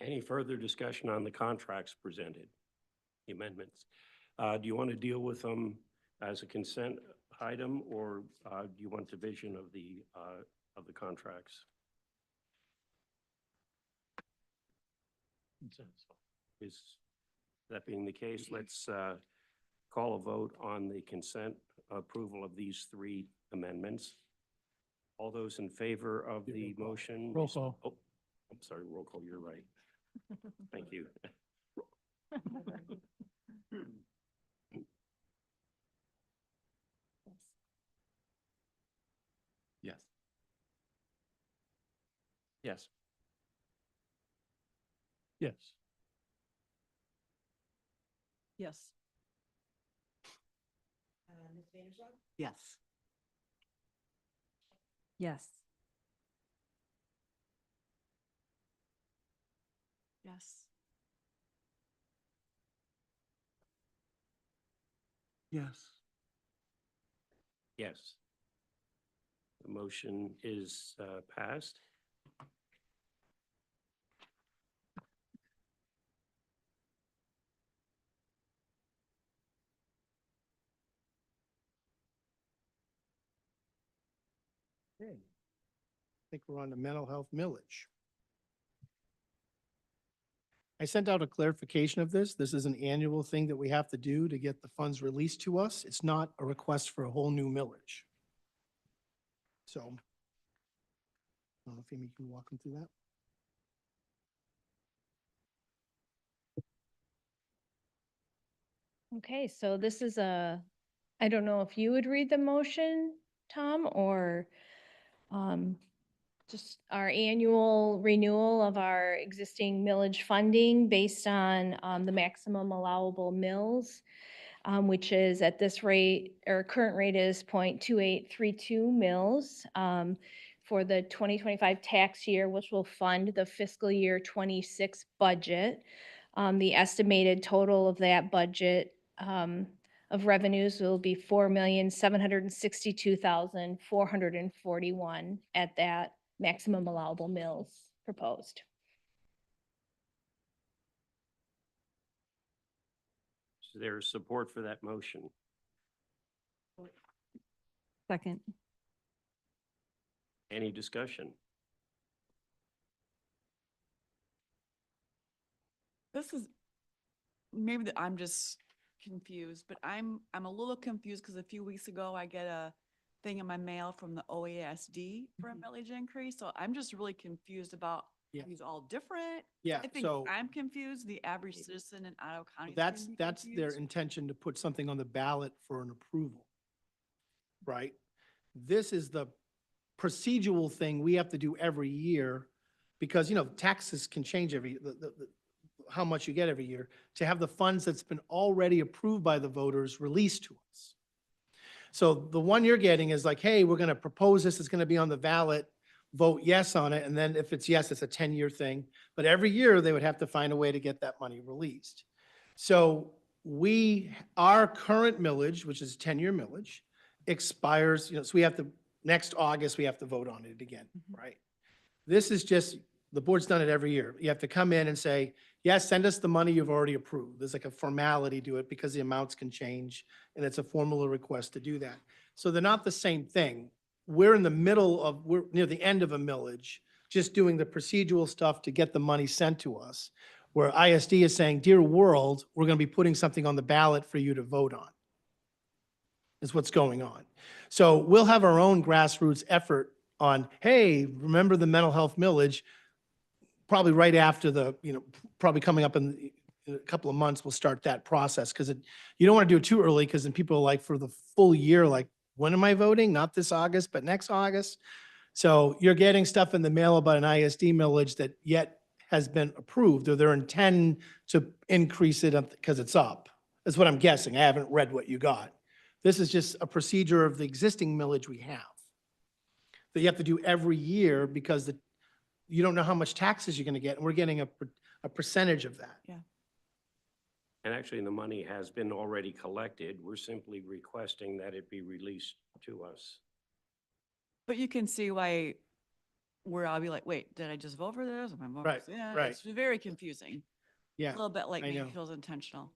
Any further discussion on the contracts presented, the amendments? Do you want to deal with them as a consent item, or do you want division of the contracts? Is that being the case, let's call a vote on the consent approval of these three amendments. All those in favor of the motion? Roll call. Oh, I'm sorry, roll call, you're right. Thank you. Yes. Yes. Yes. Yes. Ms. Vandersloot? Yes. Yes. Yes. Yes. Yes. The motion is passed. Okay. I think we're on the mental health millage. I sent out a clarification of this. This is an annual thing that we have to do to get the funds released to us. It's not a request for a whole new millage. So, I don't know if Amy can walk them through that. Okay, so this is I don't know if you would read the motion, Tom, or just our annual renewal of our existing millage funding based on the maximum allowable mills, which is at this rate, or current rate is 0.2832 mills for the 2025 tax year, which will fund the fiscal year 26 budget. The estimated total of that budget of revenues will be 4,762,441 at that maximum allowable mills proposed. Is there support for that motion? Second. Any discussion? This is, maybe I'm just confused, but I'm a little confused because a few weeks ago I get a thing in my mail from the OASD for a millage increase. So I'm just really confused about, Yeah. these all different? Yeah, I think so- I'm confused. The average citizen in Ottawa County. is That's, gonna be that's their confused. intention to put something on the ballot for an approval. Right? This is the procedural thing we have to do every year because, you know, taxes can change how much you get every year, to have the funds that's been already approved by the voters released to us. So the one you're getting is like, hey, we're going to propose this, it's going to be on the ballot, vote yes on it, and then if it's yes, it's a 10-year thing. But every year, they would have to find a way to get that money released. So our current millage, which is a 10-year millage, expires, you know, so we have to, next August, we have to vote on it again, right? This is just, the board's done it every year. You have to come in and say, yes, send us the money you've already approved. There's like a formality to it because the amounts can change and it's a formal request to do that. So they're not the same thing. We're near the end of a millage, just doing the procedural stuff to get the money sent to us, where ISD is saying, dear world, we're going to be putting something on the ballot for you to vote on, is what's going on. So we'll have our own grassroots effort on, hey, remember the mental health millage? Probably right after probably coming up in a couple of months, we'll start that process because you don't want to do it too early because then people are like for the full year, like, when am I voting? Not this August, but next August. So you're getting stuff in the mail about an ISD millage that yet has been approved, or they're intend to increase it because it's up. That's what I'm guessing. I haven't read what you got. This is just a procedure of the existing millage we have that you have to do every year because you don't know how much taxes you're going to get, and we're getting a percentage of that. Yeah. And actually, the money has been already collected. We're simply requesting that it be released to us. But you can see why where I'll be like, wait, did I just vote for this? Am I voting Right, for- Yeah, right. it's very confusing. Yeah, A little bit like I maybe know. feels intentional.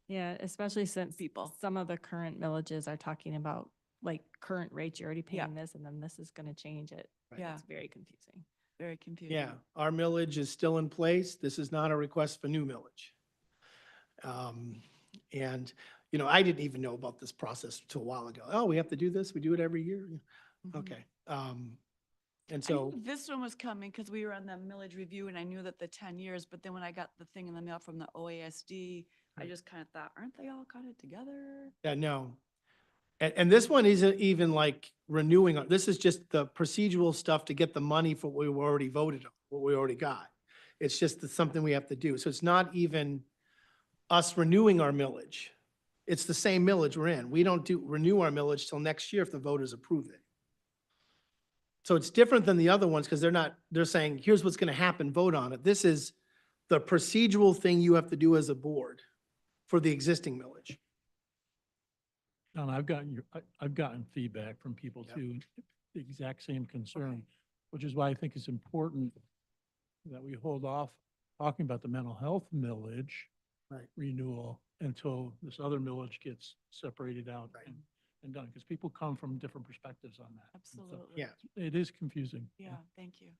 Yeah, especially since People. some of the current villages are talking about like current rates, you're already Yeah. paying this and then this is going to change it. Right. Yeah. It's very confusing. Very confusing. Yeah, our millage is still in place. This is not a request for new millage. And, you know, I didn't even know about this process until a while ago. Oh, we have to do this? We do it every year? Mhm. Okay. And I so, knew this one was coming because we were on the millage review and I knew that the 10 years, but then when I got the thing in the mail from the OASD, I Right. just kind of thought, aren't they all kind of together? yeah, no. And this one isn't even like renewing, this is just the procedural stuff to get the money for what we already voted on, what we already got. It's just something we have to do. So it's not even us renewing our millage. It's the same millage we're in. We don't renew our millage till next year if the voters approve it. So it's different than the other ones because they're saying, here's what's going to happen, vote on it. This is the procedural thing you have to do as a board for the existing millage. And I've gotten feedback from people Yep. too, the exact same concern, which is why I think it's important that we hold off talking about the mental health millage Right. renewal until this other millage gets separated out Right. and done, because people come from different perspectives on that. And so Absolutely. Yeah. It is confusing. Yeah, thank you.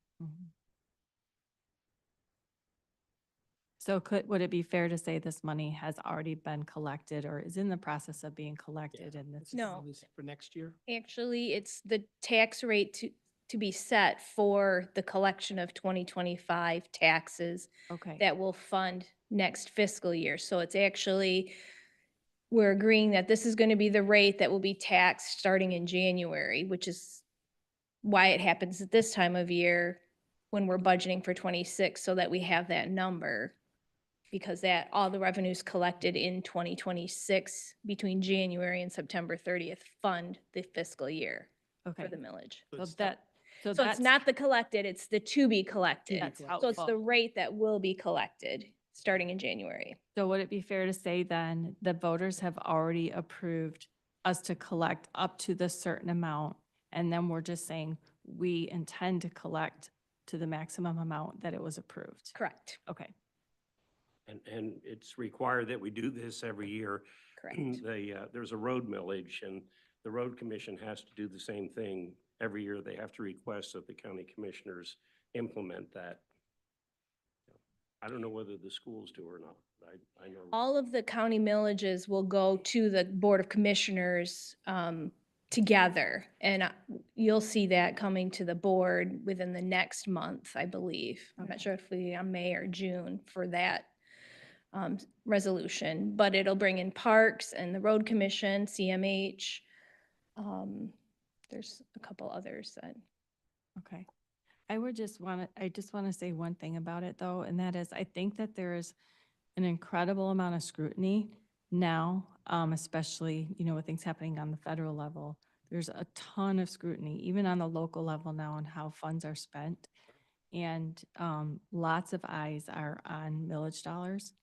So would it be fair to say this money has already been collected or is in the process of being collected and this? No. For next year? Actually, it's the tax rate to be set for the collection of 2025 taxes Okay. that will fund next fiscal year. So it's actually, we're agreeing that this is going to be the rate that will be taxed starting in January, which is why it happens at this time of year when we're budgeting for 26, so that we have that number. Because that, all the revenues collected in 2026 between January and September 30th fund the fiscal year Okay. for the millage. So So it's that, so So that's it's not the collected, it's the to be collected. That's So it's the helpful. rate that will be collected. starting in January. So would it be fair to say then the voters have already approved us to collect up to this certain amount? And then we're just saying we intend to collect to the maximum amount that it was approved? Correct. Okay. And it's required that we do this every year. Correct. There's a road millage, and the road commission has to do the same thing. Every year, they have to request that the county commissioners implement that. I don't know whether the schools do or not. I know. All of the county millages will go to the Board of Commissioners together. And you'll see that coming to the board within the next month, I believe. I'm not sure if we on May or June for that resolution, but it'll bring in Parks and the Road Commission, CMH. There's a couple others that. Okay. I just want to say one thing about it though, and that is I think that there is an incredible amount of scrutiny now, especially, with things happening on the federal level. There's a ton of scrutiny, even on the local level now, on how funds are spent. And lots of eyes are on millage dollars.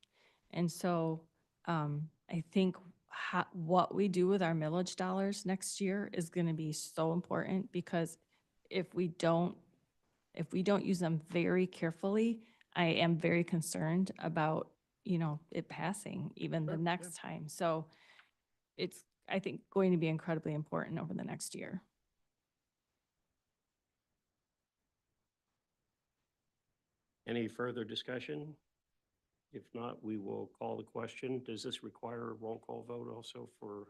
And so I think what we do with our millage dollars next year is going to be so important, because if we don't use them very carefully, I am very concerned about, it passing even the next time. So it's, I think, going to be incredibly important over the next year. Any further discussion? If not, we will call the question. Does this require a roll call vote also for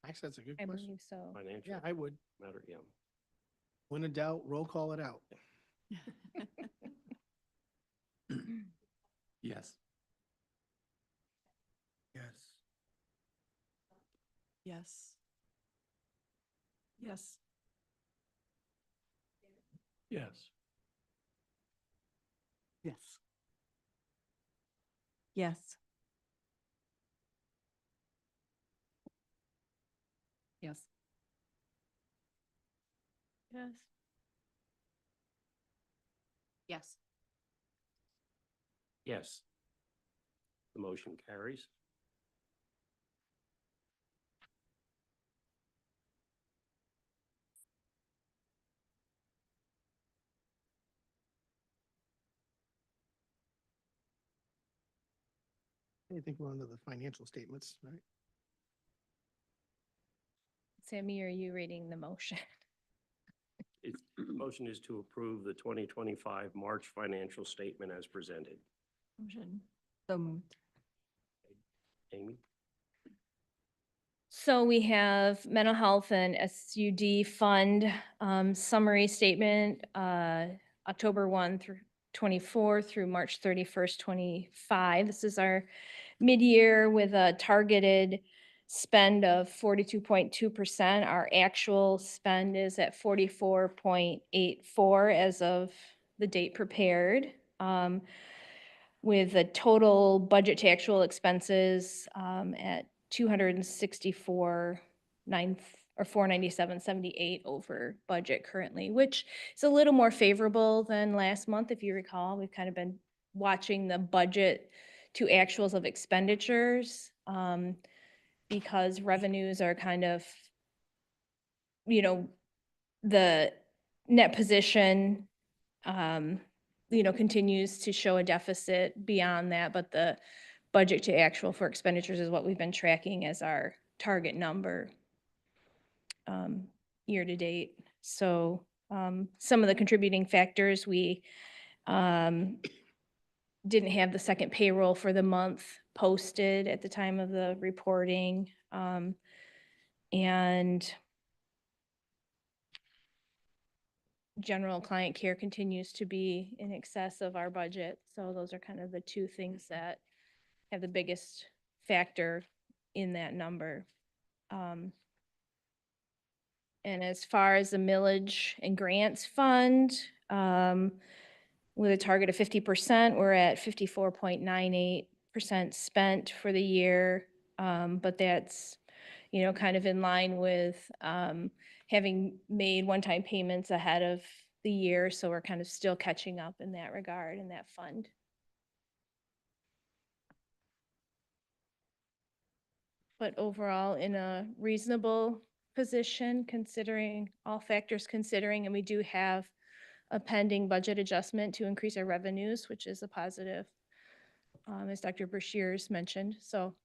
Actually, that's a good I question. believe so. financial Yeah, I would. matter? Yeah. When in doubt, roll call it out. Yes. Yes. Yes. Yes. Yes. Yes. Yes. Yes. Yes. Yes. Yes. The motion carries. I think we're under the financial statements, right? Sammy, are you reading the motion? The motion is to approve the 2025 March financial statement as presented. Motion. So moved. Amy? So we have mental health and SUD fund summary statement, October 1 through 24 through March 31st, 25. This is our mid-year with a targeted spend of 42.2%. Our actual spend is at 44.84 as of the date prepared. With a total budget to actual expenses at 497.78 over budget currently, which is a little more favorable than last month. If you recall, we've kind of been watching the budget to actuals of expenditures because revenues are kind of, the net position continues to show a deficit beyond that, but the budget to actual for expenditures is what we've been tracking as our target number year to date. So some of the contributing factors, we didn't have the second payroll for the month posted at the time of the reporting. And general client care continues to be in excess of our budget. So those are kind of the two things that have the biggest factor in that number. And as far as the millage and grants fund, with a target of 50%, we're at 54.98% spent for the year. But that's, kind of in line with having made one-time payments ahead of the year. So we're kind of still catching up in that regard, in that fund. but overall in a reasonable position considering all factors considering, and we do have a pending budget adjustment to increase our revenues, which is a positive, as Dr. Brashears mentioned. So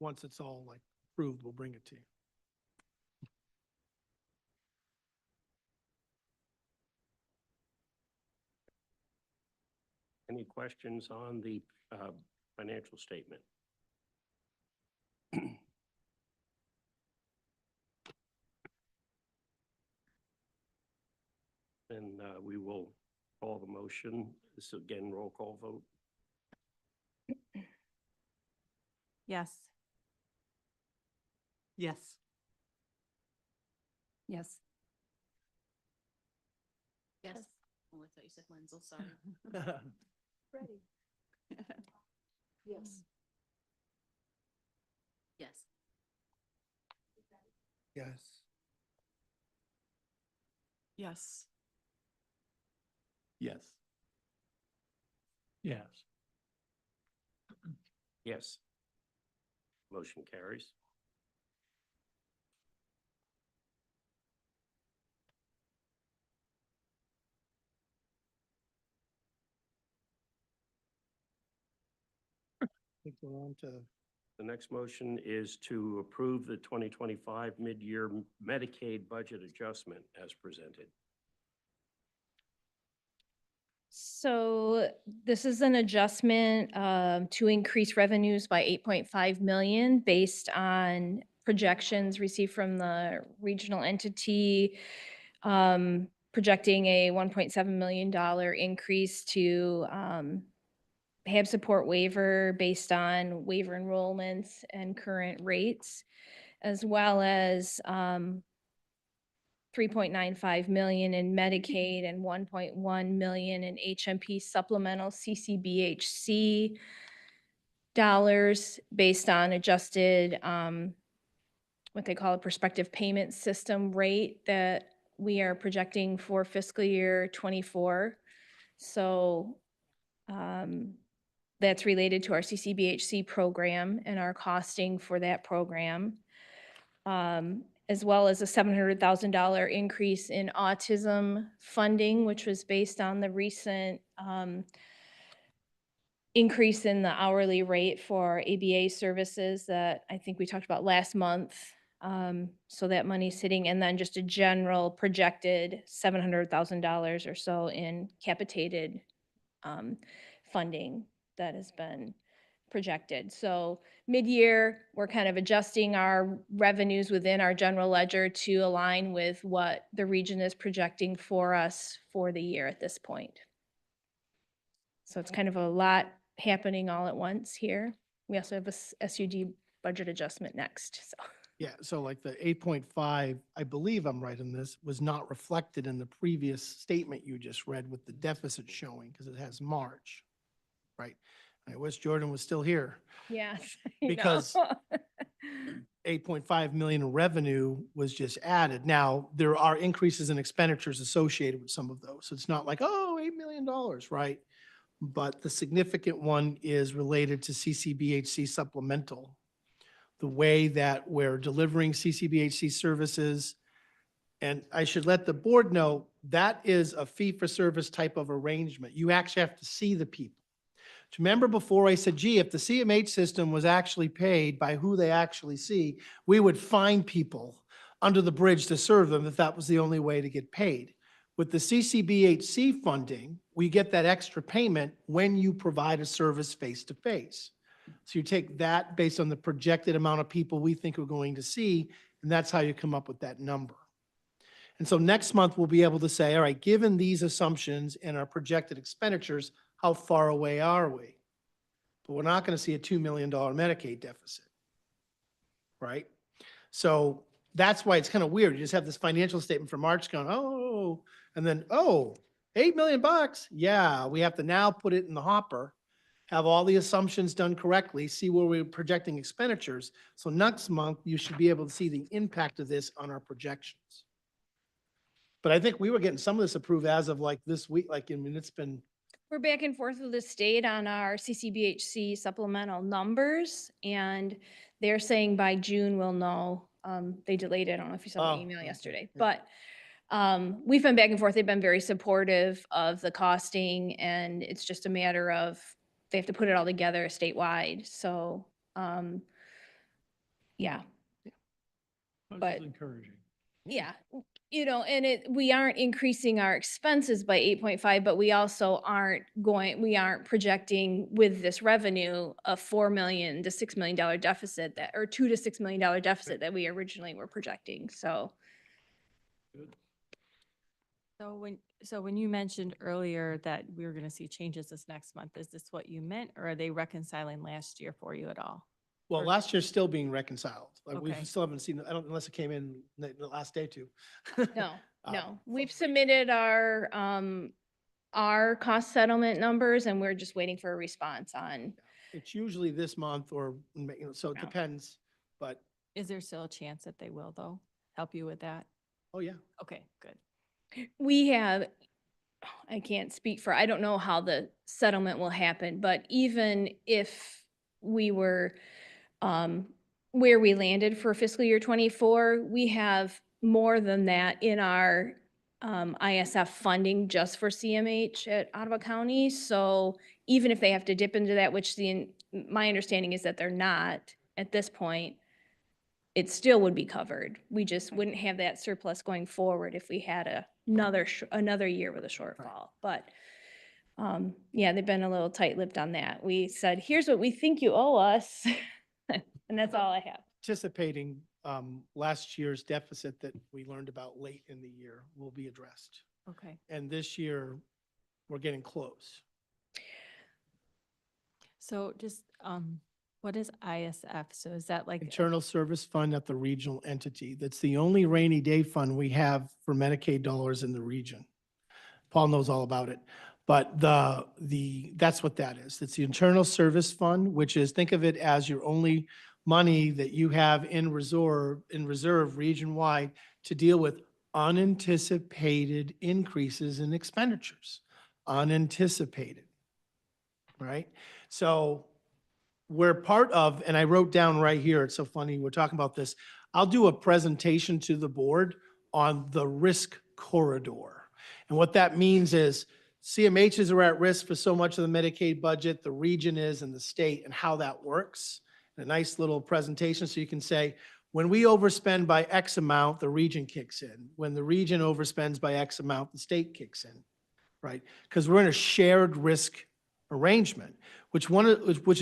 Once it's all like approved, we'll bring it to you. Any questions on the financial statement? And we will call the motion. This is again, roll call vote. Yes. Yes. Yes. Yes. Oh, I thought you said Wenzel, sorry. Ready. Yes. Yes. Yes. Yes. Yes. Yes. Yes. Motion carries. I think we're on to The next motion is to approve the 2025 mid-year Medicaid budget adjustment as presented. So this is an adjustment to increase revenues by 8.5 million based on projections received from the regional entity, projecting a $1.7 million increase to HAB support waiver based on waiver enrollments and current rates, as well as 3.95 million in Medicaid and 1.1 million in HMP supplemental CCBHC dollars based on adjusted, what they call a prospective payment system rate that we are projecting for fiscal year '24. So that's related to our CCBHC program and our costing for that program. As well as a $700,000 increase in autism funding, which was based on the recent increase in the hourly rate for ABA services that I think we talked about last month. So that money's sitting, and then just a general projected $700,000 or so in capitated funding that has been projected. So mid-year, we're kind of adjusting our revenues within our general ledger to align with what the region is projecting for us for the year at this point. So it's kind of a lot happening all at once here. We also have a SUD budget adjustment next, so. Yeah, so like the 8.5, I believe I'm right in this, was not reflected in the previous statement you just read with the deficit showing, because it has March, right? I wish Jordan was still here, Yes. I know. because 8.5 million in revenue was just added. Now, there are increases in expenditures associated with some of those. So it's not like, oh, $8 million, right? But the significant one is related to CCBHC supplemental. The way that we're delivering CCBHC services. And I should let the board know, that is a fee-for-service type of arrangement. You actually have to see the people. Do you remember before I said, gee, if the CMH system was actually paid by who they actually see, we would find people under the bridge to serve them if that was the only way to get paid. With the CCBHC funding, we get that extra payment when you provide a service face-to-face. So you take that based on the projected amount of people we think we're going to see, and that's how you come up with that number. And so next month, we'll be able to say, all right, given these assumptions and our projected expenditures, how far away are we? But we're not going to see a $2 million Medicaid deficit, right? So that's why it's kind of weird. You just have this financial statement for March going, oh, and then, oh, $8 million bucks. Yeah, we have to now put it in the hopper, have all the assumptions done correctly, see where we're projecting expenditures. So next month, you should be able to see the impact of this on our projections. But I think we were getting some of this approved as of like this week, like, I mean, it's been We're back and forth with the state on our CCBHC supplemental numbers, and they're saying by June we'll know. They delayed it. I don't know if you saw the Oh, email okay, yesterday, yeah. but we've been back and forth. They've been very supportive of the costing, and it's just a matter of they have to put it all together statewide. So, yeah. Which But is encouraging. yeah, and we aren't increasing our expenses by 8.5, but we also we aren't projecting with this revenue a $4 million to $6 million deficit or $2 to $6 million deficit that we originally were projecting. So So when you mentioned earlier that we were going to see changes this next month, is this what you meant, or are they reconciling last year for you at all? Well, last year's still being reconciled. Like we Okay. still haven't seen, I don't, unless it came in the last day or two. no, Um, no, we've submitted our cost settlement numbers, and we're just waiting for a response on. It's usually this month or, so it No. depends, but, Is there still a chance that they will, though, help you with that? oh yeah. Okay, good. We have, I can't speak for, I don't know how the settlement will happen, but even if we were where we landed for fiscal year 24, we have more than that in our ISF funding just for CMH at Ottawa County. So even if they have to dip into that, which my understanding is that they're not at this point, it still would be covered. We just wouldn't have that surplus going forward if we had another year with a shortfall. But yeah, they've been a little tight-lipped on that. We said, here's what we think you owe us. And that's all I have. Anticipating last year's deficit that we learned about late in the year will be addressed. Okay. And this year, we're getting close. So just, what is ISF? So is that like? Internal Service Fund at the regional entity. That's the only rainy day fund we have for Medicaid dollars in the region. Paul knows all about it. But that's what that is. It's the Internal Service Fund, which is, think of it as your only money that you have in reserve region-wide to deal with unanticipated increases in expenditures. Unanticipated, right? So we're part of, and I wrote down right here, it's so funny, we're talking about this. I'll do a presentation to the board on the risk corridor. And what that means is CMHs are at risk for so much of the Medicaid budget, the region is, and the state, and how that works. And a nice little presentation so you can say, when we overspend by X amount, the region kicks in. When the region overspends by X amount, the state kicks in, right? Because we're in a shared risk arrangement, which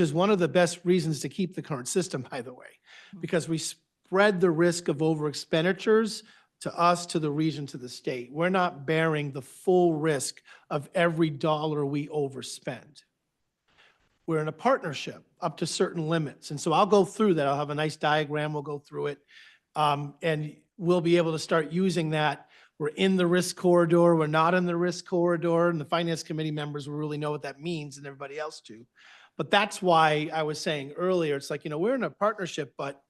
is one of the best reasons to keep the current system, by the way, because we spread the risk of over expenditures to us, to the region, to the state. We're not bearing the full risk of every dollar we overspend. We're in a partnership up to certain limits. And so I'll go through that. I'll have a nice diagram. We'll go through it. And we'll be able to start using that. We're in the risk corridor. We're not in the risk corridor. And the finance committee members will really know what that means, and everybody else too. But that's why I was saying earlier, it's like, we're in a partnership, but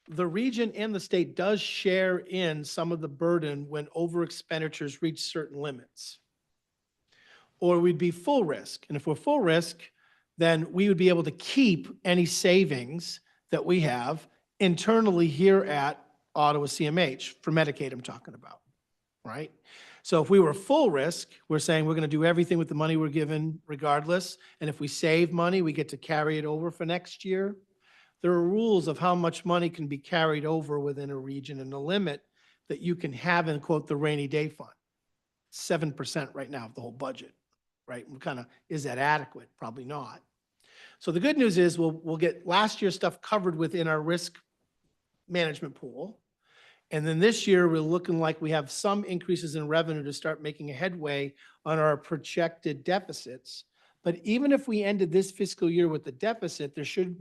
the region and the state does share in some of the burden when over expenditures reach certain limits. Or we'd be full risk. And if we're full risk, then we would be able to keep any savings that we have internally here at Ottawa CMH, for Medicaid I'm talking about, right? So if we were full risk, we're saying we're going to do everything with the money we're given regardless. And if we save money, we get to carry it over for next year. There are rules of how much money can be carried over within a region and a limit that you can have in, quote, the rainy day fund. 7% right now of the whole budget, right? Is that adequate? Probably not. So the good news is we'll get last year's stuff covered within our risk management pool. And then this year, we're looking like we have some increases in revenue to start making a headway on our projected deficits. But even if we ended this fiscal year with the deficit, there should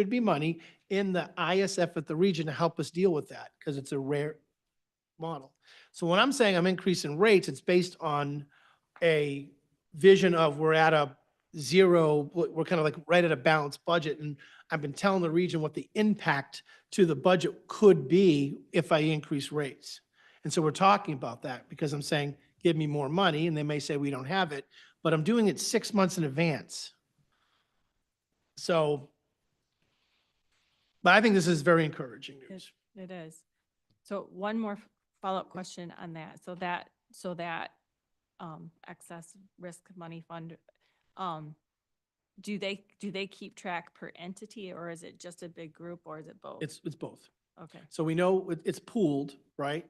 be money in the ISF at the region to help us deal with that, because it's a rare model. So when I'm saying I'm increasing rates, it's based on a vision of we're at a zero, we're kind of like right at a balanced budget. And I've been telling the region what the impact to the budget could be if I increase rates. And so we're talking about that because I'm saying, give me more money, and they may say we don't have it, but I'm doing it 6 months in advance. So, but I think this is very encouraging news. It is. So one more follow-up question on that. So that excess risk money fund, do they keep track per entity, or is it just a big group, or is it both? It's both. Okay. So we know it's pooled, right?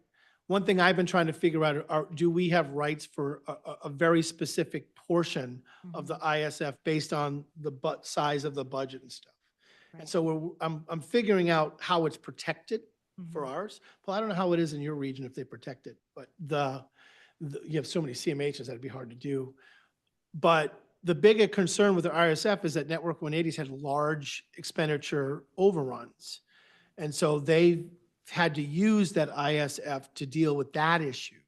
One thing I've been trying to figure out are, do we have rights for a very specific portion of the ISF based on the size of the budget and stuff? And so I'm figuring out how it's protected for ours. Well, I don't know how it is in your region if they protect it, but you have so many CMHs, that'd be hard to do. But the bigger concern with the ISF is that Network 180's had large expenditure overruns. And so they've had to use that ISF to deal with that issue.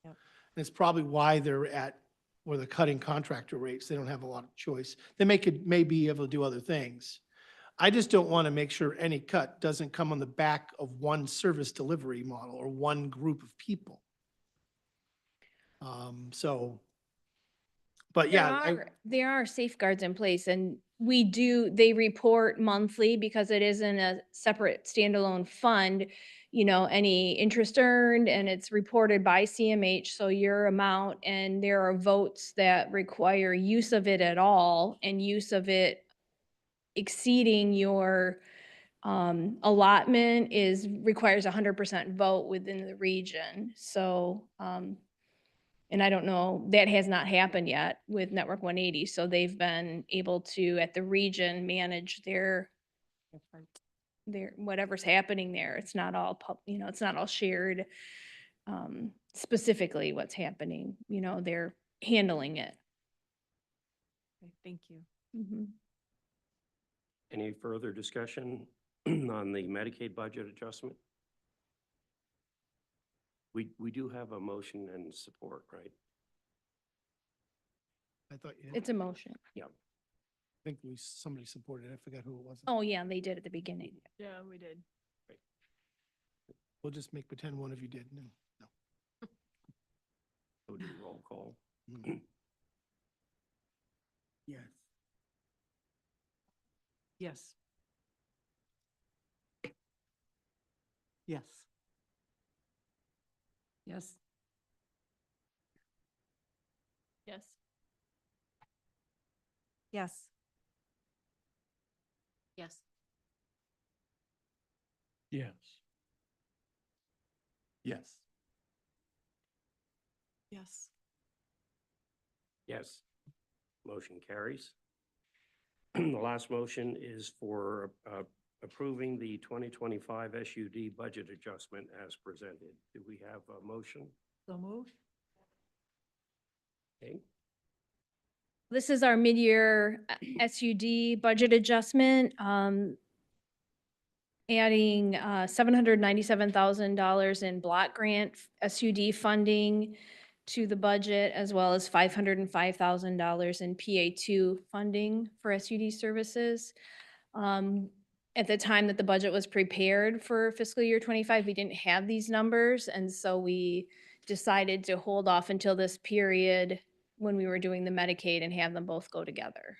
Yep. And it's probably why they're at where they're cutting contractor rates. They don't have a lot of choice. They may be able to do other things. I just don't want to make sure any cut doesn't come on the back of one service delivery model or one group of people. But yeah, There are safeguards in place, and they report monthly because it isn't a separate standalone fund, any interest earned, and it's reported by CMH, so your amount, and there are votes that require use of it at all, and use of it exceeding your allotment requires 100% vote within the region. So, and I don't know, that has not happened yet with Network 180. So they've been able to, at the region, manage their whatever's happening there. It's not all, it's not all shared specifically what's happening. They're handling it. Okay, thank you. Mhm. Any further discussion on the Medicaid budget adjustment? We do have a motion and support, right? I thought, It's a motion. Yeah. I think somebody supported it. I forgot who it was. Oh, yeah, they did at the beginning. Yeah, we did. We'll just make pretend one of you did. No. So do roll call. Yes. Yes. Yes. Yes. Yes. Yes. Yes. Yes. Yes. Yes. Yes. Motion carries. The last motion is for approving the 2025 SUD budget adjustment as presented. Do we have a motion? So moved. Okay. This is our mid-year SUD budget adjustment, adding $797,000 in block grant SUD funding to the budget, as well as $505,000 in PA2 funding for SUD services. At the time that the budget was prepared for fiscal year 25, we didn't have these numbers, and so we decided to hold off until this period when we were doing the Medicaid and have them both go together.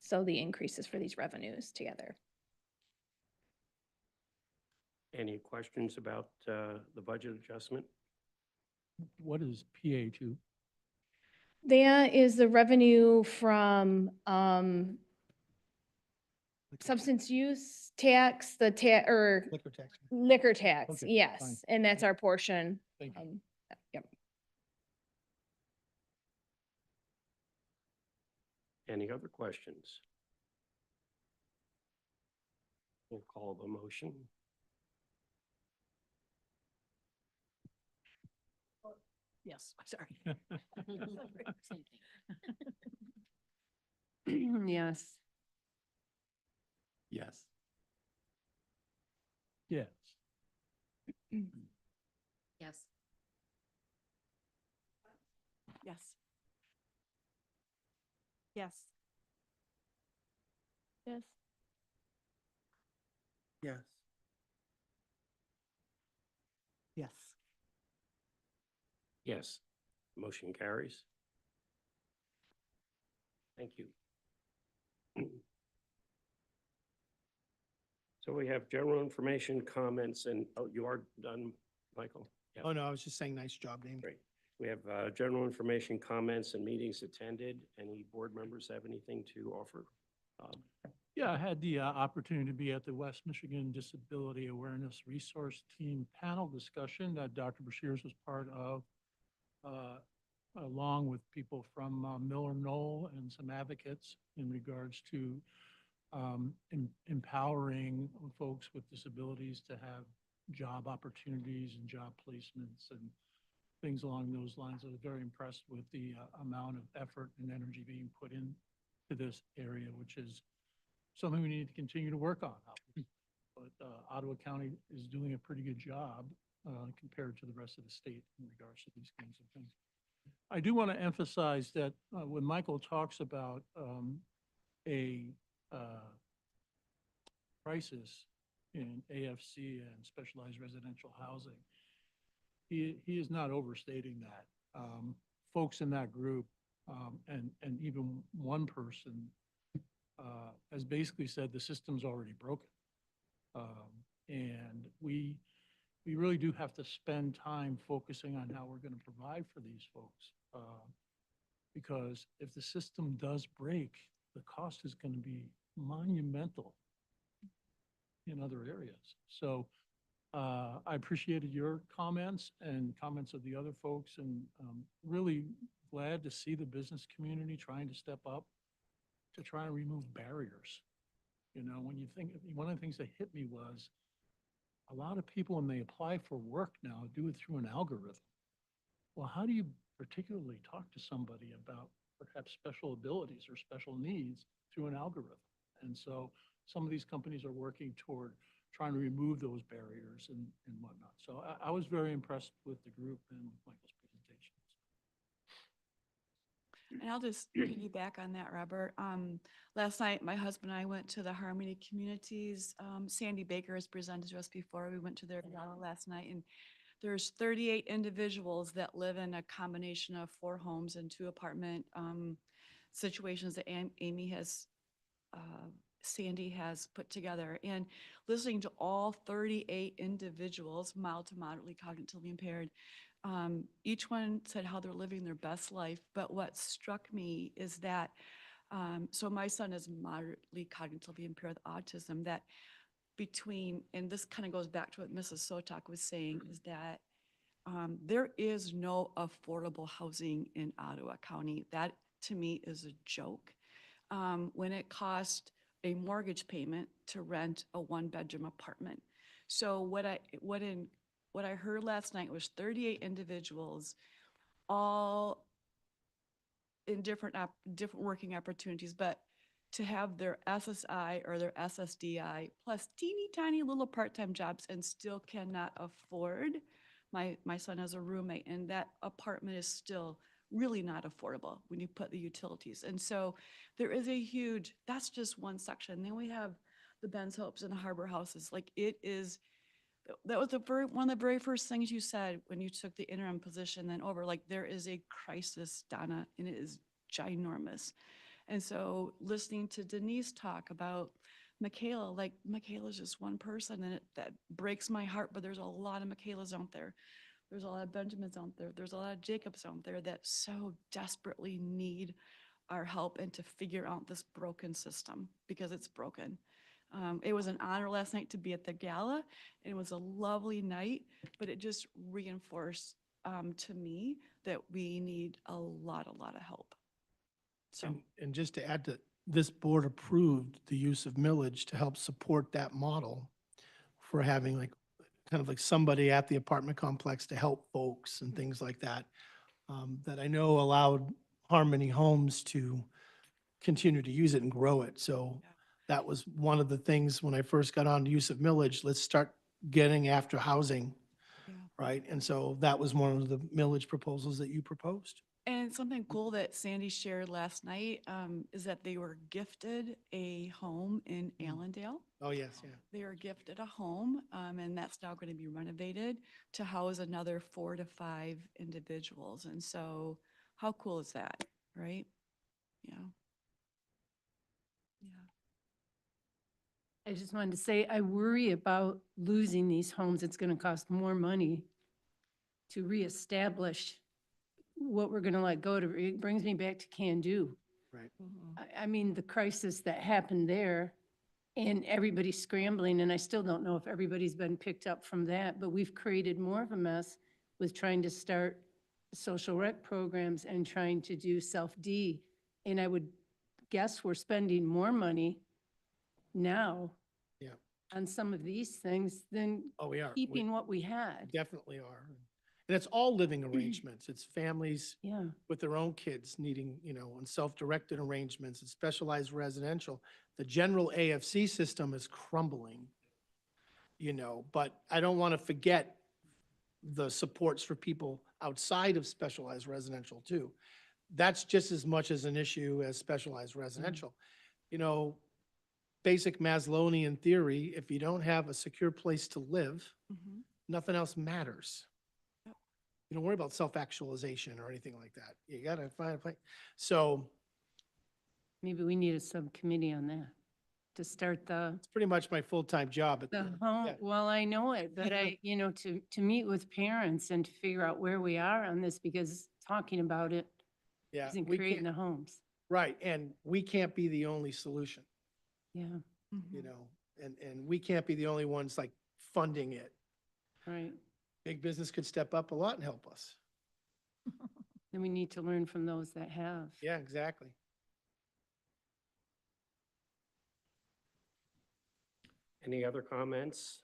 So the increases for these revenues together. Any questions about the budget adjustment? What is PA2? That is the revenue from substance use tax, or Liquor tax. liquor tax, Okay, yes, fine. and that's our portion. Thank you. Yep. Any other questions? We'll call the motion. Yes, sorry. Same Yes. thing. Yes. Yes. Yes. Yes. Yes. Yes. Yes. Yes. Yes. Motion carries. Thank you. So we have general information, comments, and, oh, you are done, Michael? Yeah. Oh, no, I was just saying, nice job, Damon. Great. We have general information, comments, and meetings attended. Any board members have anything to offer? Yeah, I had the opportunity to be at the West Michigan Disability Awareness Resource Team panel discussion that Dr. Bashirs was part of, along with people from Miller Knoll and some advocates in regards to empowering folks with disabilities to have job opportunities and job placements and things along those lines. I was very impressed with the amount of effort and energy being put into this area, which is something we need to continue to work on. But Ottawa County is doing a pretty good job compared to the rest of the state in regards to these kinds of things. I do want to emphasize that when Michael talks about a crisis in AFC and specialized residential housing, he is not overstating that. Folks in that group and even one person has basically said the system's already broken. And we really do have to spend time focusing on how we're going to provide for these folks. Because if the system does break, the cost is going to be monumental in other areas. So I appreciated your comments and comments of the other folks, and really glad to see the business community trying to step up to try and remove barriers. You know, when you think, one of the things that hit me was a lot of people, when they apply for work now, do it through an algorithm. Well, how do you particularly talk to somebody about perhaps special abilities or special needs through an algorithm? And so some of these companies are working toward trying to remove those barriers and whatnot. So I was very impressed with the group and with Michael's presentation. And I'll just piggyback on that, Robert. Last night, my husband and I went to the Harmony Communities. Sandy Baker has presented to us before. We went to their gala last night, and there's 38 individuals that live in a combination of 4 homes and 2 apartment situations that Sandy has put together. And listening to all 38 individuals, mild to moderately cognitively impaired, each one said how they're living their best life. But what struck me is that, so my son is moderately cognitively impaired with autism, that between, and this kind of goes back to what Mrs. Sotak was saying, is that there is no affordable housing in Ottawa County. That to me is a joke. When it costs a mortgage payment to rent a 1-bedroom apartment. So what I heard last night was 38 individuals, all in different working opportunities, but to have their SSI or their SSDI plus teeny tiny little part-time jobs and still cannot afford. My son has a roommate, and that apartment is still really not affordable when you put the utilities. And so there is a huge, that's just one section. Then we have the Ben's Hopes and the Harbor Houses. Like, it is, that was one of the very first things you said when you took the interim position then over. Like, there is a crisis, Donna, and it is ginormous. And so listening to Denise talk about Michaela, like, Michaela's just one person, and that breaks my heart, but there's a lot of Michaelas out there. There's a lot of Benjamins out there. There's a lot of Jacobs out there that so desperately need our help and to figure out this broken system, because it's broken. It was an honor last night to be at the gala. It was a lovely night, but it just reinforced to me that we need a lot of help. So, And just to add to, this board approved the use of millage to help support that model for having like, kind of like somebody at the apartment complex to help folks and things like that, that I know allowed Harmony Homes to continue to use it and grow it. So that was one of the things when I first got on the use of millage, let's start getting after housing, right? And so that was one of the millage proposals that you proposed. And something cool that Sandy shared last night is that they were gifted a home in Allendale. Oh, yes, yeah. They were gifted a home, and that's now going to be renovated to house another 4 to 5 individuals. And so how cool is that, right? Yeah. Yeah. I just wanted to say, I worry about losing these homes. It's gonna cost more money to reestablish what we're gonna let go to. It brings me back to Can Do. Right. I mean, the crisis that happened there and everybody's scrambling, and I still don't know if everybody's been picked up from that, but we've created more of a mess with trying to start social rec programs and trying to do self-D. And I would guess we're spending more money now Yeah. on some of these things than Oh, we are. keeping what we had. Definitely are. And it's all living arrangements. It's families Yeah. with their own kids needing, and self-directed arrangements and specialized residential. The general AFC system is crumbling, but I don't want to forget the supports for people outside of specialized residential too. That's just as much as an issue as specialized residential. Basic Maslowian theory, if you don't have a secure place to live, nothing else matters. You don't worry about self-actualization or anything like that. You got to find a place. So Maybe we need a subcommittee on that to start it's pretty much my full-time job. the home. Yeah. Well, I know it, but to meet with parents and to figure out where we are on this, because talking about it Yeah, isn't we creating can't, the homes. right, and we can't be the only solution, Yeah, and we can't be the only ones like funding it. right. Big business could step up a lot and help us. Then we need to learn from those that have. Yeah, exactly. Any other comments?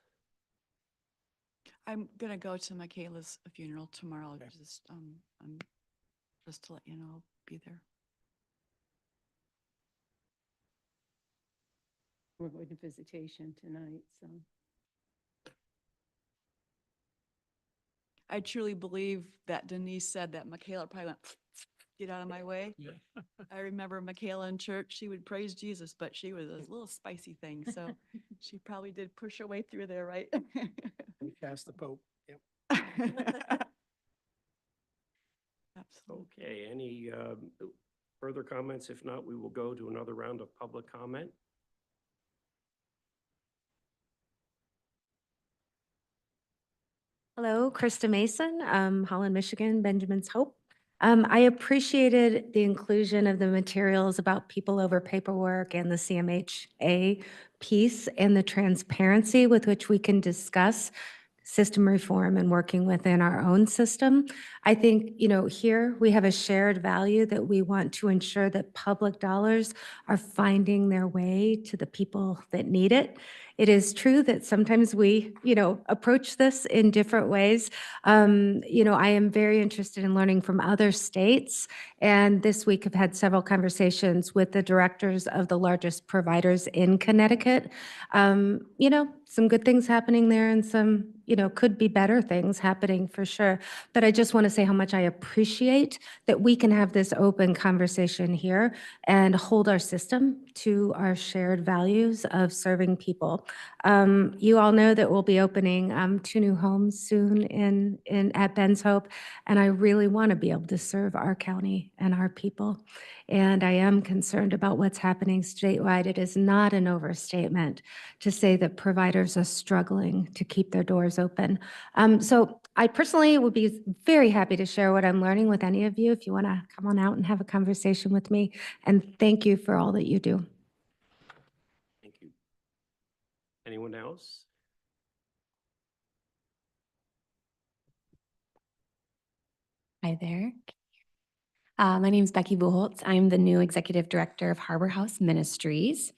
I'm going to go to Michaela's funeral tomorrow, Okay. just to let you know, I'll be there. We're going to visitation tonight, so. I truly believe that Denise said that Michaela probably went, get out of my way. I remember Michaela in church, she would praise Jesus, but she was a little spicy thing. So she probably did push her way through there, right? We cast the Pope. Yep. Absolutely. Okay, any further comments? If not, we will go to another round of public comment. Hello, Krista Mason, Holland, Michigan, Benjamin's Hope. I appreciated the inclusion of the materials about people over paperwork and the CMHA piece and the transparency with which we can discuss system reform and working within our own system. I think, here we have a shared value that we want to ensure that public dollars are finding their way to the people that need it. It is true that sometimes we, approach this in different ways. I am very interested in learning from other states. And this week I've had several conversations with the directors of the largest providers in Connecticut. Some good things happening there and some, could be better things happening for sure. But I just want to say how much I appreciate that we can have this open conversation here and hold our system to our shared values of serving people. You all know that we'll be opening 2 new homes soon at Ben's Hope, and I really want to be able to serve our county and our people. And I am concerned about what's happening statewide. It is not an overstatement to say that providers are struggling to keep their doors open. So I personally would be very happy to share what I'm learning with any of you if you want to come on out and have a conversation with me. And thank you for all that you do. Thank you. Anyone else? Hi there. My name is Becky Buholtz. I'm the new Executive Director of Harbor House Ministries.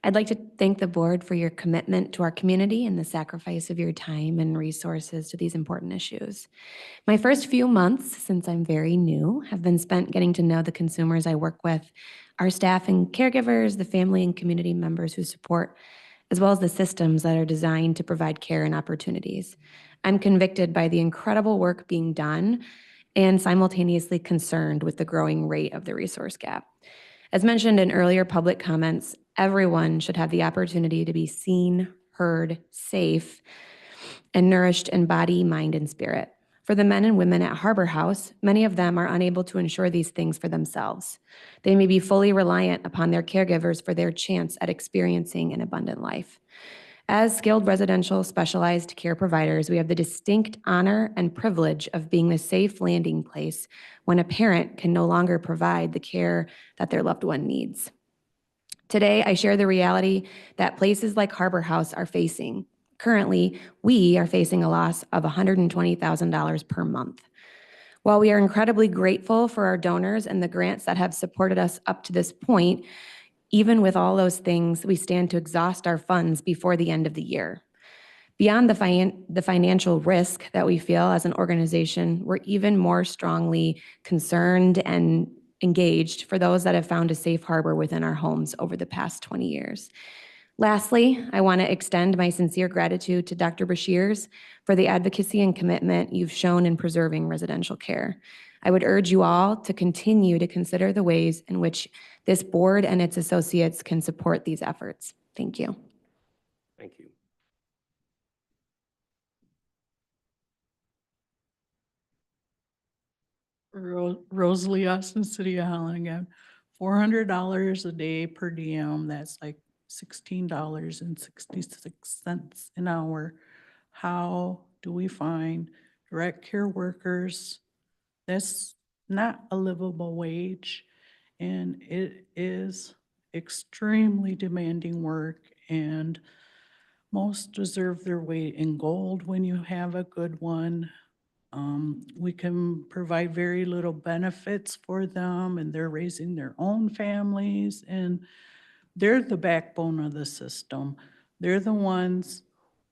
I'd like to thank the board for your commitment to our community and the sacrifice of your time and resources to these important issues. My first few months, since I'm very new, have been spent getting to know the consumers I work with, our staff and caregivers, the family and community members who support, as well as the systems that are designed to provide care and opportunities. I'm convicted by the incredible work being done and simultaneously concerned with the growing rate of the resource gap. As mentioned in earlier public comments, everyone should have the opportunity to be seen, heard, safe, and nourished in body, mind, and spirit. For the men and women at Harbor House, many of them are unable to ensure these things for themselves. They may be fully reliant upon their caregivers for their chance at experiencing an abundant life. As skilled residential specialized care providers, we have the distinct honor and privilege of being the safe landing place when a parent can no longer provide the care that their loved one needs. Today, I share the reality that places like Harbor House are facing. Currently, we are facing a loss of $120,000 per month. While we are incredibly grateful for our donors and the grants that have supported us up to this point, even with all those things, we stand to exhaust our funds before the end of the year. Beyond the financial risk that we feel as an organization, we're even more strongly concerned and engaged for those that have found a safe harbor within our homes over the past 20 years. Lastly, I want to extend my sincere gratitude to Dr. Bashirs for the advocacy and commitment you've shown in preserving residential care. I would urge you all to continue to consider the ways in which this board and its associates can support these efforts. Thank you. Thank you. Rosalie Austin, City of Holland again. $400 a day per diem, that's like $16.66 an hour. How do we find direct care workers? That's not a livable wage, and it is extremely demanding work, and most deserve their weight in gold when you have a good one. We can provide very little benefits for them, and they're raising their own families, and they're the backbone of the system. They're the ones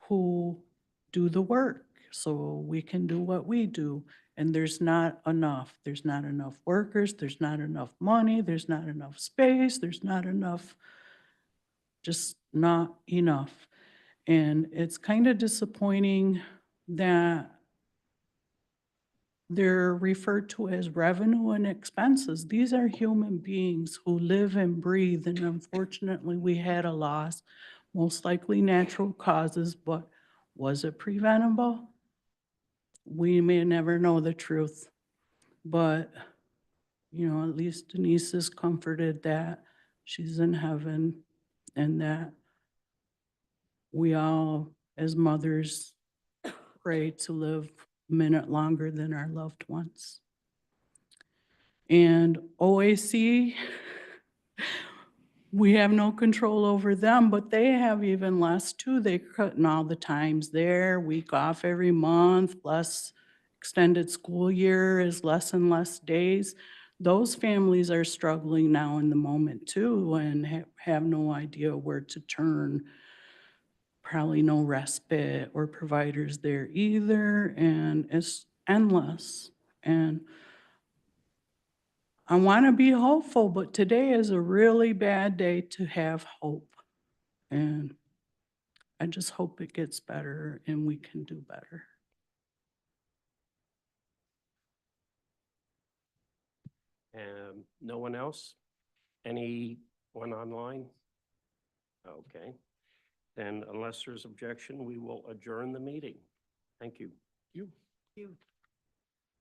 who do the work so we can do what we do. And there's not enough. There's not enough workers. There's not enough money. There's not enough space. There's not enough, just not enough. And it's kind of disappointing that they're referred to as revenue and expenses. These are human beings who live and breathe, and unfortunately, we had a loss, most likely natural causes, but was it preventable? We may never know the truth, but, you know, at least Denise is comforted that she's in heaven and that we all, as mothers, pray to live a minute longer than our loved ones. And OAC, we have no control over them, but they have even less too. They're cutting all the times there, week off every month, less extended school year is less and less days. Those families are struggling now in the moment too and have no idea where to turn. Probably no respite or providers there either, and it's endless. And I want to be hopeful, but today is a really bad day to have hope. And I just hope it gets better and we can do better. No one else? Anyone online? Okay. Then unless there's objection, we will adjourn the meeting. Thank you. You.